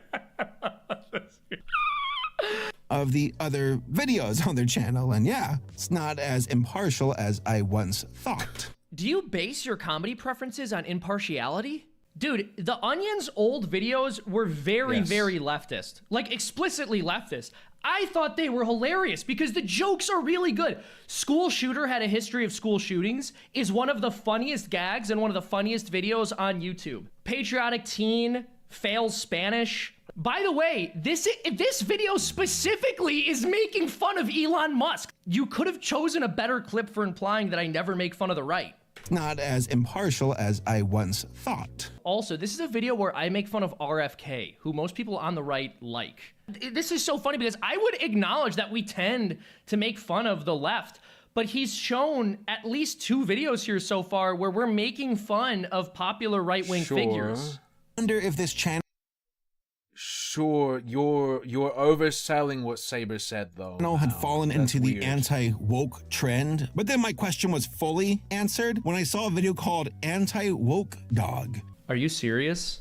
of the other videos on their channel, and yeah, it's not as impartial as I once thought. Do you base your comedy preferences on impartiality? Dude, The Onion's old videos were very leftist. Like, explicitly leftist. I thought they were hilarious because the jokes are really good. School Shooter Had a History of School Shootings is one of the funniest gags and one of the funniest videos on YouTube. Patriotic Teen Fails Spanish. By the way, this video specifically is making fun of Elon Musk. You could have chosen a better clip for implying that I never make fun of the right. Not as impartial as I once thought. Also, this is a video where I make fun of RFK, who most people on the right like. This is so funny because I would acknowledge that we tend to make fun of the left, but he's shown at least 2 videos here so far where we're making fun of popular right-wing figures. I wonder if this channel... Sure, you're overselling what Saber said, though. had fallen into weird. the anti-woke trend, but then my question was fully answered when I saw a video called Anti-Woke Dog. Are you serious?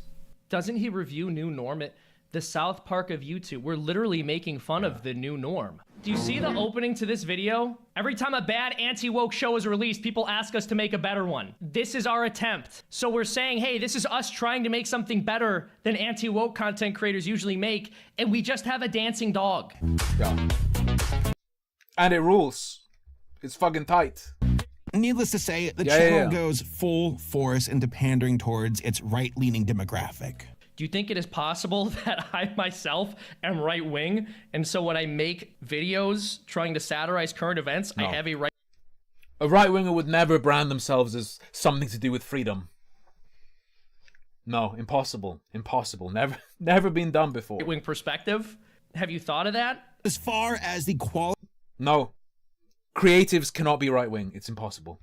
Doesn't he review New Norm at the South Park of YouTube? We're literally making fun of the new norm. Do you see the opening to this video? Every time a bad anti-woke show is released, people ask us to make a better one. This is our attempt. So we're saying, hey, this is us trying to make something better than anti-woke content creators usually make, and we just have a dancing dog. Yeah. And it rules. It's fucking tight. Needless to say, the channel goes full force into pandering towards its right-leaning demographic. Do you think it is possible that I myself am right-wing, and so when I make videos trying to satirize current events, I have a right-winger would never brand themselves as something to do with freedom. No, impossible. Impossible. Never been done before. Right-wing perspective? Have you thought of that? As far as the quality... No. Creatives cannot be right-wing. It's impossible.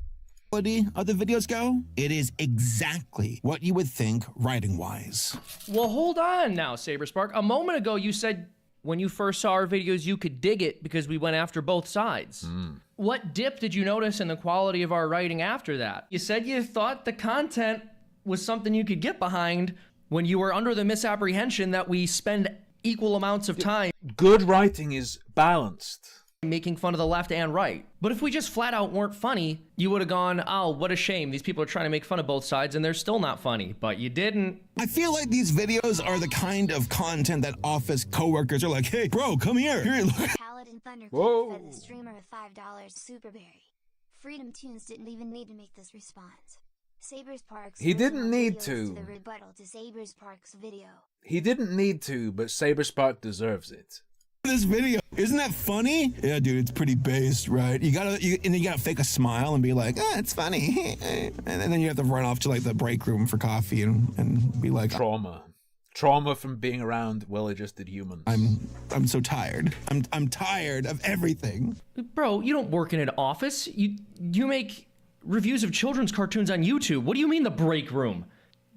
Of the videos go, it is exactly what you would think writing-wise. Well, hold on now, Saberspark. A moment ago, you said when you first saw our videos, you could dig it because we went after both sides. What dip did you notice in the quality of our writing after that? You said you thought the content was something you could get behind when you were under the misapprehension that we spend equal amounts of time. Good writing is balanced. Making fun of the left and right. But if we just flat out weren't funny, you would have gone, oh, what a shame. These people are trying to make fun of both sides and they're still not funny. But you didn't. I feel like these videos are the kind of content that office coworkers are like, hey, bro, come here. Paladin Thunder fed the streamer a $5 superberry. Freedom Tunes didn't even need to make this response. Sabers Parks. He didn't need to. The rebuttal to Sabers Parks video. He didn't need to, but Saberspark deserves it. This video, isn't that funny? Yeah, dude, it's pretty based, right? You gotta fake a smile and be like, ah, it's funny, and then you have to run off to like the break room for coffee and be like, trauma from being around well-adjusted humans. I'm so tired. I'm tired of everything. Bro, you don't work in an office. You make reviews of children's cartoons on YouTube. What do you mean the break room?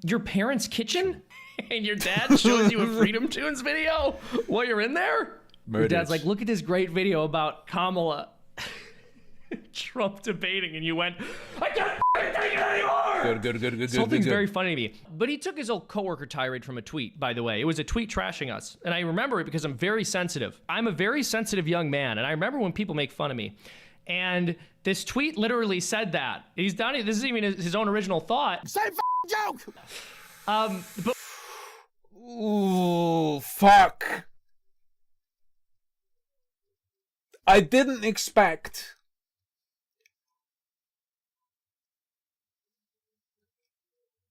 Your parents' kitchen? And your dad shows you a Freedom Tunes video while you're in there? Your dad's like, look at this great video about Kamala Trump debating, and you went, I can't take it anymore! Good. Something's very funny to me. But he took his old coworker tirade from a tweet, by the way. It was a tweet trashing us. And I remember it because I'm very sensitive. I'm a very sensitive young man, and I remember when people make fun of me. And this tweet literally said that. He's done it. This isn't even his own original thought. Same joke! But... Ooh, fuck. I didn't expect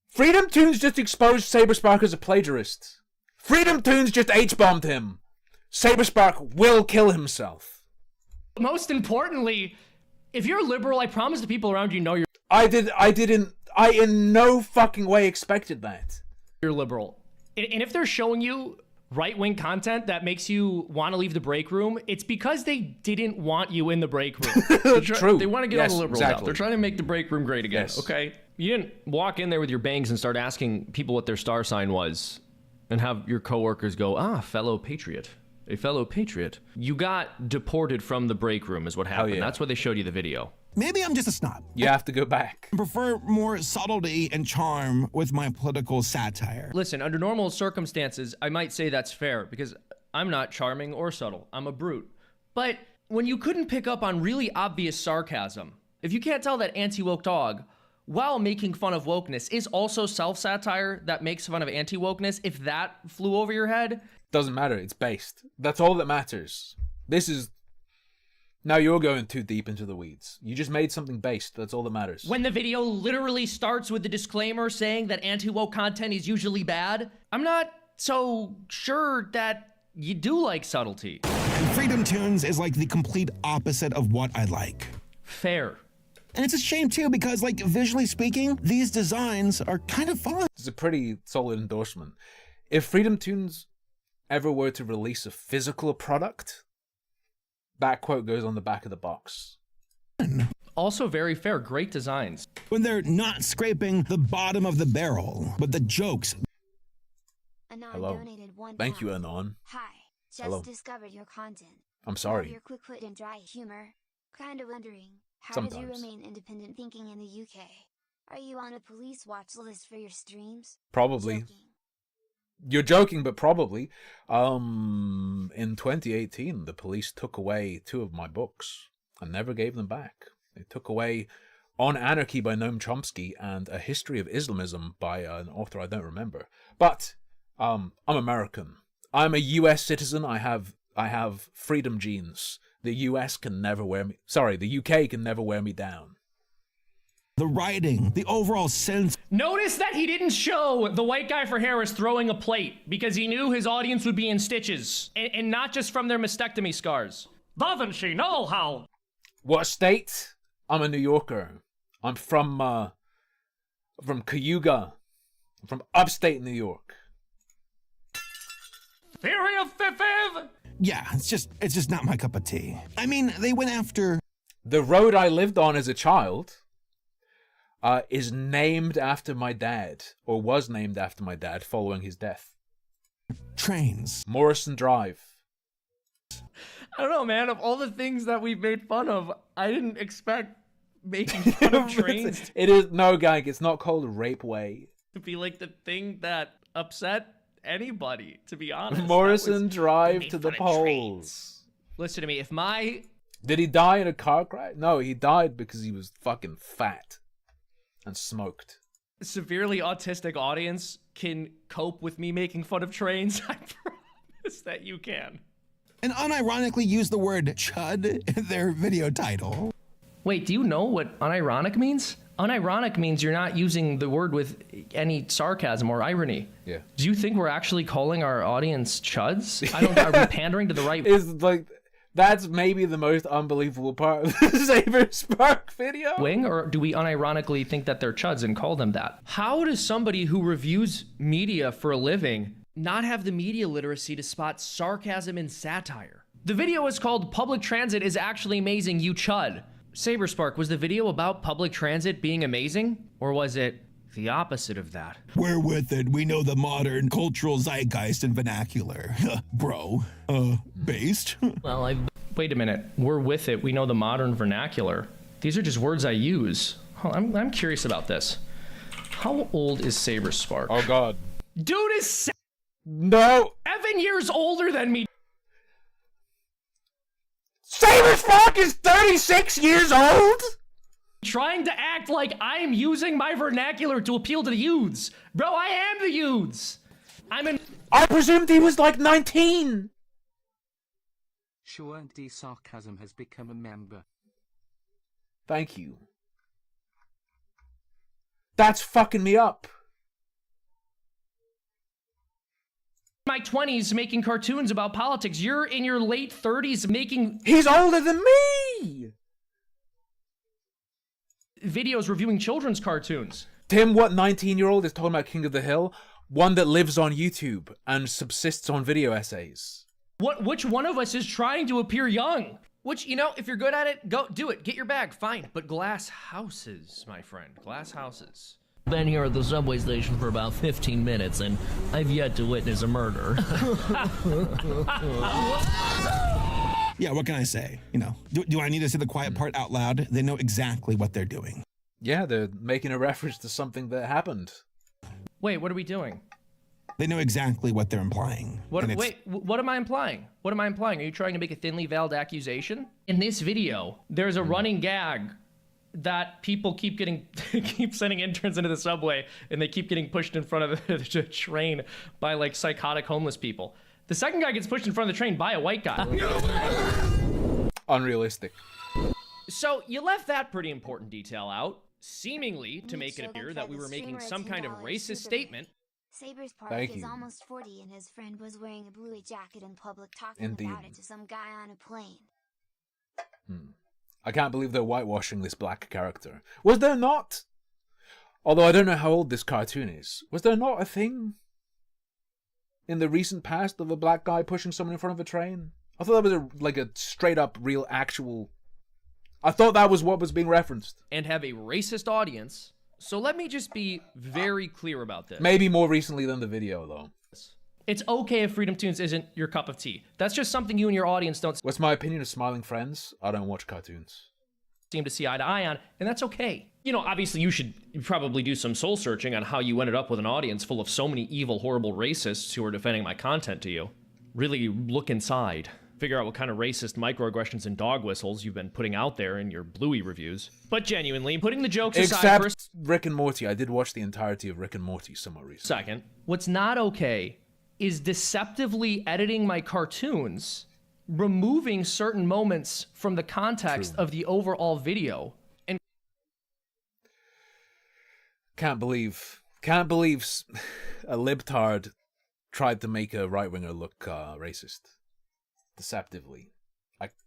Freedom Tunes just exposed Saberspark as a plagiarist. Freedom Tunes just H-bombed him. Saberspark will kill himself. Most importantly, if you're liberal, I promise the people around you know you're... I in no fucking way expected that. You're liberal. And if they're showing you right-wing content that makes you want to leave the break room, it's because they didn't want you in the break room. True. They want to get all the liberals exactly. out. They're trying to make the break room great again, okay? You didn't walk in there with your bangs and start asking people what their star sign was and have your coworkers go, fellow patriot. A fellow patriot. You got deported from the break room is what happened. Yeah. That's why they showed you the video. Maybe I'm just a snob. You have to go back. I prefer more subtlety and charm with my political satire. Listen, under normal circumstances, I might say that's fair because I'm not charming or subtle. I'm a brute. But when you couldn't pick up on really obvious sarcasm, if you can't tell that anti-woke dog, while making fun of wokeness, is also self-satire that makes fun of anti-wokeness, if that flew over your head... Doesn't matter, it's based. That's all that matters. This is... Now you're going too deep into the weeds. You just made something based. That's all that matters. When the video literally starts with the disclaimer saying that anti-woke content is usually bad, I'm not so sure that you do like subtlety. And Freedom Tunes is like the complete opposite of what I like. Fair. And it's a shame too because, like, visually speaking, these designs are kind of fun. It's a pretty solid endorsement. If Freedom Tunes ever were to release a physical product, that quote goes on the back of the box. Also very fair, great designs. When they're not scraping the bottom of the barrel, but the jokes. Anon Hello. donated £1. Thank you, Anon. Hi, just Hello. discovered your content. I'm Love sorry. your quick wit and dry humor. Kind of wondering, how did you Sometimes. remain independent thinking in the UK? Are you on a police watch list for your streams? Probably. You're joking, but probably. In 2018, the police took away 2 of my books and never gave them back. They took away On Anarchy by Noam Chomsky and A History of Islamism by an author I don't remember. But I'm American. I'm a US citizen. I have freedom genes. The US can never wear me. Sorry, the UK can never wear me down. The writing, the overall sense. Notice that he didn't show the white guy for Harris throwing a plate because he knew his audience would be in stitches and not just from their mastectomy scars. Doesn't she know how? What state? I'm a New Yorker. I'm from Cayuga. I'm from upstate New York. Theory of Fiv. Yeah, it's just not my cup of tea. I mean, they went after... The road I lived on as a child is named after my dad, or was named after my dad following his death. Trains. Morrison Drive. I don't know, man. Of all the things that we've made fun of, I didn't expect making fun of trains It is, no, gang, it's not called Rape Way. to be like the thing that upset anybody, to be honest. Morrison Drive to the polls. Listen to me, if my... Did he die in a car crash? No, he died because he was fucking fat and smoked. severely autistic audience can cope with me making fun of trains, I promise that you can. And unironically use the word chud in their video title. Wait, do you know what unironic means? Unironic means you're not using the word with any sarcasm or irony. Yeah. Do you think we're actually calling our audience chuds? Are we pandering to the right... It's like, that's maybe the most unbelievable part of the Saber Spark video. Wing, or do we unironically think that they're chuds and call them that? How does somebody who reviews media for a living not have the media literacy to spot sarcasm and satire? The video is called Public Transit is Actually Amazing, You Chud. Saberspark, was the video about public transit being amazing? Or was it the opposite of that? We're with it. We know the modern cultural zeitgeist and vernacular. Bro. Based? Well, Wait a minute. We're with it. We know the modern vernacular. These are just words I use. I'm curious about this. How old is Saberspark? Oh, God. Dude is No! 7 years older than me. Saberspark is 36 years old? Trying to act like I'm using my vernacular to appeal to the youths. Bro, I am the youths. I presumed he was like 19. Sure, D Sarcasm has become a member. Thank you. That's fucking me up. My 20s making cartoons about politics. You're in your late 30s making... He's older than me! Videos reviewing children's cartoons. Tim, what 19-year-old is talking about King of the Hill? One that lives on YouTube and subsists on video essays. Which one of us is trying to appear young? Which, you know, if you're good at it, go do it. Get your bag, fine. But glass houses, my friend. Glass houses. Been here at the subway station for about 15 minutes, and I've yet to witness a murder. Yeah, what can I say? You know, do I need to say the quiet part out loud? They know exactly what they're doing. Yeah, they're making a reference to something that happened. Wait, what are we doing? They know exactly what they're implying. Wait, what am I implying? What am I implying? Are you trying to make a thinly veiled accusation? In this video, there's a running gag that people keep sending interns into the subway, and they keep getting pushed in front of the train by like psychotic homeless people. The second guy gets pushed in front of the train by a white guy. Unrealistic. So you left that pretty important detail out, seemingly to make it appear that we were making some kind of racist statement. Saberspark is almost 40 and his friend was wearing a bluey jacket in public talking about it to some guy on a plane. I can't believe they're whitewashing this black character. Was there not? Although I don't know how old this cartoon is. Was there not a thing in the recent past of a black guy pushing someone in front of a train? I thought that was like a straight up real actual I thought that was what was being referenced. And have a racist audience. So let me just be very clear about this. Maybe more recently than the video, though. It's okay if Freedom Tunes isn't your cup of tea. That's just something you and your audience don't What's my opinion of Smiling Friends? I don't watch cartoons. seem to see eye to eye on, and that's okay. You know, obviously you should probably do some soul searching on how you ended up with an audience full of so many evil, horrible racists who are defending my content to you. Really look inside. Figure out what kind of racist microaggressions and dog whistles you've been putting out there in your Bluey reviews. But genuinely, putting the jokes aside for a Rick and Morty. I did watch the entirety of Rick and Morty somewhat recently. second, what's not okay is deceptively editing my cartoons, removing certain moments from the context of the overall video, and Can't believe a libtard tried to make a right-winger look racist. Deceptively.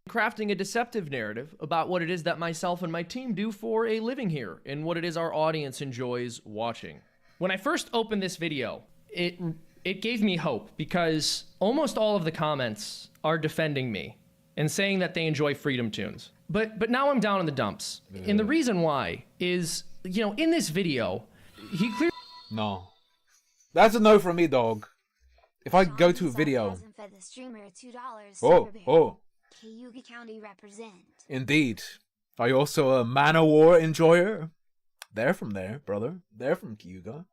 crafting a deceptive narrative about what it is that myself and my team do for a living here and what it is our audience enjoys watching. When I first opened this video, it gave me hope because almost all of the comments are defending me and saying that they enjoy Freedom Tunes. But now I'm down in the dumps. And the reason why is, you know, in this video, he clearly... No. That's a no from me, dog. If I go to a video... Oh. Cayuga County represent. Indeed. Are you also a Man-O-War enjoyer? They're from there, brother. They're from Cayuga.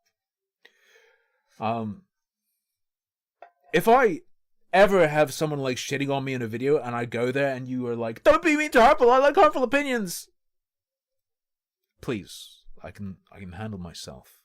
If I ever have someone like shitting on me in a video and I go there and you are like, don't be mean to Harple, I like harmful opinions. Please, I can handle myself.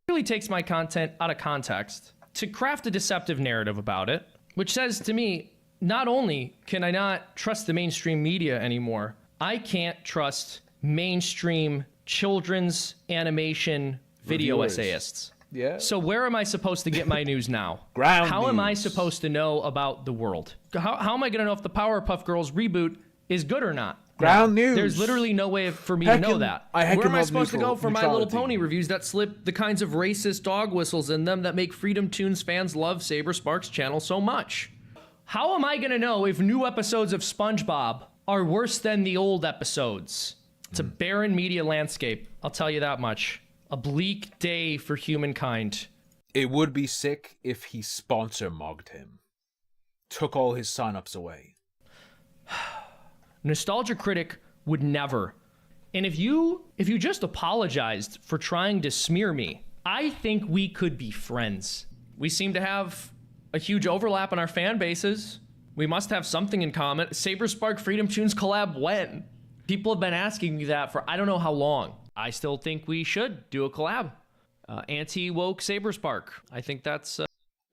really takes my content out of context to craft a deceptive narrative about it, which says to me, not only can I not trust the mainstream media anymore, I can't trust mainstream children's animation video Reviewers. essayists. Yeah. So where am I supposed to get my news now? Ground How am I news. supposed to know about the world? How am I going to know if the Powerpuff Girls reboot is good or not? Ground news. There's literally no way for me to know that. Where am I supposed to go for My Little Pony reviews that slip the kinds of racist dog whistles in them that make Freedom Tunes fans love Saber Sparks' channel so much? How am I going to know if new episodes of SpongeBob are worse than the old episodes? It's a barren media landscape, I'll tell you that much. A bleak day for humankind. It would be sick if he sponsor mogged him. Took all his signups away. Nostalgia Critic would never. And if you just apologized for trying to smear me, I think we could be friends. We seem to have a huge overlap in our fan bases. We must have something in common. Saber Spark Freedom Tunes collab when? People have been asking me that for I don't know how long. I still think we should do a collab. Anti-woke Saber Spark. I think that's...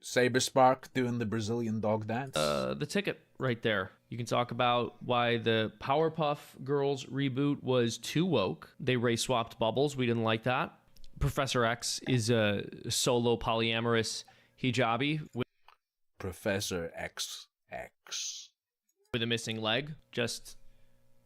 Saber Spark doing the Brazilian dog dance. The ticket right there. You can talk about why the Powerpuff Girls reboot was too woke. They race swapped Bubbles. We didn't like that. Professor X is a solo polyamorous hijabi with Professor XX. with a missing leg. Just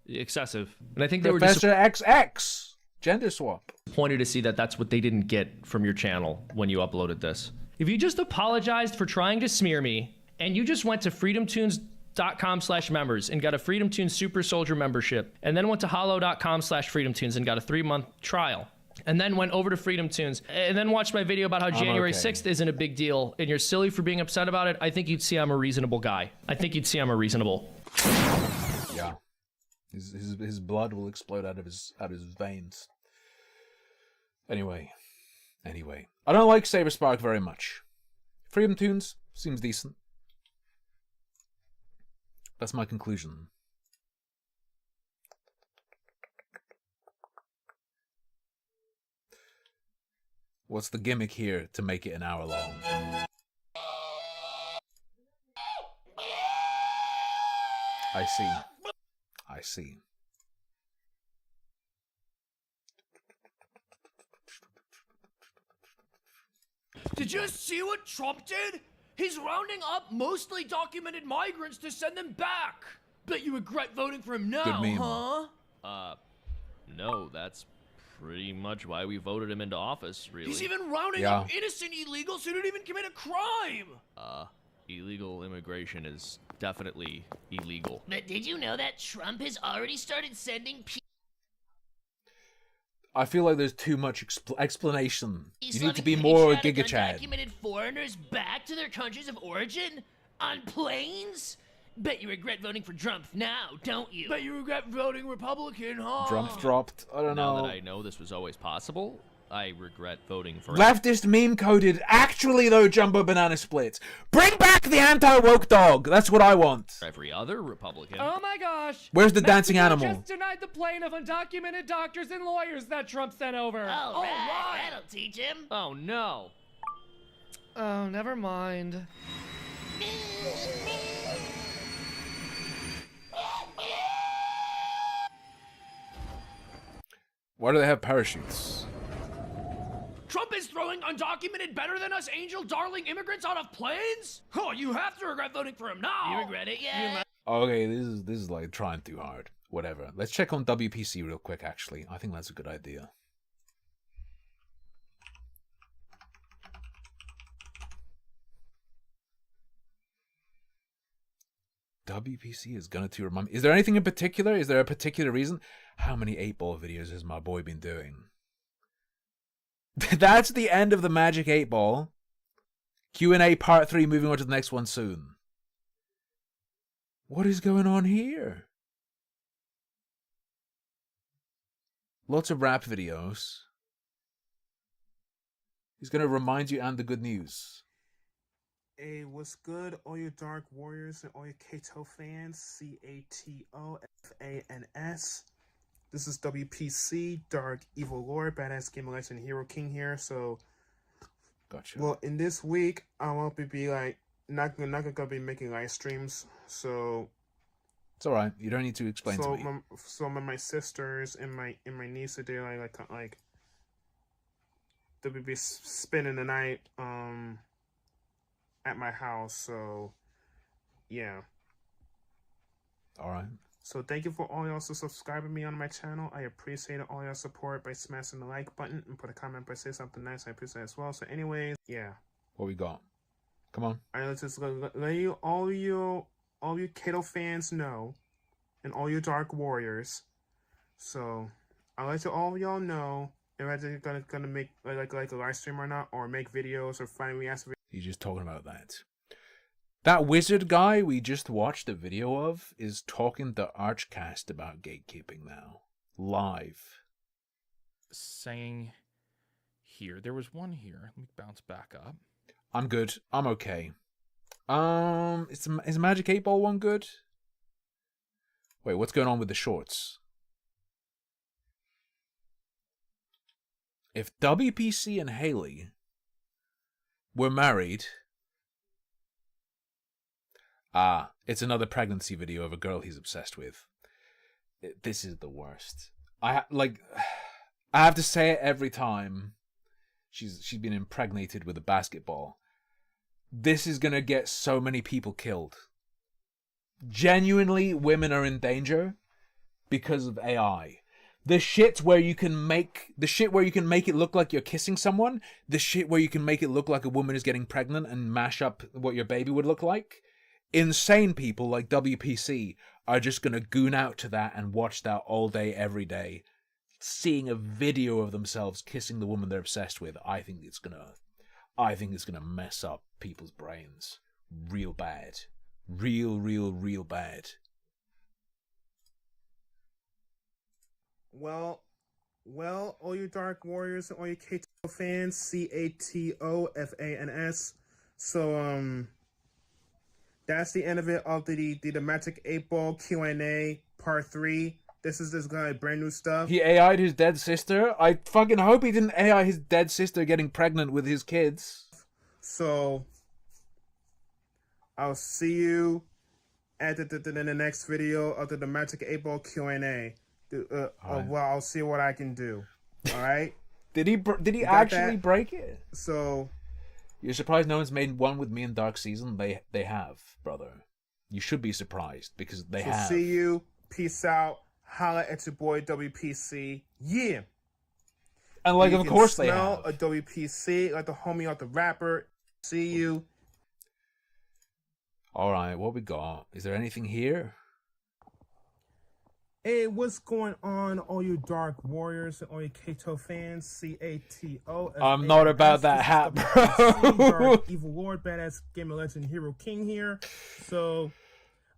excessive. And I think they Professor were XX. Gender swap. disappointed to see that that's what they didn't get from your channel when you uploaded this. If you just apologized for trying to smear me and you just went to freedomtunes.com/members and got a Freedom Tunes Super Soldier membership and then went to hollow.com/freedomtunes and got a 3-month trial and then went over to Freedom Tunes and then watched my video about how January 6th isn't a big deal and you're silly for being upset about it, I think you'd see I'm a reasonable guy. I think you'd see I'm a reasonable. Yeah. His blood will explode out of his veins. Anyway. I don't like Saber Spark very much. Freedom Tunes seems decent. That's my conclusion. What's the gimmick here to make it an hour long? I see. Did you see what Trump did? He's rounding up mostly documented migrants to send them back. Bet you regret voting for him now, Good meme. huh? No, that's pretty much why we voted him into office, really. He's even rounding up innocent illegals who didn't even commit a crime. Illegal immigration is definitely illegal. But did you know that Trump has already started sending I feel like there's too much explanation. You need Islamic to be more patriotic, Giga Chad. undocumented foreigners back to their countries of origin on planes? Bet you regret voting for Trump now, don't you? Bet you regret voting Republican, huh? Trump dropped. I don't know. Now that I know this was always possible, I regret voting for... Leftist meme coded. Actually, though, Jumbo Banana Splits. Bring back the anti-woke dog. That's what I want. Every other Republican. Oh my gosh! Where's the dancing Mexico animal? just denied the plane of undocumented doctors and lawyers that Trump sent over. All right, that'll teach him. Oh no. Oh, never mind. Why do they have parachutes? Trump is throwing undocumented better than us angel darling immigrants out of planes? Oh, you have to regret voting for him now. You regret it, yeah? Okay, this is like trying too hard. Whatever. Let's check on WPC real quick, actually. I think that's a good idea. WPC is gonna to remind me. Is there anything in particular? Is there a particular reason? How many 8-ball videos has my boy been doing? That's the end of the Magic 8-ball. Q&A part 3, moving on to the next one soon. What is going on here? Lots of rap videos. He's going to remind you and the good news. Hey, what's good, all you Dark Warriors and all you Kato fans? CATOFANS. This is WPC, Dark Evil Lord, Badass Gamer Legend Hero King here. So, gotcha. Well, in this week, I won't be like not gonna be making live streams. So it's all right. You don't need to explain to me. So my sisters and my niece, they like they'll be spending the night at my house. So yeah. All right. So thank you for all y'all subscribing me on my channel. I appreciate all y'all support by smashing the like button and put a comment by saying something nice. I appreciate it as well. So anyways, yeah. What we got? Come on. Alright, let's just let you all you Kato fans know, and all you Dark Warriors. So I'll let all y'all know if I'm gonna make like a live stream or not, or make videos or find reaction videos. He's just talking about that. That wizard guy we just watched a video of is talking to Archcast about gatekeeping now. Live. Saying here. There was one here. Let me bounce back up. I'm good. I'm okay. Is Magic 8-Ball one good? Wait, what's going on with the shorts? If WPC and Haley were married... it's another pregnancy video of a girl he's obsessed with. This is the worst. I have to say it every time she's been impregnated with a basketball. This is gonna get so many people killed. Genuinely, women are in danger because of AI. The shit where you can make it look like you're kissing someone, the shit where you can make it look like a woman is getting pregnant and mash up what your baby would look like. Insane people like WPC are just gonna goon out to that and watch that all day, every day. Seeing a video of themselves kissing the woman they're obsessed with, I think it's gonna mess up people's brains. Real bad. Real bad. Well, all you Dark Warriors and all you Kato fans, CATOFANS. So, that's the end of it of the Magic 8-Ball Q&A Part 3. This is this guy, brand new stuff. He AI'd his dead sister? I fucking hope he didn't AI his dead sister getting pregnant with his kids. So, I'll see you at the next video of the Magic 8-Ball Q&A. Well, I'll see what I can do. All right? Did he actually break it? So... You're surprised no one's made one with me in Dark Season? They have, brother. You should be surprised, because they have. See you. Peace out. Holla at your boy WPC. Yeah. And of course they have. A WPC, like the homie out the rapper. See you. All right, what we got? Is there anything here? Hey, what's going on, all you Dark Warriors and all you Kato fans? CATO. I'm not about that hat, bro. Dark Evil Lord, Badass Gamer Legend Hero King here. So,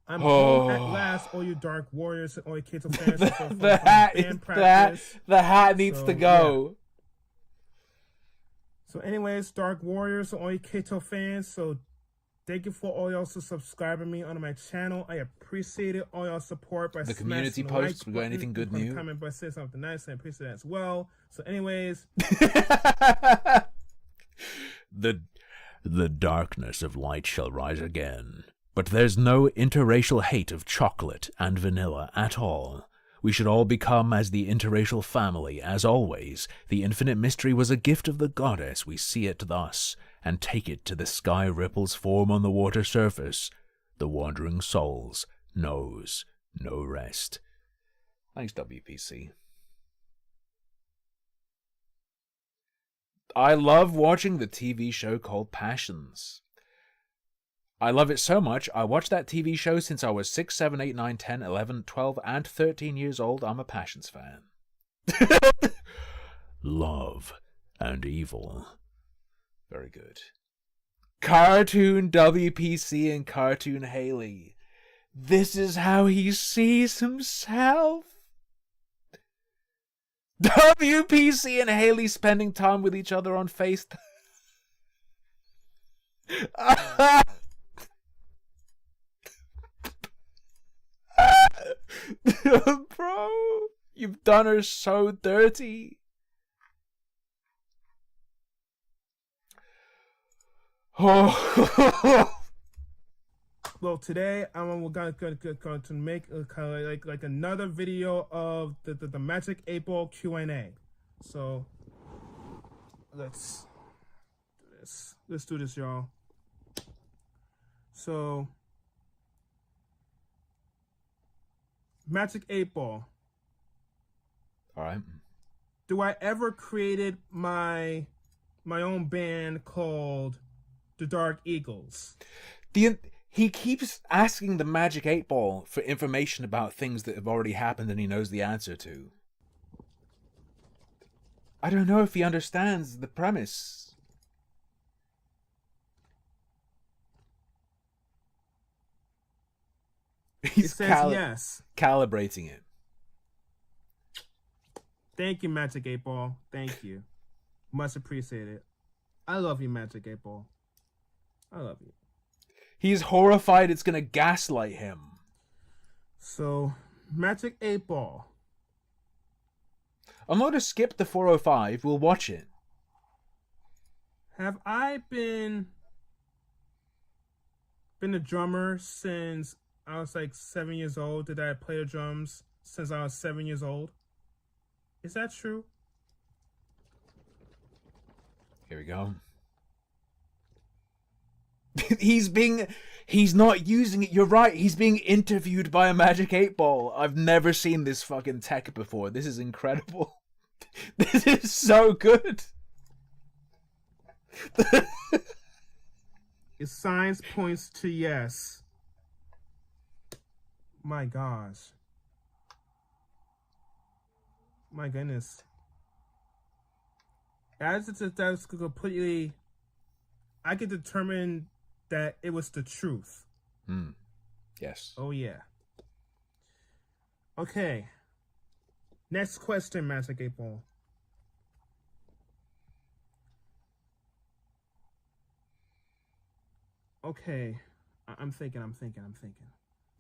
I'm home at last, all you Dark Warriors and all you Kato fans. The hat needs to go. Yeah. So, anyways, Dark Warriors and all you Kato fans. So, thank you for all y'all subscribing me on my channel. I appreciate it. All y'all support by the community the posts. like We got anything good new? Comment by saying something nice. I appreciate that as well. So, anyways, the darkness of light shall rise again. But there's no interracial hate of chocolate and vanilla at all. We should all become as the interracial family, as always. The infinite mystery was a gift of the goddess. We see it thus, and take it to the sky ripples form on the water surface. The wandering souls knows no rest. Thanks, WPC. I love watching the TV show called Passions. I love it so much, I watched that TV show since I was 6, 7, 8, 9, 10, 11, 12, and 13 years old. I'm a Passions fan. Love and evil. Very good. Cartoon WPC and Cartoon Haley. This is how he sees himself. WPC and Haley spending time with each other on FaceTime. Bro, you've done her so dirty. Oh. Well, today I'm going to make a kind of like another video of the Magic 8-Ball Q&A. So let's do this. Let's do this, y'all. So Magic 8-Ball. All right. Do I ever created my own band called the Dark Eagles? He keeps asking the Magic 8-Ball for information about things that have already happened and he knows the answer to. I don't know if he understands the premise. He's it says yes. Calibrating it. Thank you, Magic 8-Ball. Thank you. Much appreciated. I love you, Magic 8-Ball. I love you. He's horrified it's gonna gaslight him. So, Magic 8-Ball. I'm going to skip the 405. We'll watch it. Have I been a drummer since I was like 7 years old? Did I play the drums since I was 7 years old? Is that true? Here we go. He's not using it. You're right. He's being interviewed by a Magic 8-Ball. I've never seen this fucking tech before. This is incredible. This is so good. His science points to yes. My gosh. My goodness. That's completely... I could determine that it was the truth. Yes. Oh, yeah. Okay. Next question, Magic 8-Ball. Okay. I'm thinking.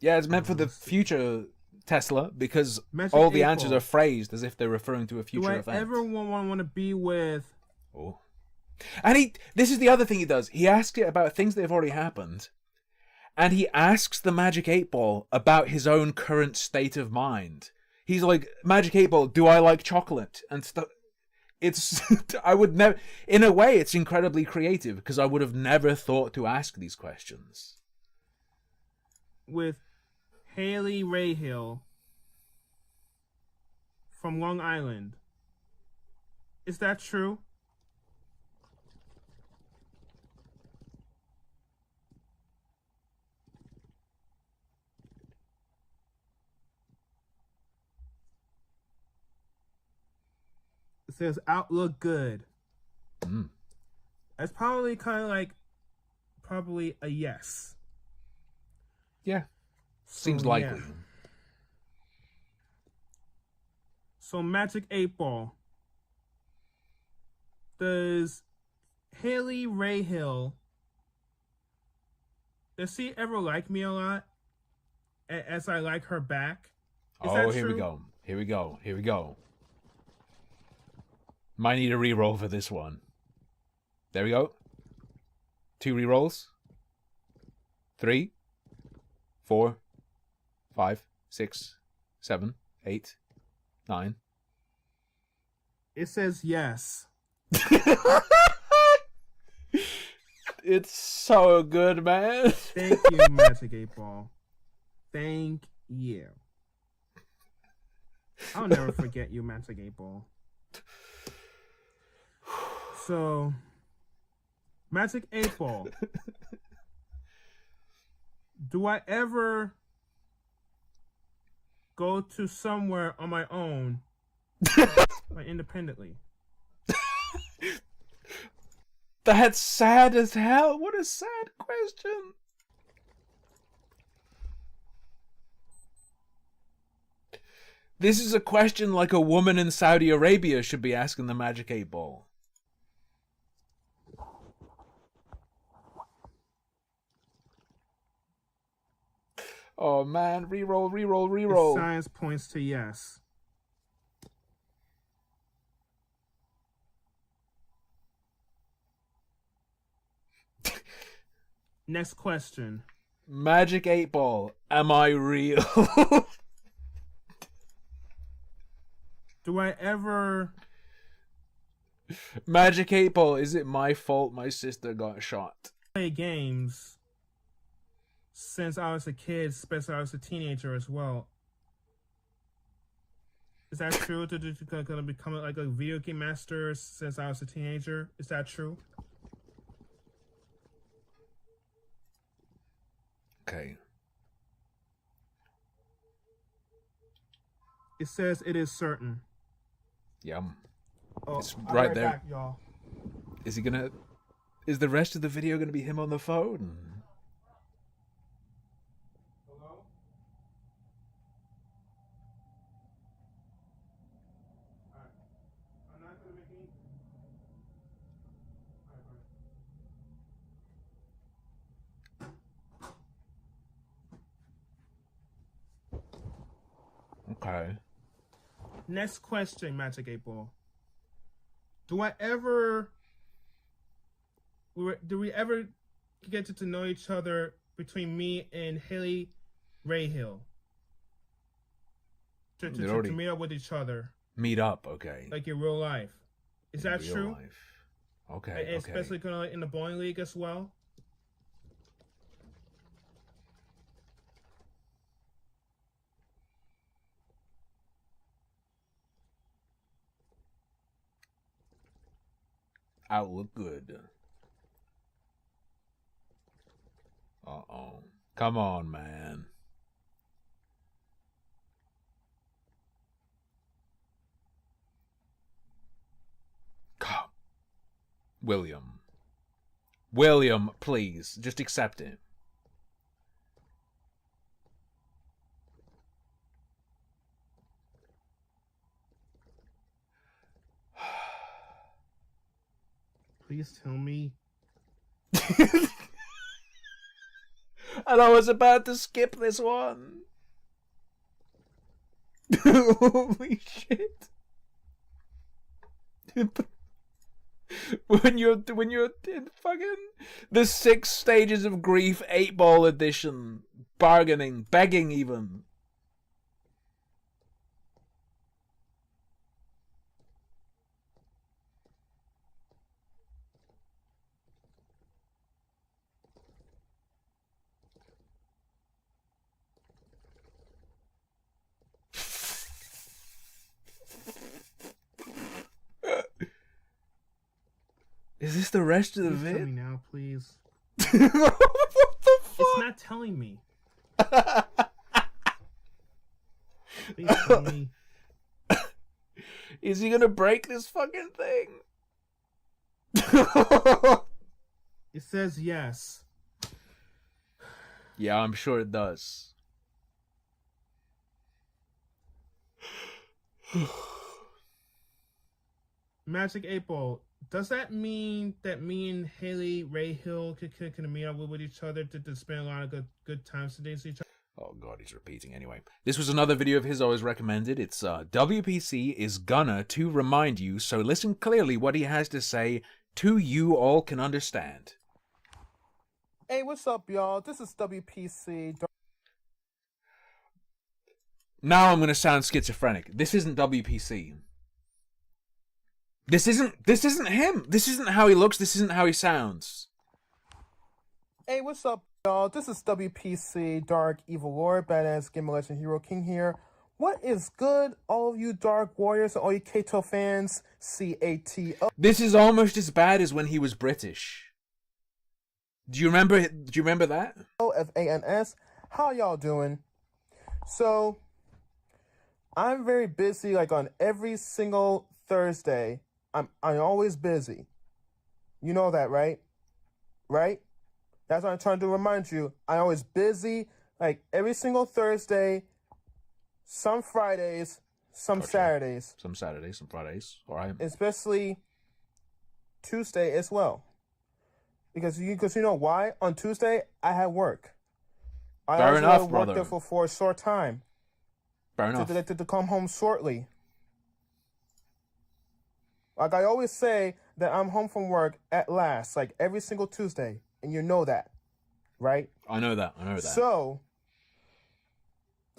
Yeah, it's meant for the future Tesla because Magic all the 8-Ball. answers are phrased as if they're referring to a future event. Do I ever want to be with... Oh. And this is the other thing he does. He asks it about things that have already happened. And he asks the Magic 8-Ball about his own current state of mind. He's like, Magic 8-Ball, do I like chocolate? And stuff. It's, I would never, in a way, it's incredibly creative because I would have never thought to ask these questions. With Haley Rayhill from Long Island. Is that true? says outlook good. Mm. That's probably kind of like probably a yes. Yeah. Seems So, likely. yeah. So Magic 8 Ball. Does Haley Rayhill, does she ever like me a lot? As I like her back? Is that Here true? we go. Here we go. Here we go. Might need a reroll for this one. There we go. 2 rerolls. 3, 4, 5, 6, 7, 8, 9. It says yes. It's so good, man. Thank you, Magic 8 Ball. Thank you. I'll never forget you, Magic 8 Ball. So, Magic 8 Ball. Do I ever go to somewhere on my own, like independently? That's sad as hell. What a sad question. This is a question like a woman in Saudi Arabia should be asking the Magic 8 Ball. Oh man, reroll, reroll, reroll. Science points to yes. Next question. Magic 8 Ball, am I real? Do I ever... Magic 8 Ball, is it my fault my sister got shot? Play games since I was a kid, especially I was a teenager as well. Is that true? Gonna become like a video game master since I was a teenager? Is that true? Okay. It says it is certain. Yum. Oh, It's I'll right be there. back, y'all. Is he gonna... Is the rest of the video gonna be him on the phone? Hello? Alright. I'm not gonna make any... Okay. Next question, Magic 8 Ball. Do we ever get to know each other between me and Haley Rayhill? To meet up with each other. Meet up, okay. Like in real life. Is In that real true? life. Okay, And okay. especially kind of in the bowling league as well? Outlook good. Uh-oh. Come on, man. Come. William. William, please. Just accept it. Please tell me. And I was about to skip this one. Holy shit. when you're in fucking the 6 stages of grief 8-ball edition, bargaining, begging even. Is this the rest of the Please vid? tell me now, please. What the fuck? It's not telling me. Please tell me. Is he gonna break this fucking thing? It says yes. Yeah, I'm sure it does. Magic April, does that mean that me and Haley Ray Hill can meet up with each other to spend a lot of good times today with each other? Oh god, he's repeating anyway. This was another video of his I always recommended. It's WPC is gonna to remind you, so listen clearly what he has to say to you all can understand. Hey, what's up, y'all? This is WPC. Now I'm gonna sound schizophrenic. This isn't WPC. This isn't him. This isn't how he looks. This isn't how he sounds. Hey, what's up, y'all? This is WPC Dark Evil Lord, Badass Gamer Legend Hero King here. What is good, all of you Dark Warriors and all you Kato fans? CATO. This is almost as bad as when he was British. Do you remember that? FANS. How y'all doing? So, I'm very busy, like on every single Thursday. I'm always busy. You know that, right? Right? That's what I'm trying to remind you. I'm always busy, like every single Thursday, some Fridays, some Saturdays. Some Saturdays, some Fridays. All right. Especially Tuesday as well. Because you know why? On Tuesday, I had work. Fair enough, worked brother. there for a short time. Fair enough. To come home shortly. Like I always say that I'm home from work at last, like every single Tuesday. And you know that, right? I know that.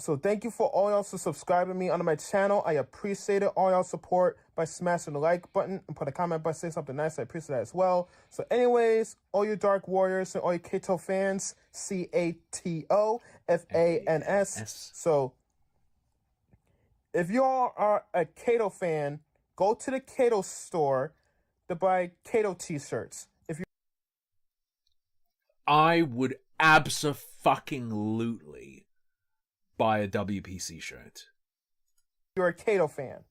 So thank you for all y'all for subscribing me on my channel. I appreciate it. All y'all support by smashing the like button and put a comment by saying something nice. I appreciate that as well. So anyways, all you Dark Warriors and all you Kato fans, CATO FANS. So if you all are a Kato fan, go to the Kato store to buy Kato t-shirts. I would abso-fucking-lutely buy a WPC shirt. You're a Kato fan.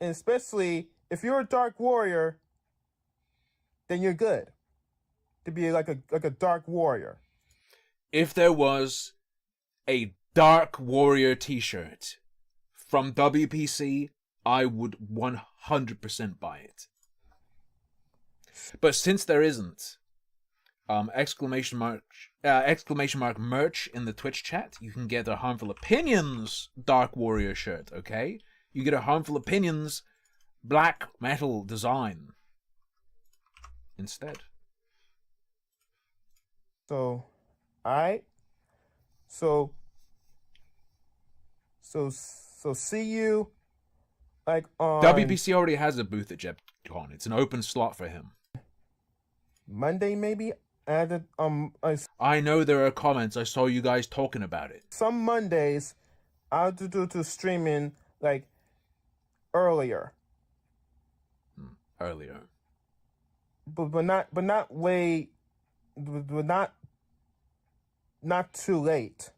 And especially if you're a Dark Warrior, then you're good. To be like a Dark Warrior. If there was a Dark Warrior t-shirt from WPC, I would 100% buy it. But since there isn't, exclamation mark merch in the Twitch chat, you can get a Harmful Opinions Dark Warrior shirt, okay? You get a Harmful Opinions black metal design instead. So, alright. So see you like on WPC already has a booth at JebCon. It's an open slot for him. Monday maybe. I know there are comments. I saw you guys talking about it. Some Mondays, I'll do streaming like earlier. Earlier. But not too late.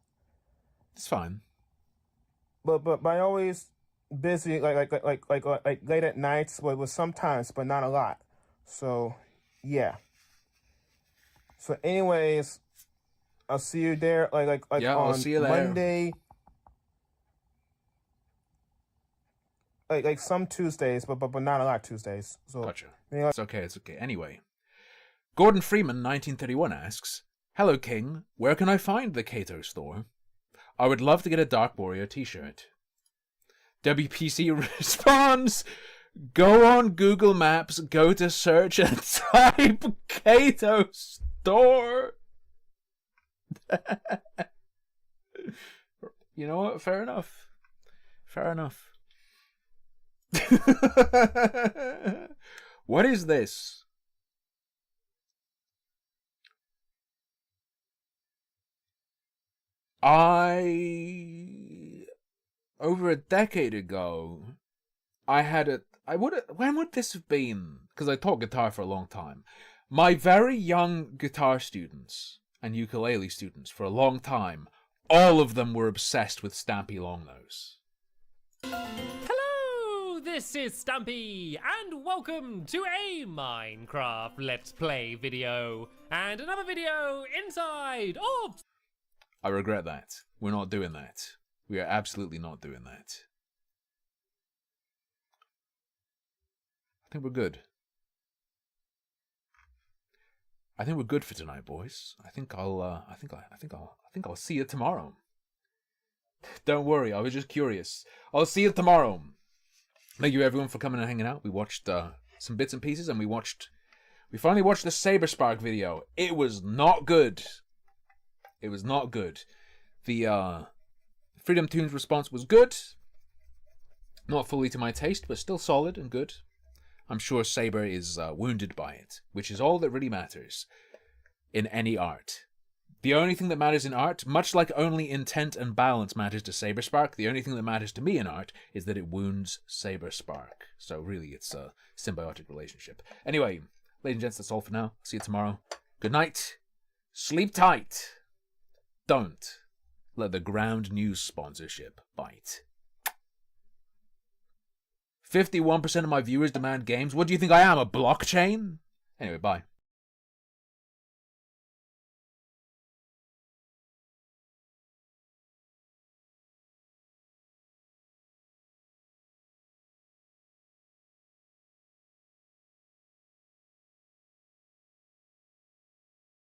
It's fine. But I always busy like late at nights, but with sometimes, but not a lot. So yeah. So anyways, I'll see you there like yeah, on I'll see you there. Monday. Like some Tuesdays, but not a lot of Tuesdays. So gotcha. It's okay. Anyway, Gordon Freeman 1931 asks, "Hello King, where can I find the Kato store? I would love to get a Dark Warrior t-shirt." WPC responds, "Go on Google Maps, go to search and type Kato store." You know what? Fair enough. What is this? Over a decade ago, when would this have been? Because I taught guitar for a long time. My very young guitar students and ukulele students for a long time, all of them were obsessed with Stampy Longnose. Hello, this is Stumpy, and welcome to a Minecraft Let's Play video, and another video inside of... I regret that. We're not doing that. We are absolutely not doing that. I think we're good. I think we're good for tonight, boys. I think I'll see you tomorrow. Don't worry, I was just curious. I'll see you tomorrow. Thank you everyone for coming and hanging out. We watched some bits and pieces, and we finally watched the Saber Spark video. It was not good. It was not good. The Freedom Tunes response was good. Not fully to my taste, but still solid and good. I'm sure Saber is wounded by it, which is all that really matters in any art. The only thing that matters in art, much like only intent and balance matters to Saber Spark, the only thing that matters to me in art is that it wounds Saber Spark. So really, it's a symbiotic relationship. Anyway, ladies and gents, that's all for now. See you tomorrow. Good night. Sleep tight. Don't let the Ground News sponsorship bite. 51% of my viewers demand games. What do you think I am, a blockchain? Anyway, bye.